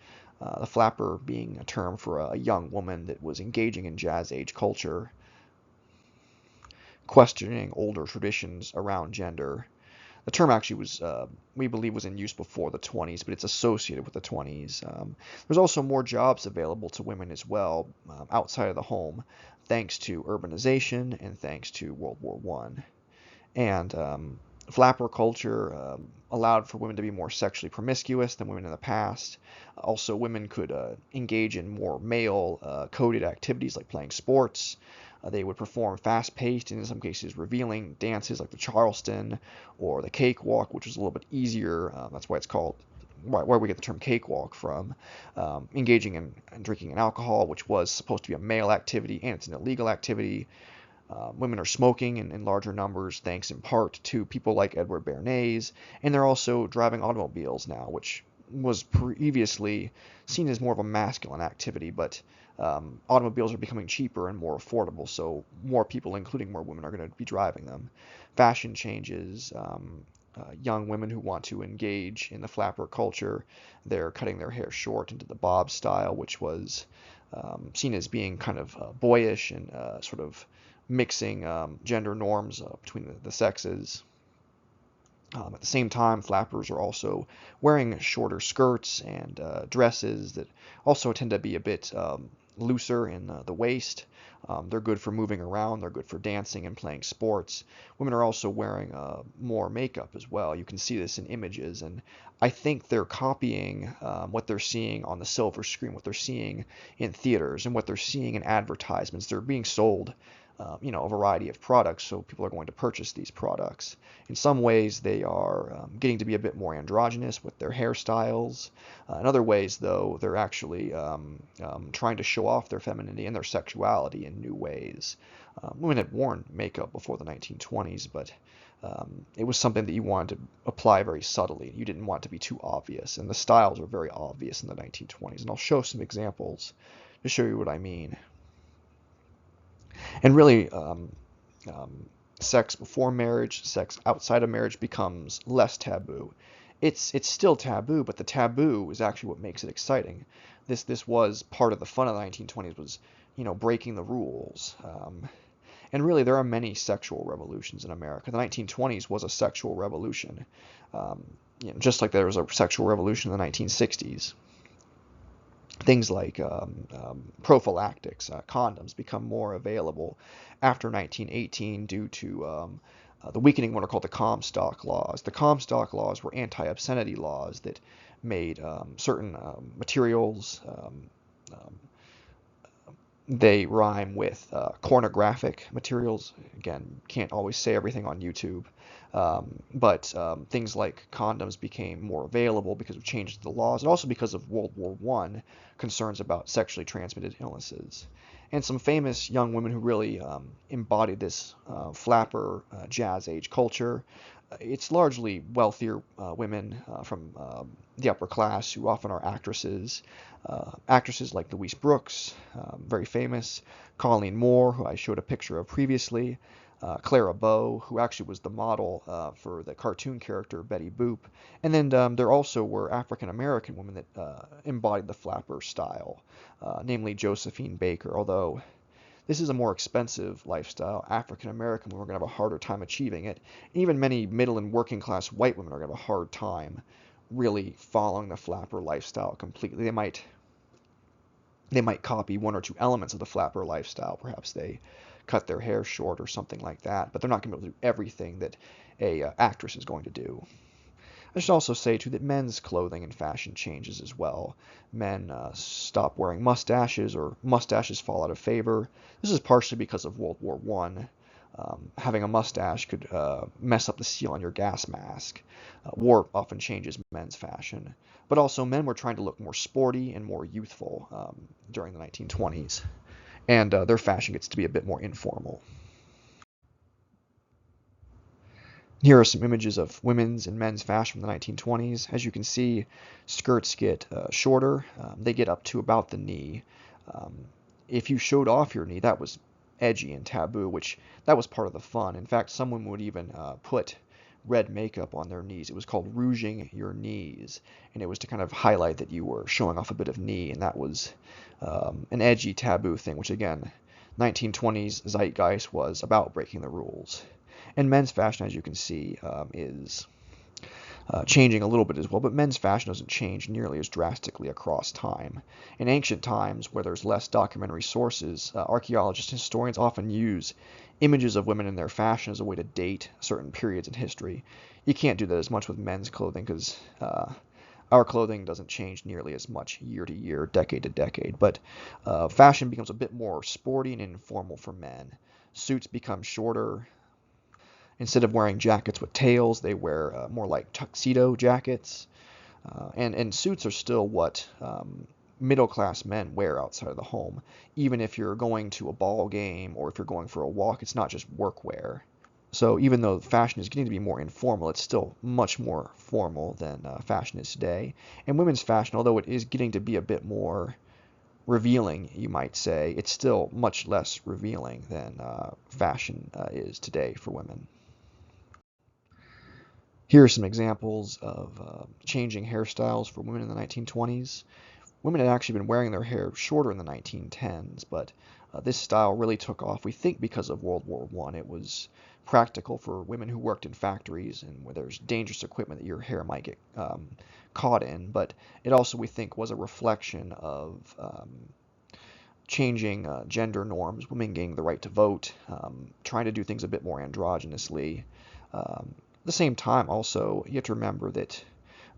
The flapper being a term for a young woman that was engaging in jazz age culture, questioning older traditions around gender. The term actually was, we believe, was in use before the 20s, but it's associated with the 20s. There's also more jobs available to women as well outside of the home, thanks to urbanization and thanks to World War I. And flapper culture allowed for women to be more sexually promiscuous than women in the past. Also, women could engage in more male-coded activities like playing sports. They would perform fast-paced and in some cases revealing dances like the Charleston or the cakewalk, which was a little bit easier. That's why it's called, why we get the term cakewalk from. Engaging in drinking and alcohol, which was supposed to be a male activity, and it's an illegal activity. Women are smoking in larger numbers, thanks in part to people like Edward Bernays, and they're also driving automobiles now, which was previously seen as more of a masculine activity, but automobiles are becoming cheaper and more affordable, so more people, including more women, are going to be driving them. Fashion changes. Young women who want to engage in the flapper culture, they're cutting their hair short into the bob style, which was seen as being kind of boyish and sort of mixing gender norms between the sexes. At the same time, flappers are also wearing shorter skirts and dresses that also tend to be a bit looser in the waist. They're good for moving around. They're good for dancing and playing sports. Women are also wearing more makeup as well. You can see this in images, and I think they're copying what they're seeing on the silver screen, what they're seeing in theaters, and what they're seeing in advertisements. They're being sold a variety of products, so people are going to purchase these products. In some ways, they are getting to be a bit more androgynous with their hairstyles. In other ways, though, they're actually trying to show off their femininity and their sexuality in new ways. Women had worn makeup before the 1920s, but it was something that you wanted to apply very subtly. You didn't want it to be too obvious, and the styles were very obvious in the 1920s. And I'll show some examples to show you what I mean. And really, sex before marriage, sex outside of marriage becomes less taboo. It's still taboo, but the taboo is actually what makes it exciting. This was part of the fun of the 1920s, was breaking the rules. And really, there are many sexual revolutions in America. The 1920s was a sexual revolution, just like there was a sexual revolution in the 1960s. Things like prophylactics, condoms, become more available after 1918 due to the weakening of what are called the Comstock laws. The Comstock laws were anti-obscenity laws that made certain materials, they rhyme with pornographic materials. Again, can't always say everything on YouTube. But things like condoms became more available because of changes to the laws, and also because of World War I, concerns about sexually transmitted illnesses. And some famous young women who really embodied this flapper jazz age culture. It's largely wealthier women from the upper class who often are actresses. Actresses like Louise Brooks, very famous, Colleen Moore, who I showed a picture of previously, Clara Bow, who actually was the model for the cartoon character Betty Boop. And then there also were African American women that embodied the flapper style, namely Josephine Baker. Although this is a more expensive lifestyle, African American women are going to have a harder time achieving it. Even many middle and working class white women are going to have a hard time really following the flapper lifestyle completely. They might copy one or two elements of the flapper lifestyle. Perhaps they cut their hair short or something like that, but they're not going to be able to do everything that a actress is going to do. I should also say, too, that men's clothing and fashion changes as well. Men stop wearing mustaches, or mustaches fall out of favor. This is partially because of World War I. Having a mustache could mess up the seal on your gas mask. War often changes men's fashion. But also, men were trying to look more sporty and more youthful during the 1920s. And their fashion gets to be a bit more informal. Here are some images of women's and men's fashion from the 1920s. As you can see, skirts get shorter. They get up to about the knee. If you showed off your knee, that was edgy and taboo, which that was part of the fun. In fact, some women would even put red makeup on their knees. It was called rouging your knees, and it was to kind of highlight that you were showing off a bit of knee, and that was an edgy, taboo thing, which again, 1920s zeitgeist was about breaking the rules. And men's fashion, as you can see, is changing a little bit as well, but men's fashion doesn't change nearly as drastically across time. In ancient times, where there's less documentary sources, archaeologists and historians often use images of women in their fashion as a way to date certain periods in history. You can't do that as much with men's clothing because our clothing doesn't change nearly as much year to year, decade to decade, but fashion becomes a bit more sporty and informal for men. Suits become shorter. Instead of wearing jackets with tails, they wear more like tuxedo jackets. And suits are still what middle-class men wear outside of the home. Even if you're going to a ball game or if you're going for a walk, it's not just work wear. So even though fashion is getting to be more informal, it's still much more formal than fashion is today. And women's fashion, although it is getting to be a bit more revealing, you might say, it's still much less revealing than fashion is today for women. Here are some examples of changing hairstyles for women in the 1920s. Women had actually been wearing their hair shorter in the 1910s, but this style really took off, we think, because of World War I. It was practical for women who worked in factories and where there's dangerous equipment that your hair might get caught in, but it also, we think, was a reflection of changing gender norms, women gaining the right to vote, trying to do things a bit more androgynously. At the same time, also, you have to remember that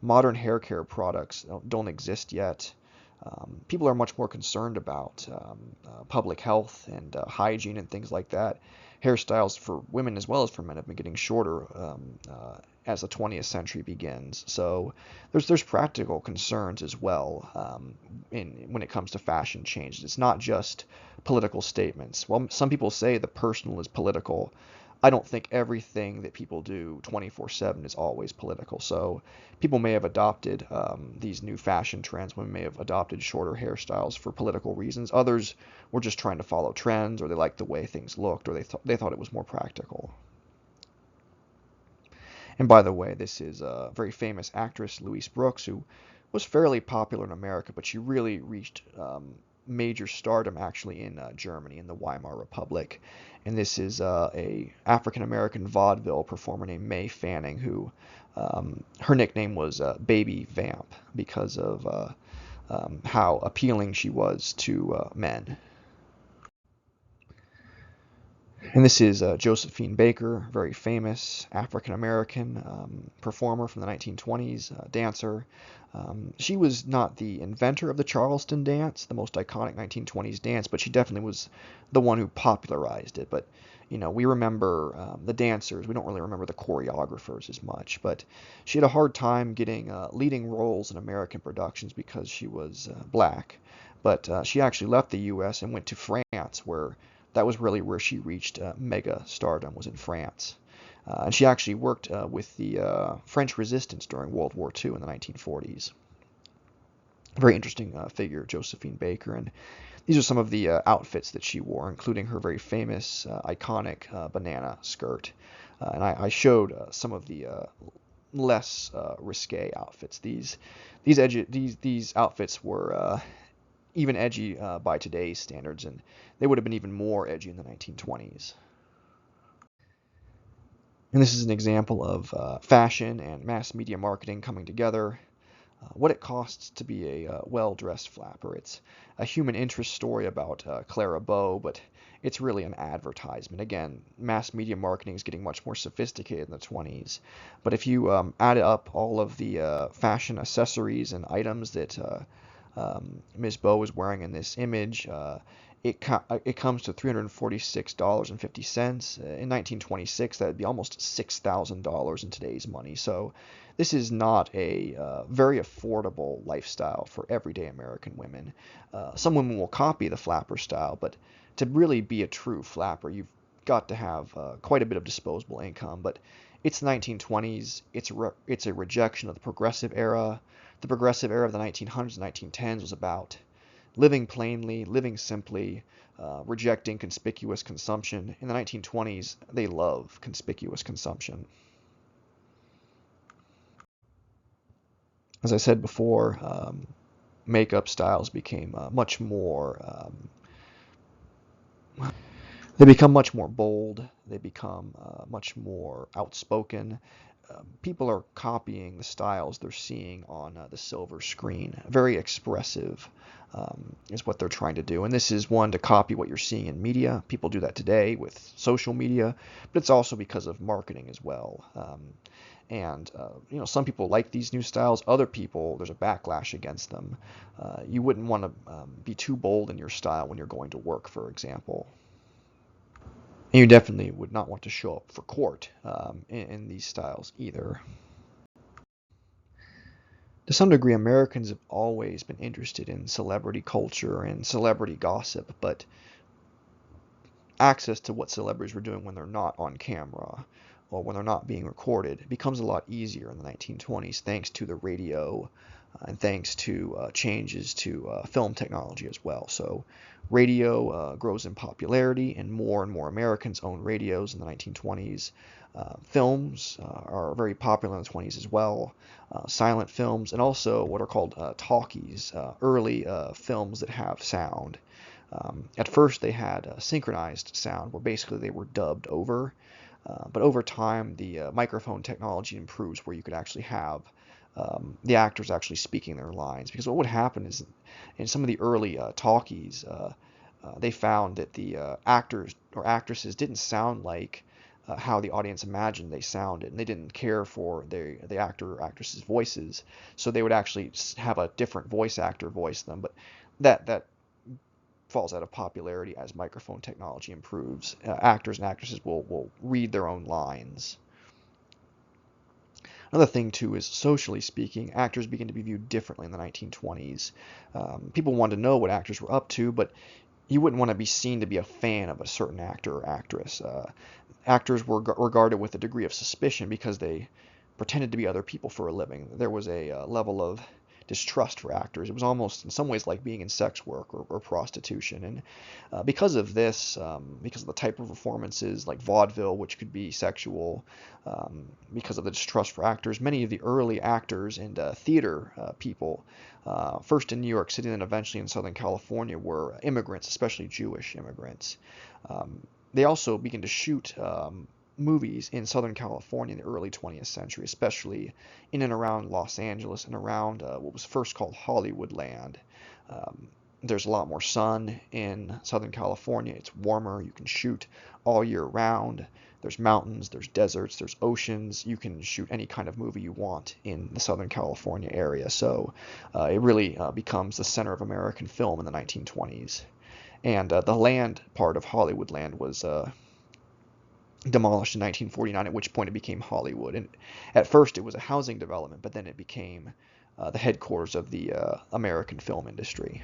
modern hair care products don't exist yet. People are much more concerned about public health and hygiene and things like that. Hairstyles for women as well as for men have been getting shorter as the 20th century begins. So there's practical concerns as well when it comes to fashion changes. It's not just political statements. Well, some people say the personal is political. I don't think everything that people do 24/7 is always political. So people may have adopted these new fashion trends. Women may have adopted shorter hairstyles for political reasons. Others were just trying to follow trends, or they liked the way things looked, or they thought it was more practical. And by the way, this is a very famous actress, Louise Brooks, who was fairly popular in America, but she really reached major stardom actually in Germany, in the Weimar Republic. And this is a African American vaudeville performer named May Fanning, who her nickname was Baby Vamp because of how appealing she was to men. And this is Josephine Baker, very famous African American performer from the 1920s, dancer. She was not the inventor of the Charleston dance, the most iconic 1920s dance, but she definitely was the one who popularized it. But we remember the dancers. We don't really remember the choreographers as much. But she had a hard time getting leading roles in American productions because she was black. But she actually left the U.S. and went to France, where that was really where she reached mega stardom, was in France. And she actually worked with the French resistance during World War II in the 1940s. Very interesting figure, Josephine Baker. And these are some of the outfits that she wore, including her very famous, iconic banana skirt. And I showed some of the less risque outfits. These outfits were even edgy by today's standards, and they would have been even more edgy in the 1920s. And this is an example of fashion and mass media marketing coming together. What it costs to be a well-dressed flapper. It's a human interest story about Clara Bow, but it's really an advertisement. Again, mass media marketing is getting much more sophisticated in the 20s. But if you add up all of the fashion accessories and items that Ms. Bow is wearing in this image, it comes to $346.50. In 1926, that would be almost $6,000 in today's money. So this is not a very affordable lifestyle for everyday American women. Some women will copy the flapper style, but to really be a true flapper, you've got to have quite a bit of disposable income. But it's the 1920s. It's a rejection of the progressive era. The progressive era of the 1900s and 1910s was about living plainly, living simply, rejecting conspicuous consumption. In the 1920s, they love conspicuous consumption. As I said before, makeup styles became much more they become much more bold. They become much more outspoken. People are copying the styles they're seeing on the silver screen. Very expressive is what they're trying to do. And this is one to copy what you're seeing in media. People do that today with social media, but it's also because of marketing as well. And some people like these new styles. Other people, there's a backlash against them. You wouldn't want to be too bold in your style when you're going to work, for example. And you definitely would not want to show up for court in these styles either. To some degree, Americans have always been interested in celebrity culture and celebrity gossip, but access to what celebrities were doing when they're not on camera or when they're not being recorded becomes a lot easier in the 1920s thanks to the radio and thanks to changes to film technology as well. So radio grows in popularity, and more Americans own radios in the 1920s. Films are very popular in the 20s as well. Silent films, and also what are called talkies, early films that have sound. At first, they had synchronized sound, where basically they were dubbed over. But over time, the microphone technology improves, where you could actually have the actors actually speaking their lines. Because what would happen is, in some of the early talkies, they found that the actors or actresses didn't sound like how the audience imagined they sounded, and they didn't care for the actor or actress's voices, so they would actually have a different voice actor voice them. But that falls out of popularity as microphone technology improves. Actors and actresses will read their own lines. Another thing, too, is socially speaking, actors begin to be viewed differently in the 1920s. People wanted to know what actors were up to, but you wouldn't want to be seen to be a fan of a certain actor or actress. Actors were regarded with a degree of suspicion because they pretended to be other people for a living. There was a level of distrust for actors. It was almost in some ways like being in sex work or prostitution. And because of this, because of the type of performances like vaudeville, which could be sexual, because of the distrust for actors, many of the early actors and theater people, first in New York City and then eventually in Southern California, were immigrants, especially Jewish immigrants. They also began to shoot movies in Southern California in the early 20th century, especially in and around Los Angeles and around what was first called Hollywoodland. There's a lot more sun in Southern California. It's warmer. You can shoot all year round. There's mountains, there's deserts, there's oceans. You can shoot any kind of movie you want in the Southern California area. So it really becomes the center of American film in the 1920s. And the land part of Hollywoodland was demolished in 1949, at which point it became Hollywood. And at first it was a housing development, but then it became the headquarters of the American film industry.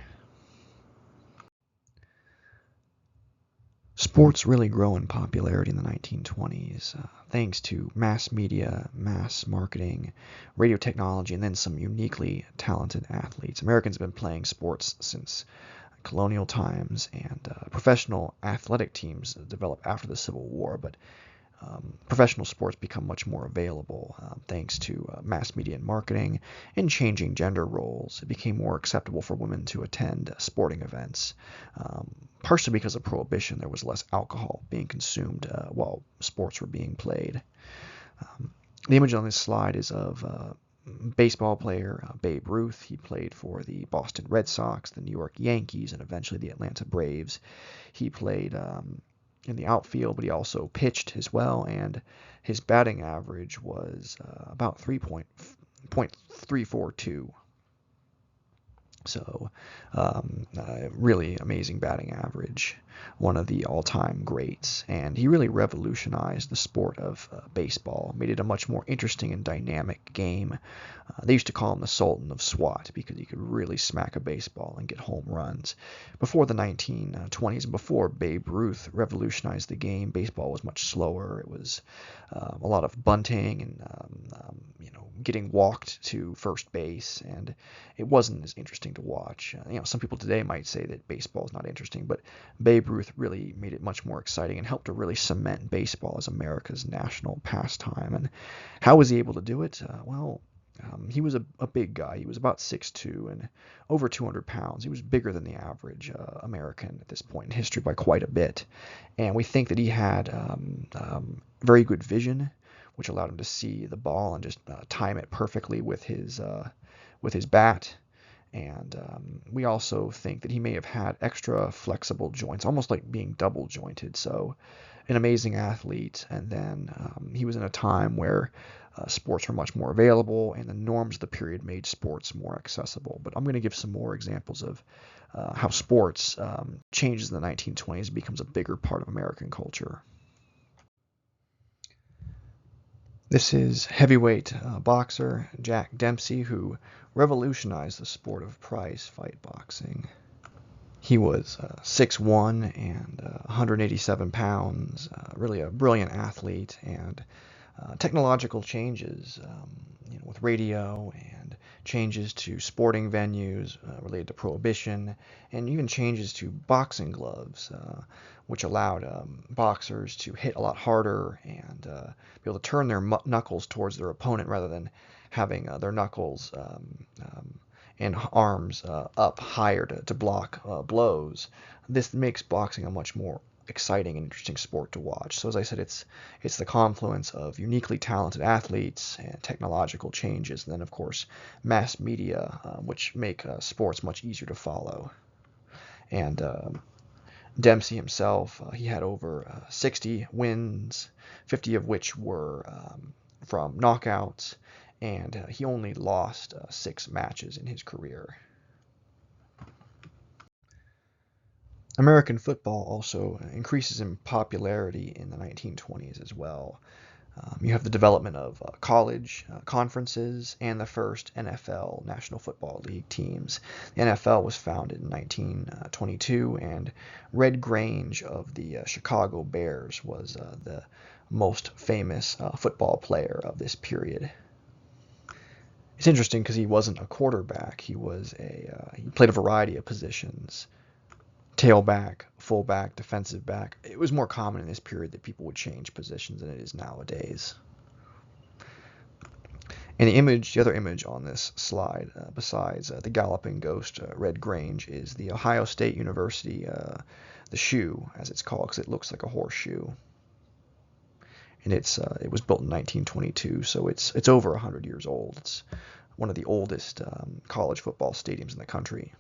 Sports really grow in popularity in the 1920s thanks to mass media, mass marketing, radio technology, and then some uniquely talented athletes. Americans have been playing sports since colonial times, and professional athletic teams developed after the Civil War, but professional sports become much more available thanks to mass media and marketing and changing gender roles. It became more acceptable for women to attend sporting events. Partially because of Prohibition, there was less alcohol being consumed while sports were being played. The image on this slide is of baseball player Babe Ruth. He played for the Boston Red Sox, the New York Yankees, and eventually the Atlanta Braves. He played in the outfield, but he also pitched as well, and his batting average was about 3.342. So really amazing batting average, one of the all-time greats, and he really revolutionized the sport of baseball, made it a much more interesting and dynamic game. They used to call him the Sultan of SWAT because he could really smack a baseball and get home runs. Before the 1920s, before Babe Ruth revolutionized the game, baseball was much slower. It was a lot of bunting and getting walked to first base, and it wasn't as interesting to watch. Some people today might say that baseball is not interesting, but Babe Ruth really made it much more exciting and helped to really cement baseball as America's national pastime. And how was he able to do it? He was a big guy. He was about 6'2" and over 200 pounds. He was bigger than the average American at this point in history by quite a bit. And we think that he had very good vision, which allowed him to see the ball and just time it perfectly with his bat. And we also think that he may have had extra flexible joints, almost like being double jointed. So an amazing athlete. And then he was in a time where sports were much more available, and the norms of the period made sports more accessible. But I'm going to give some more examples of how sports changes in the 1920s and becomes a bigger part of American culture. This is heavyweight boxer Jack Dempsey, who revolutionized the sport of prize fight boxing. He was 6'1" and 187 pounds, really a brilliant athlete, and technological changes with radio and changes to sporting venues related to prohibition, and even changes to boxing gloves, which allowed boxers to hit a lot harder and be able to turn their knuckles towards their opponent rather than having their knuckles and arms up higher to block blows. This makes boxing a much more exciting and interesting sport to watch. So as I said, it's the confluence of uniquely talented athletes and technological changes, and then of course mass media, which make sports much easier to follow. And Dempsey himself, he had over 60 wins, 50 of which were from knockouts, and he only lost 6 matches in his career. American football also increases in popularity in the 1920s as well. You have the development of college conferences and the first NFL, National Football League teams. The NFL was founded in 1922, and Red Grange of the Chicago Bears was the most famous football player of this period. It's interesting because he wasn't a quarterback. He played a variety of positions. Tailback, fullback, defensive back. It was more common in this period that people would change positions than it is nowadays. And the other image on this slide, besides the galloping ghost Red Grange, is the Ohio State University, the shoe, as it's called, because it looks like a horseshoe. And it was built in 1922, so it's over 100 years old. It's one of the oldest college football stadiums in the country.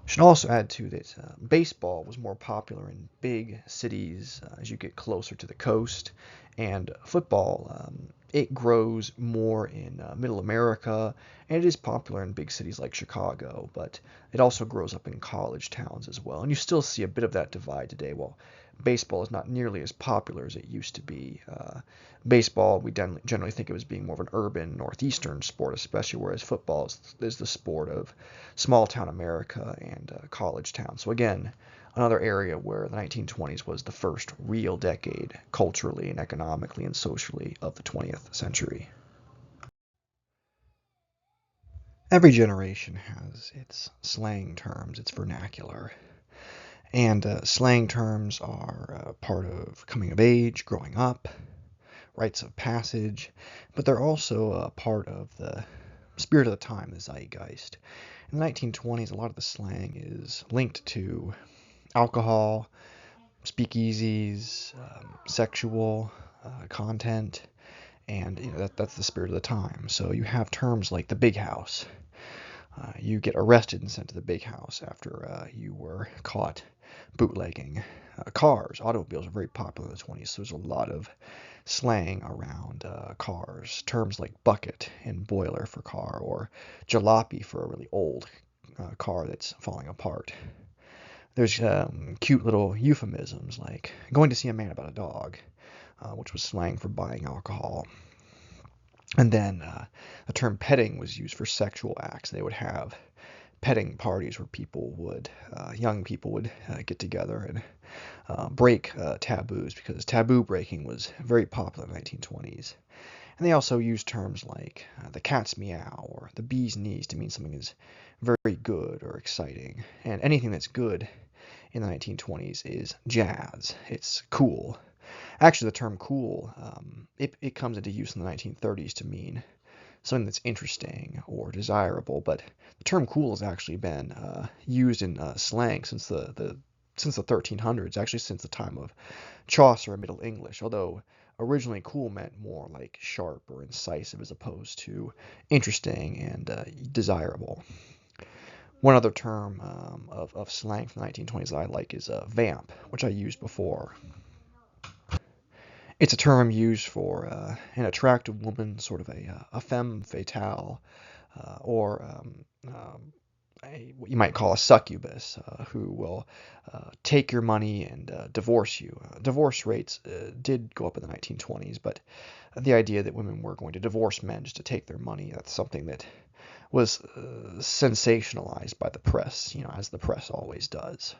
Should also add to that baseball was more popular in big cities as you get closer to the coast, and football it grows more in Middle America, and it is popular in big cities like Chicago, but it also grows up in college towns as well, and you still see a bit of that divide today. While baseball is not nearly as popular as it used to be. Baseball, we generally think of as being more of an urban, northeastern sport, especially, whereas football is the sport of small town America and college towns. So again, another area where the 1920s was the first real decade, culturally and economically and socially, of the 20th century. Every generation has its slang terms, its vernacular. And slang terms are part of coming of age, growing up, rites of passage, but they're also a part of the spirit of the time, the zeitgeist. In the 1920s, a lot of the slang is linked to alcohol, speakeasies, sexual content, and that's the spirit of the time. So you have terms like the big house. You get arrested and sent to the big house after you were caught bootlegging. Cars, automobiles are very popular in the 20s, so there's a lot of slang around cars. Terms like bucket and boiler for car, or jalopy for a really old car that's falling apart. There's cute little euphemisms like going to see a man about a dog, which was slang for buying alcohol. And then the term petting was used for sexual acts. They would have petting parties where young people would get together and break taboos, because taboo breaking was very popular in the 1920s. And they also used terms like the cat's meow or the bee's knees to mean something is very good or exciting. And anything that's good in the 1920s is jazz. It's cool. Actually, the term cool, it comes into use in the 1930s to mean something that's interesting or desirable, but the term cool has actually been used in slang since the 1300s, actually since the time of Chaucer in Middle English, although originally cool meant more like sharp or incisive as opposed to interesting and desirable. One other term of slang from the 1920s that I like is vamp, which I used before. It's a term used for an attractive woman, sort of a femme fatale, or what you might call a succubus, who will take your money and divorce you. Divorce rates did go up in the 1920s, but the idea that women were going to divorce men just to take their money, that's something that was sensationalized by the press, as the press always does.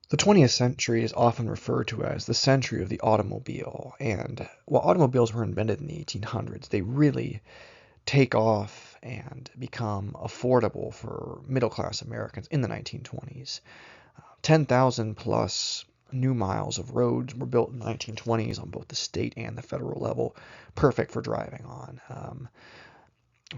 The 20th century is often referred to as the century of the automobile, and while automobiles were invented in the 1800s, they really take off and become affordable for middle-class Americans in the 1920s. 10,000 plus new miles of roads were built in the 1920s on both the state and the federal level, perfect for driving on.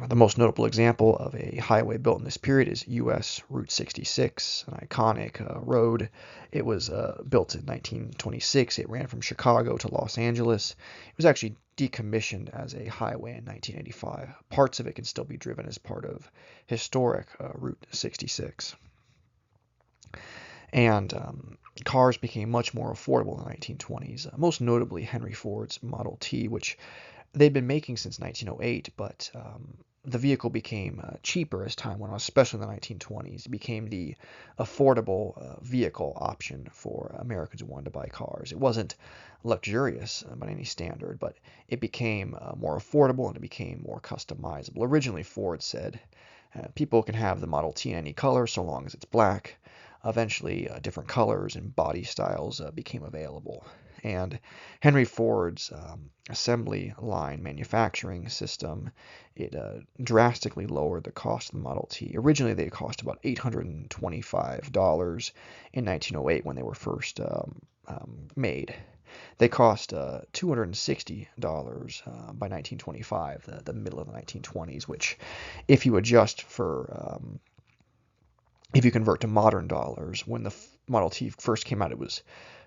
The most notable example of a highway built in this period is U.S. Route 66, an iconic road. It was built in 1926. It ran from Chicago to Los Angeles. It was actually decommissioned as a highway in 1985. Parts of it can still be driven as part of historic Route 66. And cars became much more affordable in the 1920s, most notably Henry Ford's Model T, which they'd been making since 1908, but the vehicle became cheaper as time went on, especially in the 1920s. It became the affordable vehicle option for Americans who wanted to buy cars. It wasn't luxurious by any standard, but it became more affordable and it became more customizable. Originally, Ford said people can have the Model T in any color so long as it's black. Eventually, different colors and body styles became available. And Henry Ford's assembly line manufacturing system, it drastically lowered the cost of the Model T. Originally, they cost about $825 in 1908 when they were first made. They cost $260 by 1925, the middle of the 1920s, which, if you adjust for if you convert to modern dollars, when the Model T first came out, it was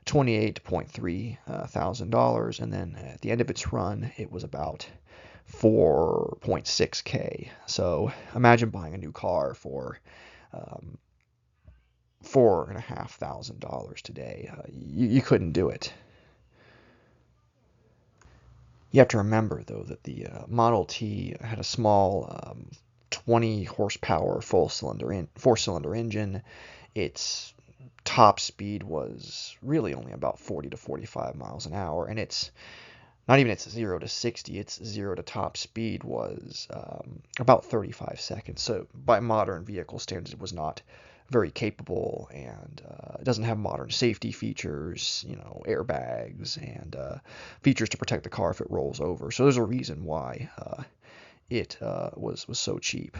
$28.3 thousand, and then at the end of its run, it was about $4.6K. So imagine buying a new car for $4,500 today. You couldn't do it. You have to remember, though, that the Model T had a small 20 horsepower four-cylinder engine. Its top speed was really only about 40 to 45 miles an hour, and it's not even its 0 to 60. Its 0 to top speed was about 35 seconds. So by modern vehicle standards, it was not very capable, and it doesn't have modern safety features, airbags and features to protect the car if it rolls over. So there's a reason why it was so cheap.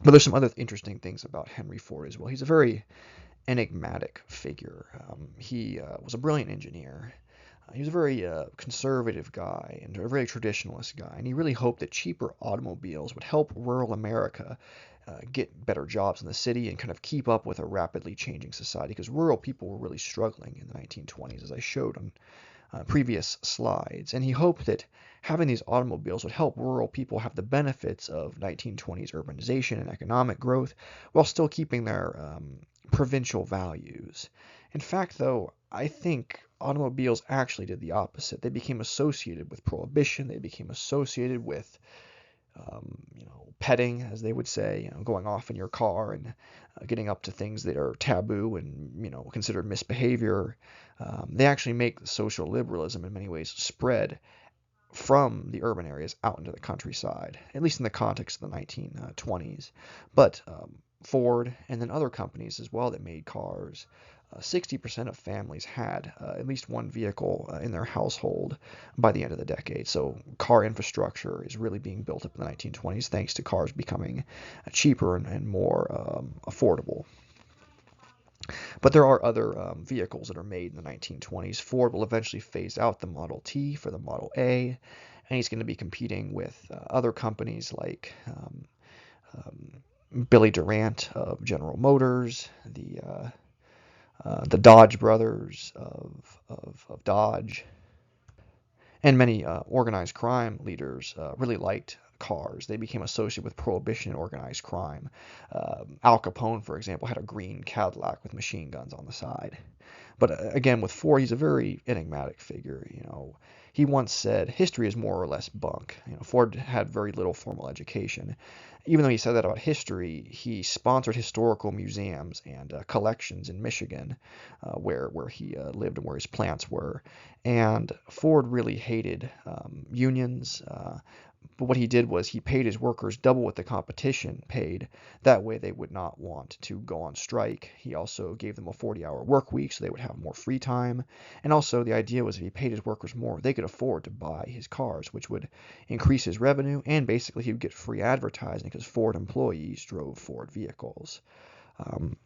But there's some other interesting things about Henry Ford as well. He's a very enigmatic figure. He was a brilliant engineer. He was a very conservative guy and a very traditionalist guy, and he really hoped that cheaper automobiles would help rural America get better jobs in the city and kind of keep up with a rapidly changing society, because rural people were really struggling in the 1920s, as I showed on previous slides. And he hoped that having these automobiles would help rural people have the benefits of 1920s urbanization and economic growth while still keeping their provincial values. In fact, though, I think automobiles actually did the opposite. They became associated with prohibition. They became associated with petting, as they would say, going off in your car and getting up to things that are taboo and considered misbehavior. They actually make social liberalism in many ways spread from the urban areas out into the countryside, at least in the context of the 1920s. But Ford and then other companies as well that made cars, 60% of families had at least one vehicle in their household by the end of the decade. So car infrastructure is really being built up in the 1920s thanks to cars becoming cheaper and more affordable. But there are other vehicles that are made in the 1920s. Ford will eventually phase out the Model T for the Model A, and he's going to be competing with other companies like Billy Durant of General Motors, the Dodge brothers of Dodge, and many organized crime leaders really liked cars. They became associated with prohibition and organized crime. Al Capone, for example, had a green Cadillac with machine guns on the side. But again, with Ford, he's a very enigmatic figure. He once said, "History is more or less bunk." Ford had very little formal education. Even though he said that about history, he sponsored historical museums and collections in Michigan, where he lived and where his plants were. And Ford really hated unions. But what he did was he paid his workers double what the competition paid. That way they would not want to go on strike. He also gave them a 40-hour work week so they would have more free time. And also the idea was if he paid his workers more, they could afford to buy his cars, which would increase his revenue, and basically he would get free advertising because Ford employees drove Ford vehicles. Um,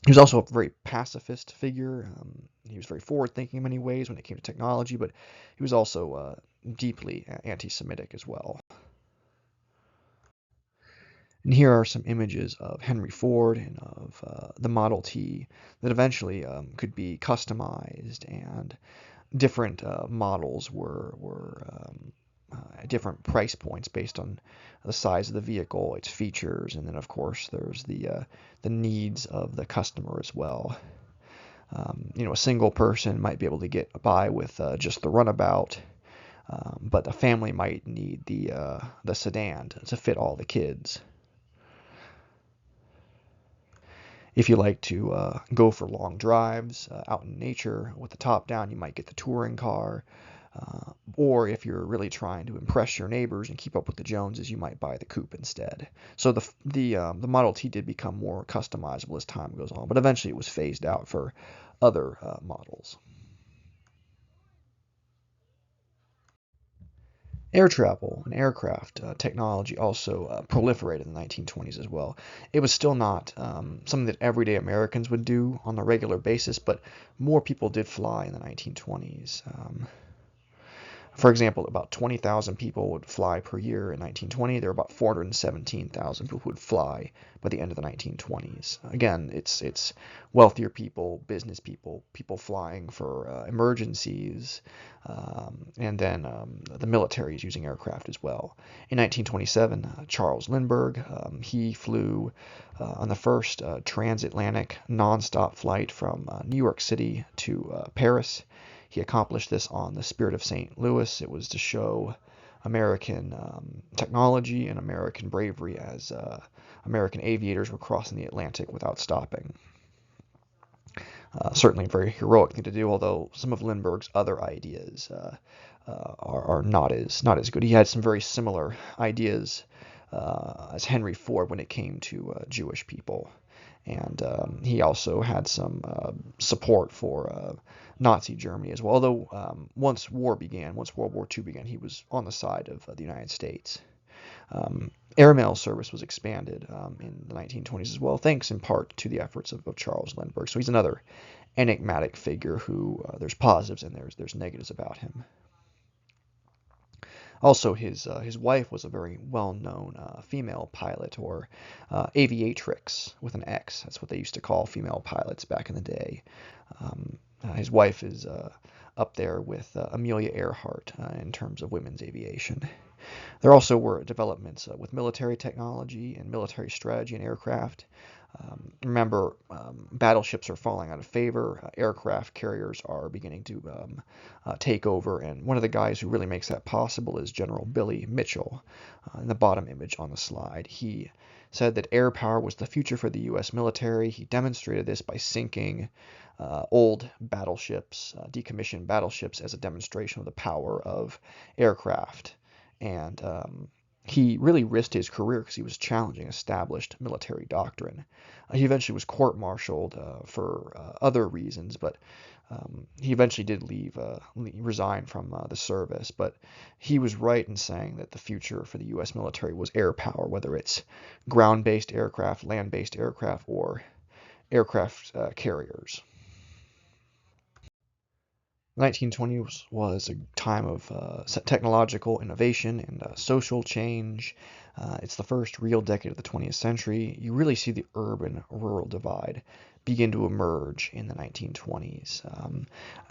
he was also a very pacifist figure. He was very forward-thinking in many ways when it came to technology, but he was also deeply anti-Semitic as well. And here are some images of Henry Ford and of the Model T that eventually could be customized, and different models were at different price points based on the size of the vehicle, its features, and then of course there's the needs of the customer as well. A single person might be able to get by with just the runabout, but a family might need the sedan to fit all the kids. If you like to go for long drives out in nature with the top down, you might get the touring car. Or if you're really trying to impress your neighbors and keep up with the Joneses, you might buy the coupe instead. So the Model T did become more customizable as time goes on, but eventually it was phased out for other models. Air travel and aircraft technology also proliferated in the 1920s as well. It was still not something that everyday Americans would do on a regular basis, but more people did fly in the 1920s. For example, about 20,000 people would fly per year in 1920. There were about 417,000 people who would fly by the end of the 1920s. Again, it's wealthier people, business people, people flying for emergencies, and then the military is using aircraft as well. In 1927, Charles Lindbergh, he flew on the first transatlantic nonstop flight from New York City to Paris. He accomplished this on the Spirit of St. Louis. It was to show American technology and American bravery as American aviators were crossing the Atlantic without stopping. Certainly a very heroic thing to do, although some of Lindbergh's other ideas are not as good. He had some very similar ideas as Henry Ford when it came to Jewish people. And he also had some support for Nazi Germany as well. Although once World War II began, he was on the side of the United States. Airmail service was expanded in the 1920s as well, thanks in part to the efforts of Charles Lindbergh. So he's another enigmatic figure who there's positives and there's negatives about him. Also, his wife was a very well-known female pilot, or aviatrix with an X. That's what they used to call female pilots back in the day. His wife is up there with Amelia Earhart in terms of women's aviation. There also were developments with military technology and military strategy and aircraft. Remember, battleships are falling out of favor. Aircraft carriers are beginning to take over, and one of the guys who really makes that possible is General Billy Mitchell. In the bottom image on the slide, he said that air power was the future for the U.S. military. He demonstrated this by sinking old battleships, decommissioned battleships, as a demonstration of the power of aircraft. And he really risked his career because he was challenging established military doctrine. He eventually was court-martialed for other reasons, but he eventually did resign from the service. But he was right in saying that the future for the U.S. military was air power, whether it's ground-based aircraft, land-based aircraft, or aircraft carriers. The 1920s was a time of technological innovation and social change. It's the first real decade of the 20th century. You really see the urban-rural divide begin to emerge in the 1920s.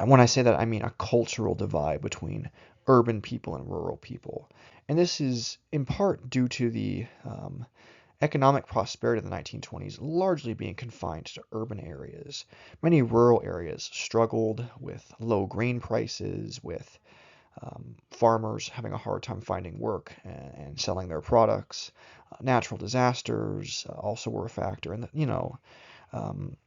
And when I say that, I mean a cultural divide between urban people and rural people. And this is in part due to the economic prosperity in the 1920s largely being confined to urban areas. Many rural areas struggled with low grain prices, with farmers having a hard time finding work and selling their products. Natural disasters also were a factor. And,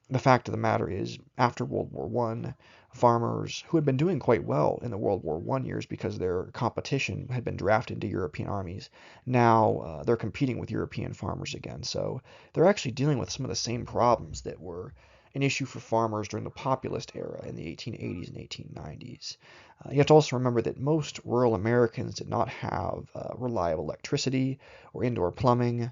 the fact of the matter is, after World War One, farmers who had been doing quite well in the World War One years because their competition had been drafted into European armies, now they're competing with European farmers again. So they're actually dealing with some of the same problems that were an issue for farmers during the populist era in the 1880s and 1890s. You have to also remember that most rural Americans did not have reliable electricity or indoor plumbing.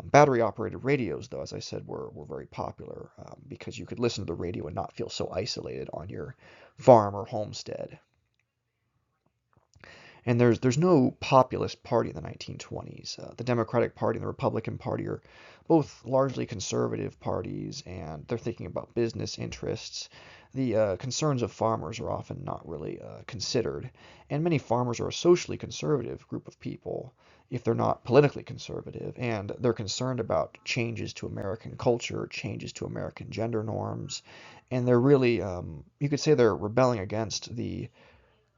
Battery-operated radios, though, as I said, were very popular because you could listen to the radio and not feel so isolated on your farm or homestead. And there's no populist party in the 1920s. The Democratic Party and the Republican Party are both largely conservative parties, and they're thinking about business interests. The concerns of farmers are often not really considered, and many farmers are a socially conservative group of people if they're not politically conservative, and they're concerned about changes to American culture, changes to American gender norms, and they're really, you could say they're rebelling against the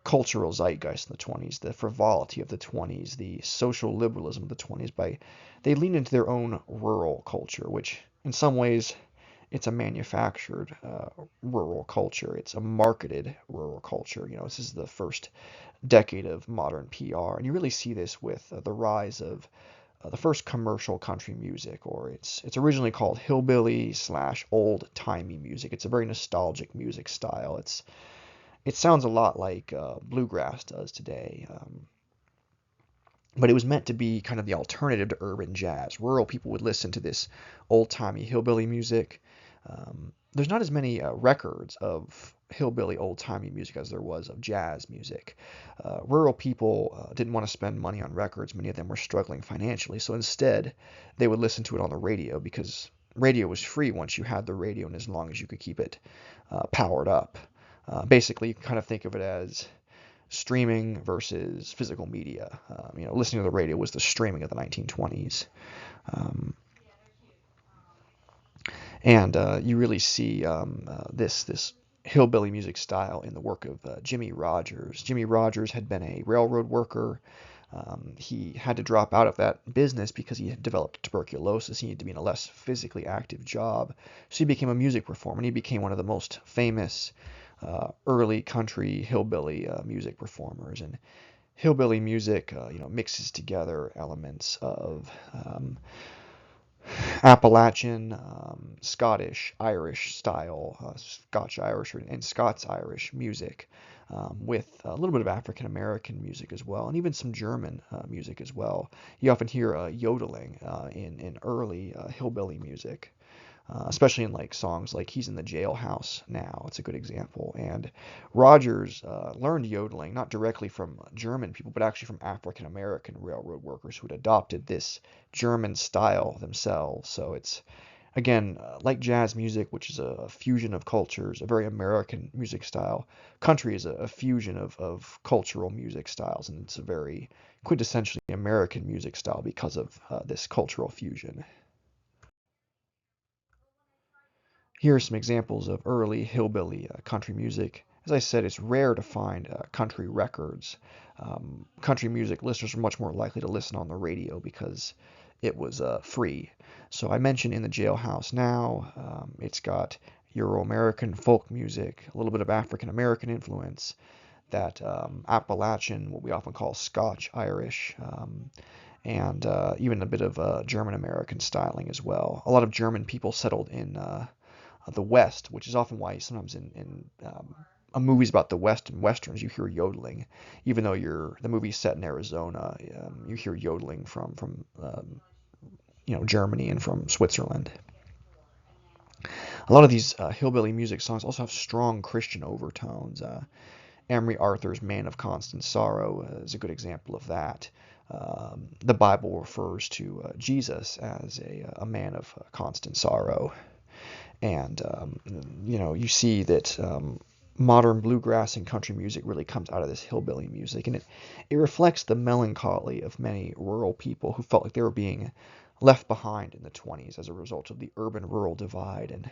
cultural zeitgeist in the 20s, the frivolity of the 20s, the social liberalism of the 20s. They lean into their own rural culture, which in some ways it's a manufactured rural culture. It's a marketed rural culture. This is the first decade of modern PR, and you really see this with the rise of the first commercial country music, or it's originally called hillbilly slash old timey music. It's a very nostalgic music style. It sounds a lot like bluegrass does today, but it was meant to be kind of the alternative to urban jazz. Rural people would listen to this old-timey hillbilly music. There's not as many records of hillbilly old-timey music as there was of jazz music. Rural people didn't want to spend money on records. Many of them were struggling financially, so instead they would listen to it on the radio because radio was free once you had the radio and as long as you could keep it powered up. Basically, you can kind of think of it as streaming versus physical media. Listening to the radio was the streaming of the 1920s. And you really see this hillbilly music style in the work of Jimmy Rogers. Jimmy Rogers had been a railroad worker. He had to drop out of that business because he had developed tuberculosis. He needed to be in a less physically active job. So he became a music performer, and he became one of the most famous early country hillbilly music performers. And hillbilly music, mixes together elements of Appalachian, Scottish, Irish style, Scotch-Irish and Scots-Irish music, with a little bit of African American music as well, and even some German music as well. You often hear yodeling in early hillbilly music. Especially in like songs like "He's in the Jailhouse Now." It's a good example. And Rogers learned yodeling not directly from German people, but actually from African American railroad workers who had adopted this German style themselves. So it's again like jazz music, which is a fusion of cultures, a very American music style. Country is a fusion of cultural music styles, and it's a very quintessentially American music style because of this cultural fusion. Here are some examples of early hillbilly country music. As I said, it's rare to find country records. Country music listeners are much more likely to listen on the radio because it was free. So I mentioned "In the Jailhouse Now." It's got Euro-American folk music, a little bit of African American influence, that Appalachian, what we often call Scotch-Irish, and even a bit of German American styling as well. A lot of German people settled in the West, which is often why sometimes in movies about the West and Westerns you hear yodeling, even though the movie's set in Arizona, you hear yodeling from Germany and from Switzerland. A lot of these hillbilly music songs also have strong Christian overtones. Emery Arthur's "Man of Constant Sorrow" is a good example of that. The Bible refers to Jesus as a man of constant sorrow. And you see that modern bluegrass and country music really comes out of this hillbilly music, and it reflects the melancholy of many rural people who felt like they were being left behind in the 20s as a result of the urban-rural divide and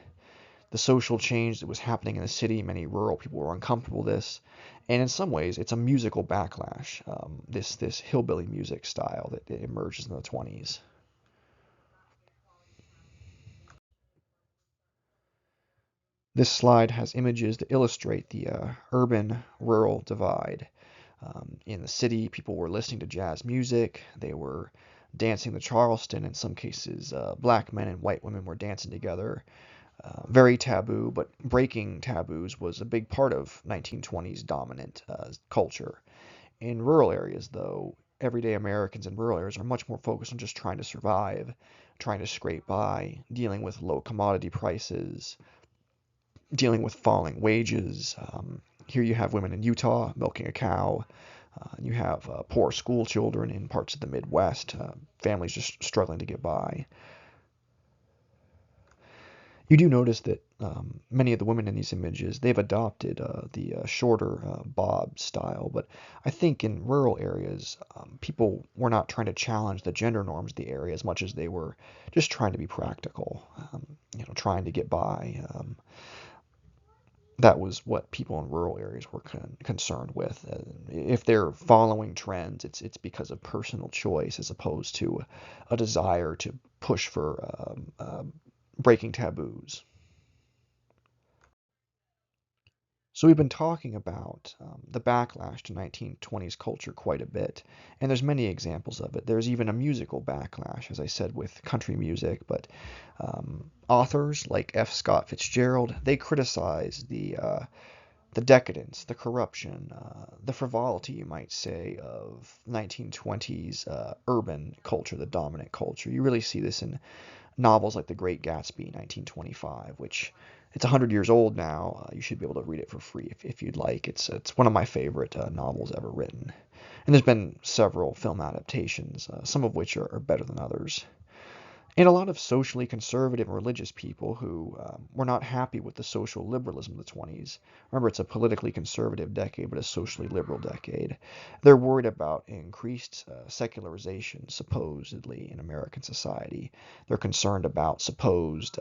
the social change that was happening in the city. Many rural people were uncomfortable with this, and in some ways, it's a musical backlash. This hillbilly music style that emerges in the 20s. This slide has images that illustrate the urban-rural divide. In the city, people were listening to jazz music. They were dancing the Charleston. In some cases, black men and white women were dancing together. Very taboo, but breaking taboos was a big part of 1920s dominant culture. In rural areas, though, everyday Americans in rural areas are much more focused on just trying to survive, trying to scrape by, dealing with low commodity prices, dealing with falling wages. Here you have women in Utah milking a cow. You have poor school children in parts of the Midwest, families just struggling to get by. You do notice that many of the women in these images, they've adopted the shorter bob style, but I think in rural areas, people were not trying to challenge the gender norms of the area as much as they were just trying to be practical, trying to get by. That was what people in rural areas were concerned with. If they're following trends, it's because of personal choice as opposed to a desire to push for breaking taboos. So we've been talking about the backlash to 1920s culture quite a bit, and there's many examples of it. There's even a musical backlash, as I said, with country music, but authors like F. Scott Fitzgerald, they criticize the decadence, the corruption, the frivolity, you might say, of 1920s urban culture, the dominant culture. You really see this in novels like The Great Gatsby, 1925, which it's 100 years old now. You should be able to read it for free if you'd like. It's one of my favorite novels ever written. And there's been several film adaptations, some of which are better than others. And a lot of socially conservative and religious people who were not happy with the social liberalism of the 20s. Remember, it's a politically conservative decade, but a socially liberal decade. They're worried about increased secularization, supposedly, in American society. They're concerned about supposed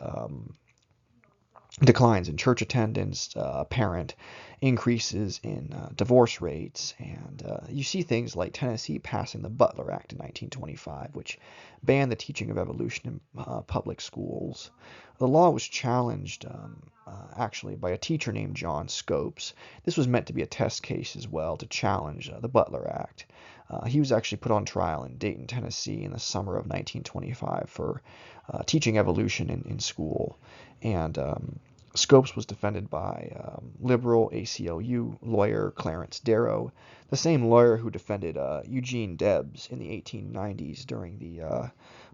declines in church attendance, apparent increases in divorce rates, and you see things like Tennessee passing the Butler Act in 1925, which banned the teaching of evolution in public schools. The law was challenged actually by a teacher named John Scopes. This was meant to be a test case as well to challenge the Butler Act. He was actually put on trial in Dayton, Tennessee in the summer of 1925 for teaching evolution in school. And Scopes was defended by liberal ACLU lawyer Clarence Darrow, the same lawyer who defended Eugene Debs in the 1890s during the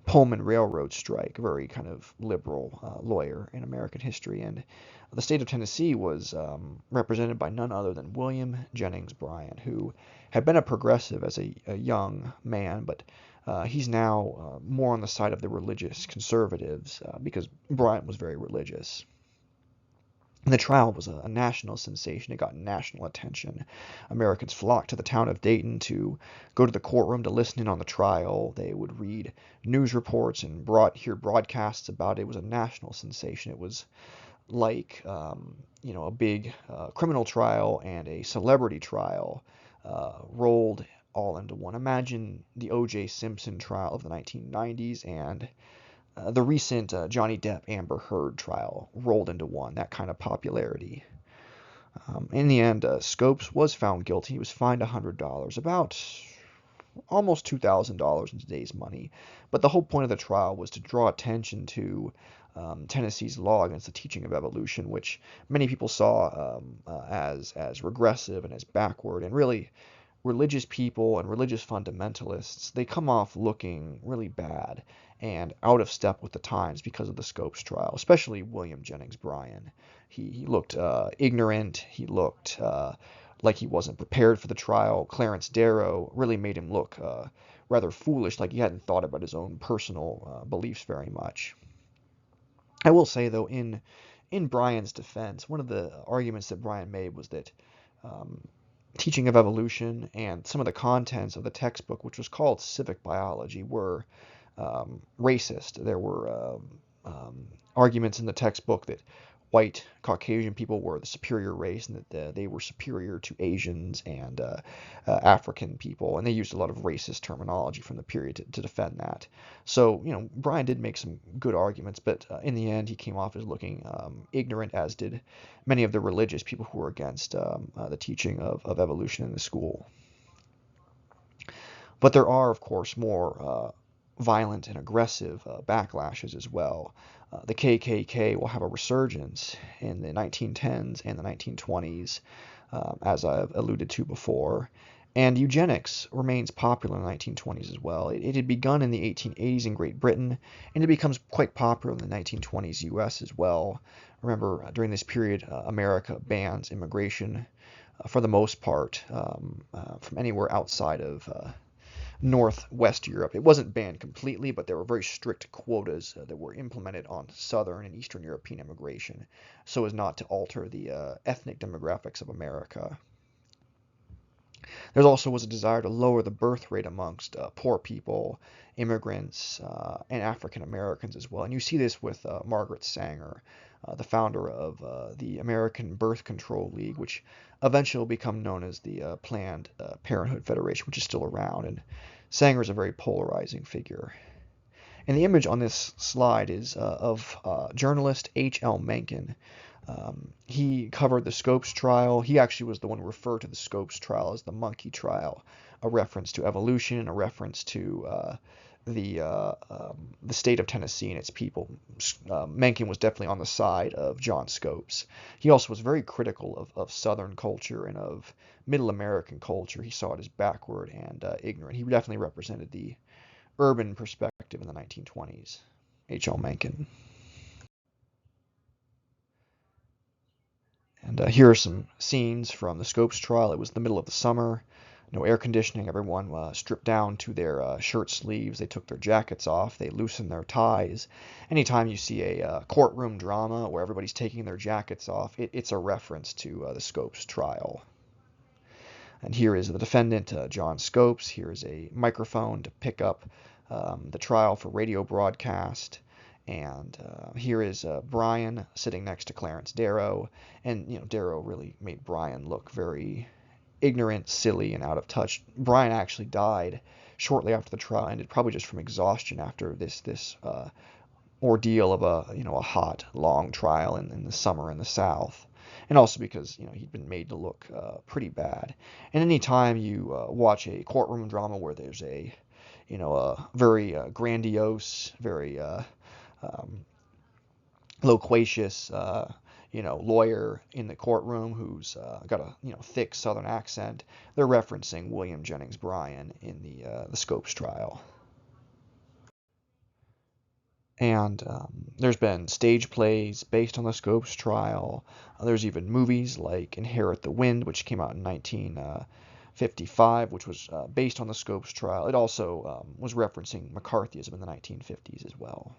Pullman Railroad strike, a very kind of liberal lawyer in American history. And the state of Tennessee was represented by none other than William Jennings Bryan, who had been a progressive as a young man, but he's now more on the side of the religious conservatives because Bryant was very religious. And the trial was a national sensation. It got national attention. Americans flocked to the town of Dayton to go to the courtroom to listen in on the trial. They would read news reports and hear broadcasts about it. It was a national sensation. It was like a big criminal trial and a celebrity trial rolled all into one. Imagine the O.J. Simpson trial of the 1990s and the recent Johnny Depp Amber Heard trial rolled into one, that kind of popularity. In the end, Scopes was found guilty. He was fined $100, about almost $2,000 in today's money. But the whole point of the trial was to draw attention to Tennessee's law against the teaching of evolution, which many people saw as regressive and as backward. And really, religious people and religious fundamentalists, they come off looking really bad and out of step with the times because of the Scopes trial, especially William Jennings Bryan. He looked ignorant. He looked like he wasn't prepared for the trial. Clarence Darrow really made him look rather foolish, like he hadn't thought about his own personal beliefs very much. I will say, though, in Bryan's defense, one of the arguments that Bryan made was that um, teaching of evolution and some of the contents of the textbook, which was called Civic Biology, were racist. There were arguments in the textbook that white Caucasian people were the superior race and that they were superior to Asians and African people, and they used a lot of racist terminology from the period to defend that. So, Bryan did make some good arguments, but in the end, he came off as looking ignorant, as did many of the religious people who were against the teaching of evolution in the school. But there are, of course, more violent and aggressive backlashes as well. The KKK will have a resurgence in the 1910s and the 1920s, as I've alluded to before. And eugenics remains popular in the 1920s as well. It had begun in the 1880s in Great Britain, and it becomes quite popular in the 1920s US as well. Remember, during this period, America bans immigration for the most part from anywhere outside of Northwest Europe. It wasn't banned completely, but there were very strict quotas that were implemented on Southern and Eastern European immigration so as not to alter the ethnic demographics of America. There also was a desire to lower the birth rate amongst poor people, immigrants, and African Americans as well. And you see this with Margaret Sanger, the founder of the American Birth Control League, which eventually will become known as the Planned Parenthood Federation, which is still around. And Sanger is a very polarizing figure. And the image on this slide is of journalist H.L. Mencken. He covered the Scopes trial. He actually was the one who referred to the Scopes trial as the monkey trial, a reference to evolution, a reference to the state of Tennessee and its people. Mencken was definitely on the side of John Scopes. He also was very critical of Southern culture and of Middle American culture. He saw it as backward and ignorant. He definitely represented the urban perspective in the 1920s. H.L. Mencken. And here are some scenes from the Scopes trial. It was the middle of the summer, no air conditioning. Everyone stripped down to their shirt sleeves. They took their jackets off. They loosened their ties. Anytime you see a courtroom drama where everybody's taking their jackets off, it's a reference to the Scopes trial. And here is the defendant, John Scopes. Here is a microphone to pick up the trial for radio broadcast. And here is Bryan sitting next to Clarence Darrow. And, Darrow really made Bryan look very ignorant, silly, and out of touch. Bryan actually died shortly after the trial ended, probably just from exhaustion after this ordeal of a hot, long trial in the summer in the South. And also because, he'd been made to look pretty bad. And any time you watch a courtroom drama where there's a very grandiose, very loquacious, lawyer in the courtroom who's got a thick Southern accent, they're referencing William Jennings Bryan in the Scopes trial. And there's been stage plays based on the Scopes trial. There's even movies like Inherit the Wind, which came out in 1955, which was based on the Scopes trial. It also was referencing McCarthyism in the 1950s as well.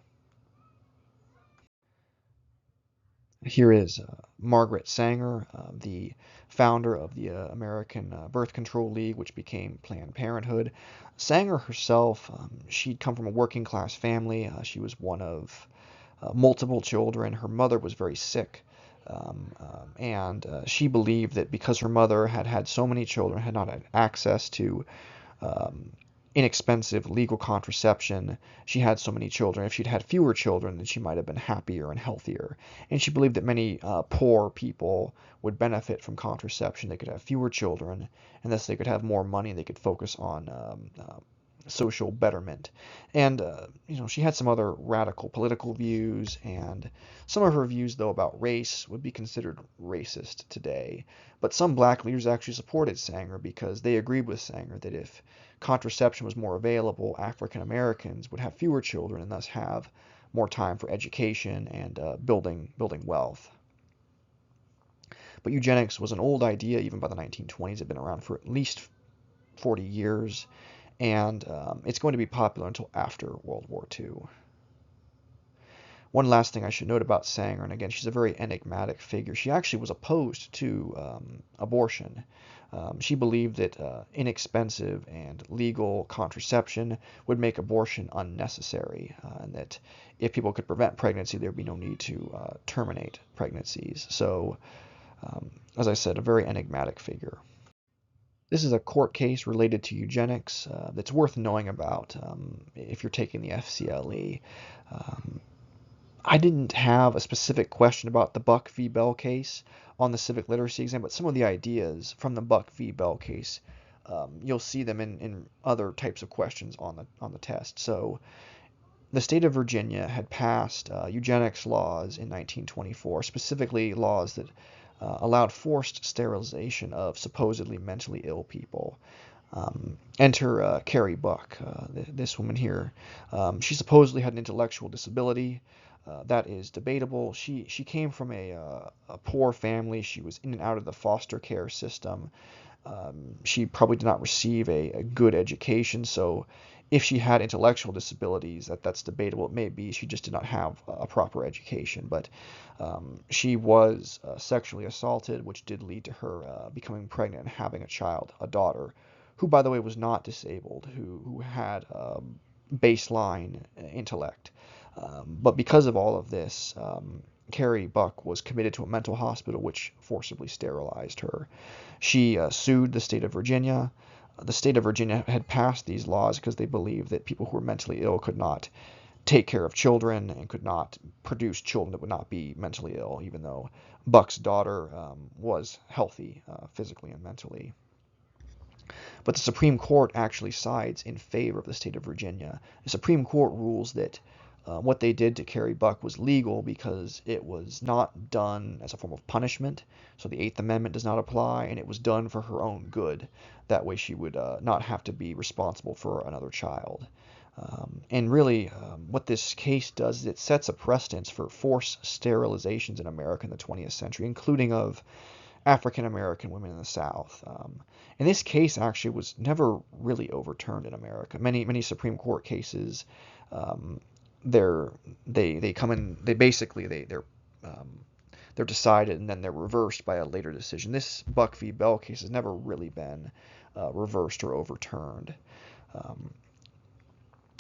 Here is Margaret Sanger, the founder of the American Birth Control League, which became Planned Parenthood. Sanger herself, she'd come from a working class family. She was one of multiple children. Her mother was very sick, and she believed that because her mother had had so many children, had not had access to inexpensive legal contraception, she had so many children. If she'd had fewer children, then she might have been happier and healthier. And she believed that many poor people would benefit from contraception. They could have fewer children, and thus they could have more money, and they could focus on social betterment. And she had some other radical political views, and some of her views, though, about race would be considered racist today. But some black leaders actually supported Sanger because they agreed with Sanger that if contraception was more available, African Americans would have fewer children and thus have more time for education and building wealth. But eugenics was an old idea even by the 1920s. It had been around for at least 40 years, and it's going to be popular until after World War II. One last thing I should note about Sanger, and again, she's a very enigmatic figure. She actually was opposed to abortion. She believed that inexpensive and legal contraception would make abortion unnecessary, and that if people could prevent pregnancy, there would be no need to terminate pregnancies. So, as I said, a very enigmatic figure. This is a court case related to eugenics that's worth knowing about if you're taking the FCLE. Um, I didn't have a specific question about the Buck v. Bell case on the civic literacy exam, but some of the ideas from the Buck v. Bell case, you'll see them in other types of questions on the test. So the state of Virginia had passed eugenics laws in 1924, specifically laws that allowed forced sterilization of supposedly mentally ill people. Enter Carrie Buck, this woman here. She supposedly had an intellectual disability. That is debatable. She came from a poor family. She was in and out of the foster care system. She probably did not receive a good education, so if she had intellectual disabilities, that's debatable. It may be she just did not have a proper education, but she was sexually assaulted, which did lead to her becoming pregnant and having a child, a daughter, who, by the way, was not disabled, who had baseline intellect. But because of all of this, Carrie Buck was committed to a mental hospital, which forcibly sterilized her. She sued the state of Virginia. The state of Virginia had passed these laws because they believed that people who were mentally ill could not take care of children and could not produce children that would not be mentally ill, even though Buck's daughter was healthy physically and mentally. But the Supreme Court actually sides in favor of the state of Virginia. The Supreme Court rules that what they did to Carrie Buck was legal because it was not done as a form of punishment, so the Eighth Amendment does not apply, and it was done for her own good. That way she would not have to be responsible for another child. And really, what this case does is it sets a precedence for forced sterilizations in America in the 20th century, including of African American women in the South. And this case actually was never really overturned in America. Many Supreme Court cases, they come in, they're decided and then they're reversed by a later decision. This Buck v. Bell case has never really been reversed or overturned.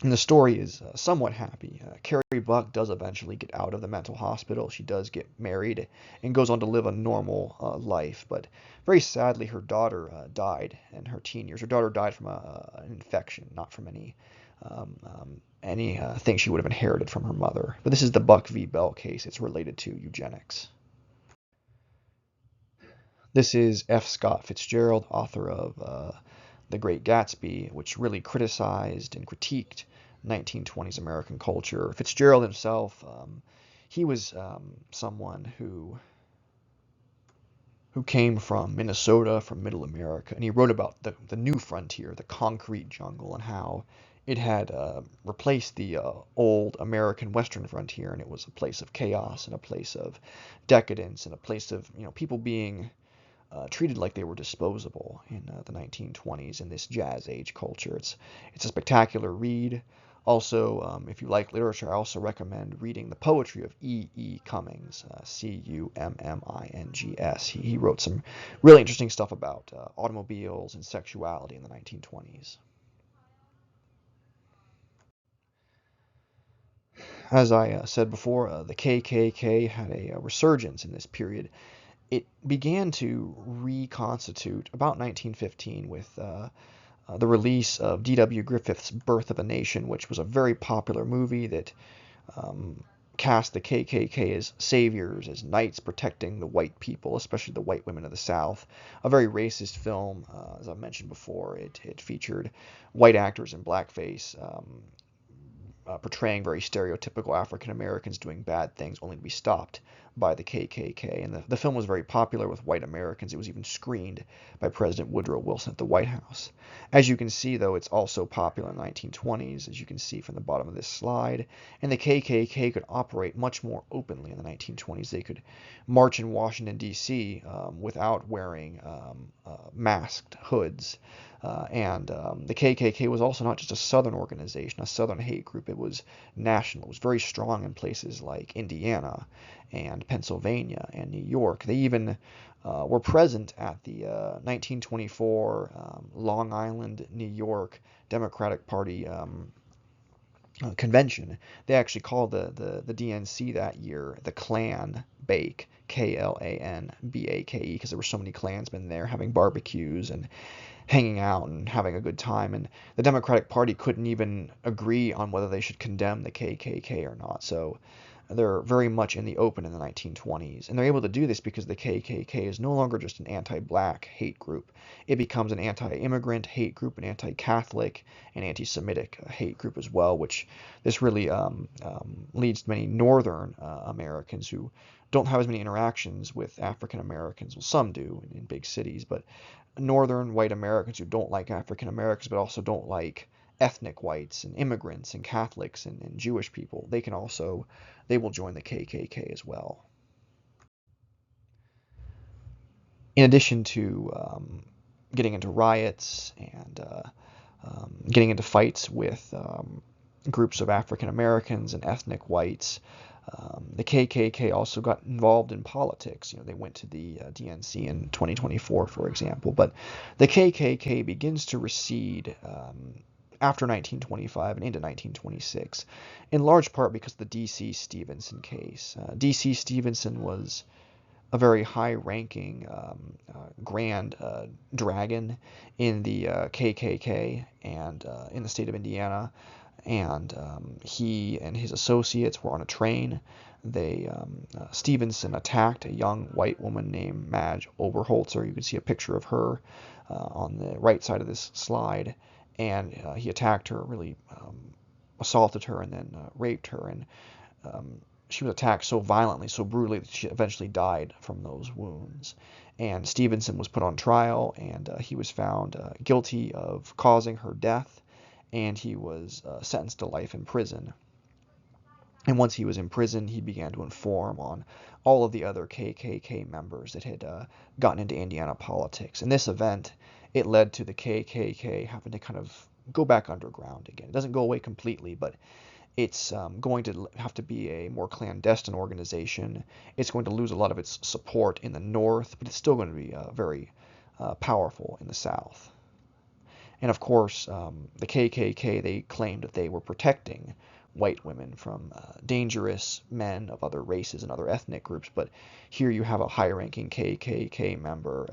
And the story is somewhat happy. Carrie Buck does eventually get out of the mental hospital. She does get married and goes on to live a normal life. But very sadly, her daughter died in her teen years. Her daughter died from an infection, not from anything she would have inherited from her mother. But this is the Buck v. Bell case. It's related to eugenics. This is F. Scott Fitzgerald, author of The Great Gatsby, which really criticized and critiqued 1920s American culture. Fitzgerald himself, he was someone who came from Minnesota, from Middle America, and he wrote about the new frontier, the concrete jungle, and how it had replaced the old American Western frontier, and it was a place of chaos and a place of decadence and a place of people being treated like they were disposable in the 1920s in this jazz age culture. It's a spectacular read. Also, if you like literature, I also recommend reading the poetry of E. E. Cummings, Cummings. He wrote some really interesting stuff about automobiles and sexuality in the 1920s. As I said before, the KKK had a resurgence in this period. It began to reconstitute about 1915 with the release of D.W. Griffith's Birth of a Nation, which was a very popular movie that cast the KKK as saviors, as knights protecting the white people, especially the white women of the South. A very racist film, as I mentioned before. It featured white actors in blackface, portraying very stereotypical African Americans doing bad things only to be stopped by the KKK. And the film was very popular with white Americans. It was even screened by President Woodrow Wilson at the White House. As you can see, though, it's also popular in the 1920s, as you can see from the bottom of this slide. And the KKK could operate much more openly in the 1920s. They could march in Washington, D.C. Without wearing masked hoods. The KKK was also not just a Southern organization, a Southern hate group. It was national. It was very strong in places like Indiana and Pennsylvania and New York. They even were present at the 1924 Long Island, New York Democratic Party convention. They actually called the DNC that year the Klan Bake, Klanbake, because there were so many Klansmen there having barbecues and hanging out and having a good time. And the Democratic Party couldn't even agree on whether they should condemn the KKK or not. So they're very much in the open in the 1920s. And they're able to do this because the KKK is no longer just an anti-black hate group. It becomes an anti-immigrant hate group, an anti-Catholic and anti-Semitic hate group as well, which this really leads to many northern Americans who don't have as many interactions with African Americans. Well, some do in big cities, but northern white Americans who don't like African Americans but also don't like ethnic whites and immigrants and Catholics and Jewish people, they will join the KKK as well. In addition to getting into riots and getting into fights with groups of African Americans and ethnic whites, the KKK also got involved in politics. They went to the DNC in 2024, for example. But the KKK begins to recede after 1925 and into 1926, in large part because of the D.C. Stevenson case. D.C. Stevenson was a very high-ranking grand dragon in the KKK and in the state of Indiana. And he and his associates were on a train. Stevenson attacked a young white woman named Madge Oberholzer. You can see a picture of her on the right side of this slide. And he attacked her, really assaulted her, and then raped her. And she was attacked so violently, so brutally, that she eventually died from those wounds. And Stevenson was put on trial, and he was found guilty of causing her death. And he was sentenced to life in prison. And once he was in prison, he began to inform on all of the other KKK members that had gotten into Indiana politics. And this event, it led to the KKK having to kind of go back underground again. It doesn't go away completely, but it's going to have to be a more clandestine organization. It's going to lose a lot of its support in the north, but it's still going to be very powerful in the south. And of course, the KKK, they claimed that they were protecting white women from dangerous men of other races and other ethnic groups. But here you have a high-ranking KKK member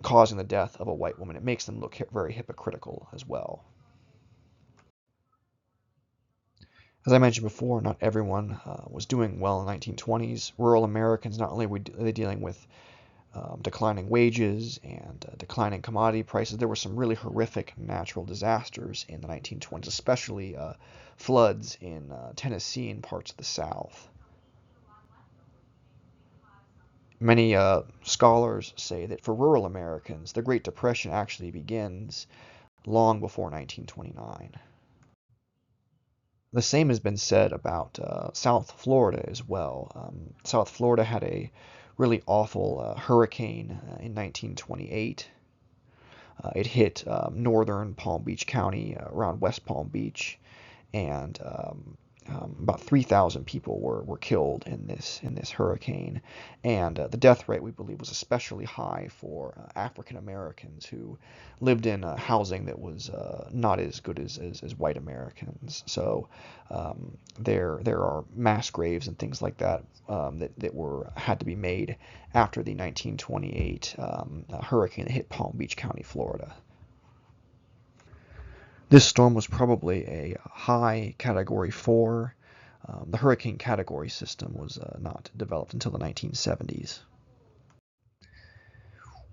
causing the death of a white woman. It makes them look very hypocritical as well. As I mentioned before, not everyone was doing well in the 1920s. Rural Americans, not only were they dealing with declining wages and declining commodity prices, there were some really horrific natural disasters in the 1920s, especially floods in Tennessee and parts of the South. Many scholars say that for rural Americans, the Great Depression actually begins long before 1929. The same has been said about South Florida as well. South Florida had a really awful hurricane in 1928. It hit northern Palm Beach County, around West Palm Beach, and about 3,000 people were killed in this hurricane. And the death rate, we believe, was especially high for African Americans who lived in housing that was not as good as white Americans. So there are mass graves and things like that that had to be made after the 1928 hurricane that hit Palm Beach County, Florida. This storm was probably a high Category 4. The hurricane category system was not developed until the 1970s.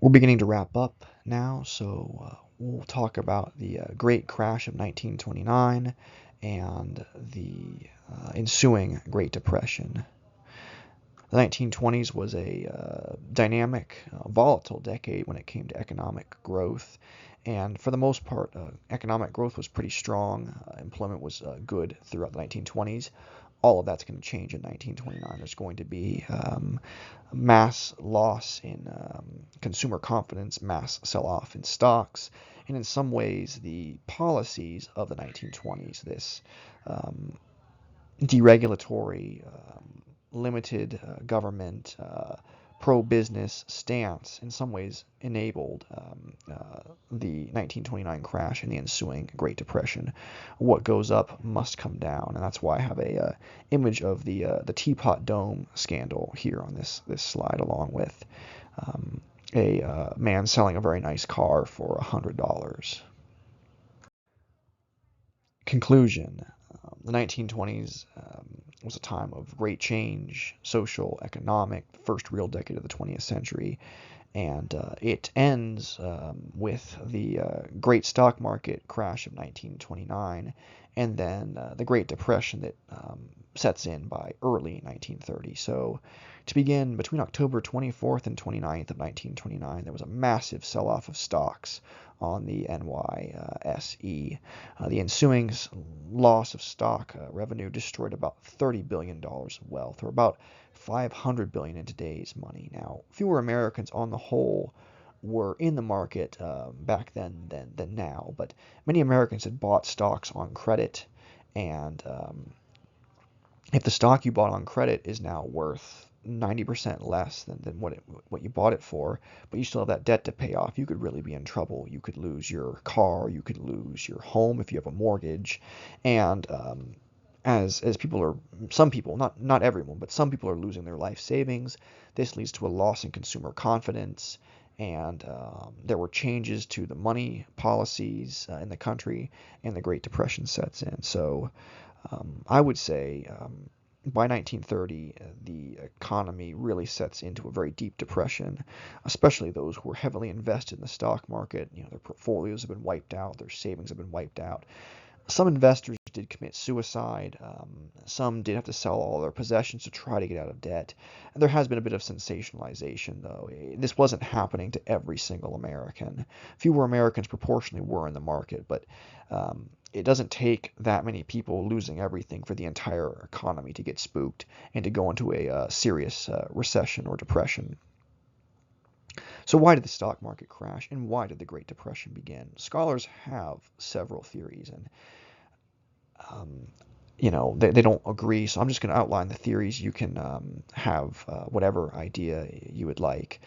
We're beginning to wrap up now, so we'll talk about the Great Crash of 1929 and the ensuing Great Depression. The 1920s was a dynamic, volatile decade when it came to economic growth. And for the most part, economic growth was pretty strong. Employment was good throughout the 1920s. All of that's going to change in 1929. There's going to be mass loss in consumer confidence, mass sell-off in stocks, and in some ways, the policies of the 1920s, this deregulatory, limited government, pro-business stance, in some ways enabled the 1929 crash and the ensuing Great Depression. What goes up must come down, and that's why I have a image of the Teapot Dome scandal here on this slide, along with a man selling a very nice car for $100. Conclusion. The 1920s was a time of great change, social, economic, the first real decade of the 20th century, and it ends with the great stock market crash of 1929, and then the Great Depression that sets in by early 1930. So to begin, between October 24th and 29th of 1929, there was a massive sell-off of stocks on the NYSE. The ensuing loss of stock revenue destroyed about $30 billion of wealth, or about $500 billion in today's money. Now, fewer Americans on the whole were in the market back then than now, but many Americans had bought stocks on credit, and if the stock you bought on credit is now worth 90% less than what you bought it for, but you still have that debt to pay off, you could really be in trouble. You could lose your car, you could lose your home if you have a mortgage, and as people are, some people, not everyone, but some people are losing their life savings. This leads to a loss in consumer confidence, and there were changes to the money policies in the country, and the Great Depression sets in. So I would say by 1930, the economy really sets into a very deep depression, especially those who are heavily invested in the stock market. You know, their portfolios have been wiped out, their savings have been wiped out. Some investors did commit suicide. Some did have to sell all their possessions to try to get out of debt. And there has been a bit of sensationalization, though. This wasn't happening to every single American. Fewer Americans proportionally were in the market, but it doesn't take that many people losing everything for the entire economy to get spooked and to go into a serious recession or depression. So why did the stock market crash, and why did the Great Depression begin? Scholars have several theories, and they don't agree, so I'm just going to outline the theories. You can have whatever idea you would like.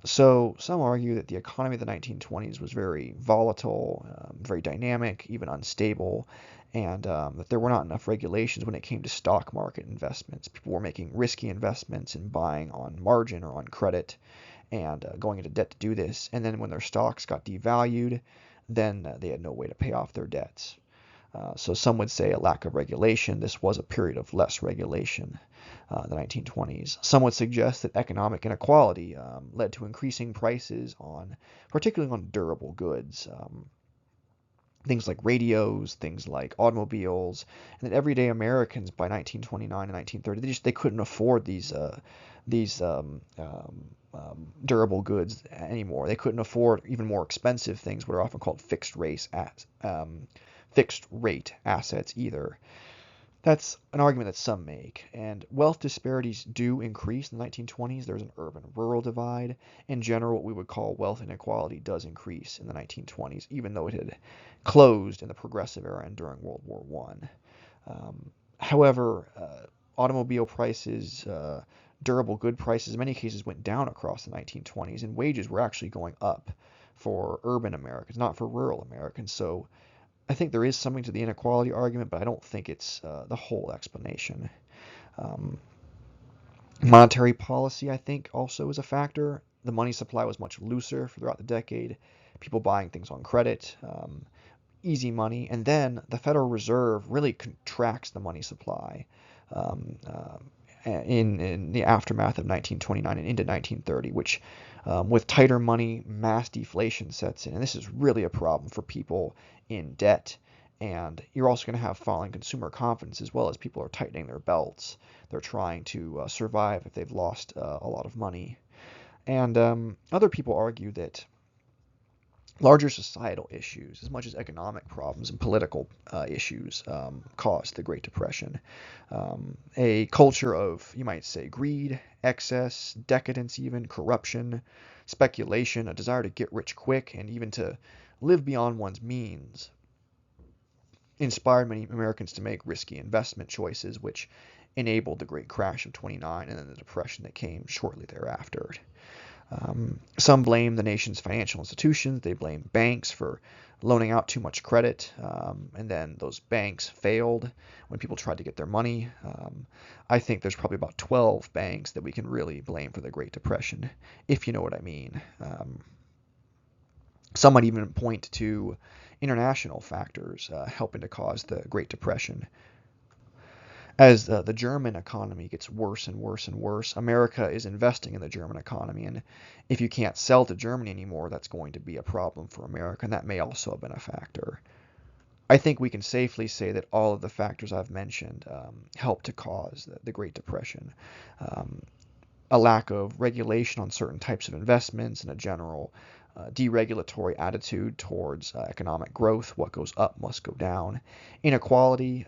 So some argue that the economy of the 1920s was very volatile, very dynamic, even unstable, and that there were not enough regulations when it came to stock market investments. People were making risky investments and buying on margin or on credit and going into debt to do this. And then when their stocks got devalued, then they had no way to pay off their debts. So some would say a lack of regulation. This was a period of less regulation, the 1920s. Some would suggest that economic inequality led to increasing prices particularly on durable goods. Things like radios, things like automobiles, and that everyday Americans by 1929 and 1930, they couldn't afford these durable goods anymore. They couldn't afford even more expensive things, what are often called fixed rate assets either. That's an argument that some make, and wealth disparities do increase in the 1920s. There's an urban-rural divide. In general, what we would call wealth inequality does increase in the 1920s, even though it had closed in the Progressive Era and during World War I. However, automobile prices, durable good prices, in many cases went down across the 1920s, and wages were actually going up for urban Americans, not for rural Americans. So I think there is something to the inequality argument, but I don't think it's the whole explanation. Monetary policy, I think, also is a factor. The money supply was much looser throughout the decade. People buying things on credit, easy money, and then the Federal Reserve really contracts the money supply in the aftermath of 1929 and into 1930, which with tighter money, mass deflation sets in. And this is really a problem for people in debt And you're also going to have falling consumer confidence as well, as people are tightening their belts. They're trying to survive if they've lost a lot of money. And other people argue that larger societal issues, as much as economic problems and political issues, caused the Great Depression. A culture of, you might say, greed, excess, decadence, even corruption, speculation, a desire to get rich quick, and even to live beyond one's means inspired many Americans to make risky investment choices, which enabled the Great Crash of '29 and then the Depression that came shortly thereafter. Some blame the nation's financial institutions. They blame banks for loaning out too much credit, and then those banks failed when people tried to get their money. I think there's probably about 12 banks that we can really blame for the Great Depression, if you know what I mean. Some might even point to international factors helping to cause the Great Depression. As the German economy gets worse and worse and worse, America is investing in the German economy. And if you can't sell to Germany anymore, that's going to be a problem for America. And that may also have been a factor. I think we can safely say that all of the factors I've mentioned helped to cause the Great Depression. A lack of regulation on certain types of investments and a general deregulatory attitude towards economic growth. What goes up must go down. Inequality,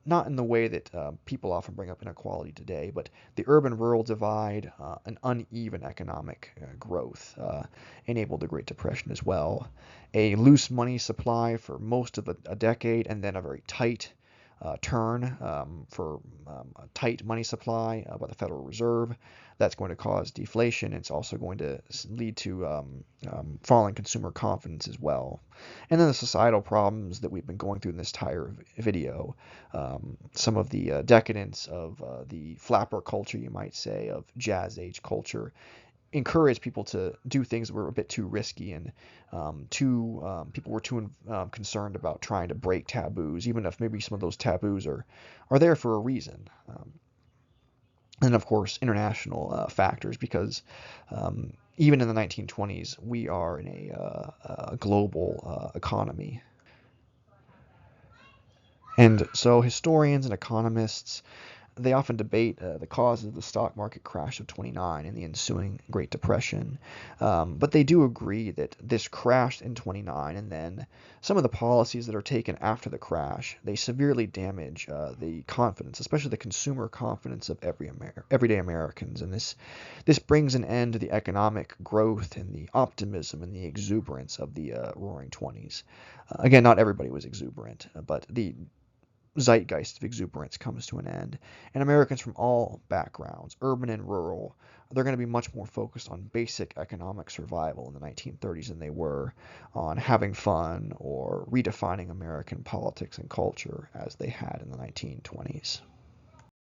not in the way that people often bring up inequality today, but the urban-rural divide, an uneven economic growth enabled the Great Depression as well. A loose money supply for most of a decade, and then a very tight turn for a tight money supply by the Federal Reserve. That's going to cause deflation. It's also going to lead to falling consumer confidence as well. And then the societal problems that we've been going through in this entire video. Some of the decadence of the flapper culture, you might say, of Jazz Age culture, encourage people to do things that were a bit too risky, and people were too concerned about trying to break taboos, even if maybe some of those taboos are there for a reason. And of course, international factors, because even in the 1920s, we are in a global economy. And so historians and economists, they often debate the causes of the stock market crash of '29 and the ensuing Great Depression. But they do agree that this crash in '29, and then some of the policies that are taken after the crash, they severely damage the confidence, especially the consumer confidence of everyday Americans. And this brings an end to the economic growth and the optimism and the exuberance of the Roaring '20s. Again, not everybody was exuberant, but the zeitgeist of exuberance comes to an end, and Americans from all backgrounds, urban and rural, they're going to be much more focused on basic economic survival in the 1930s than they were on having fun or redefining American politics and culture as they had in the 1920s.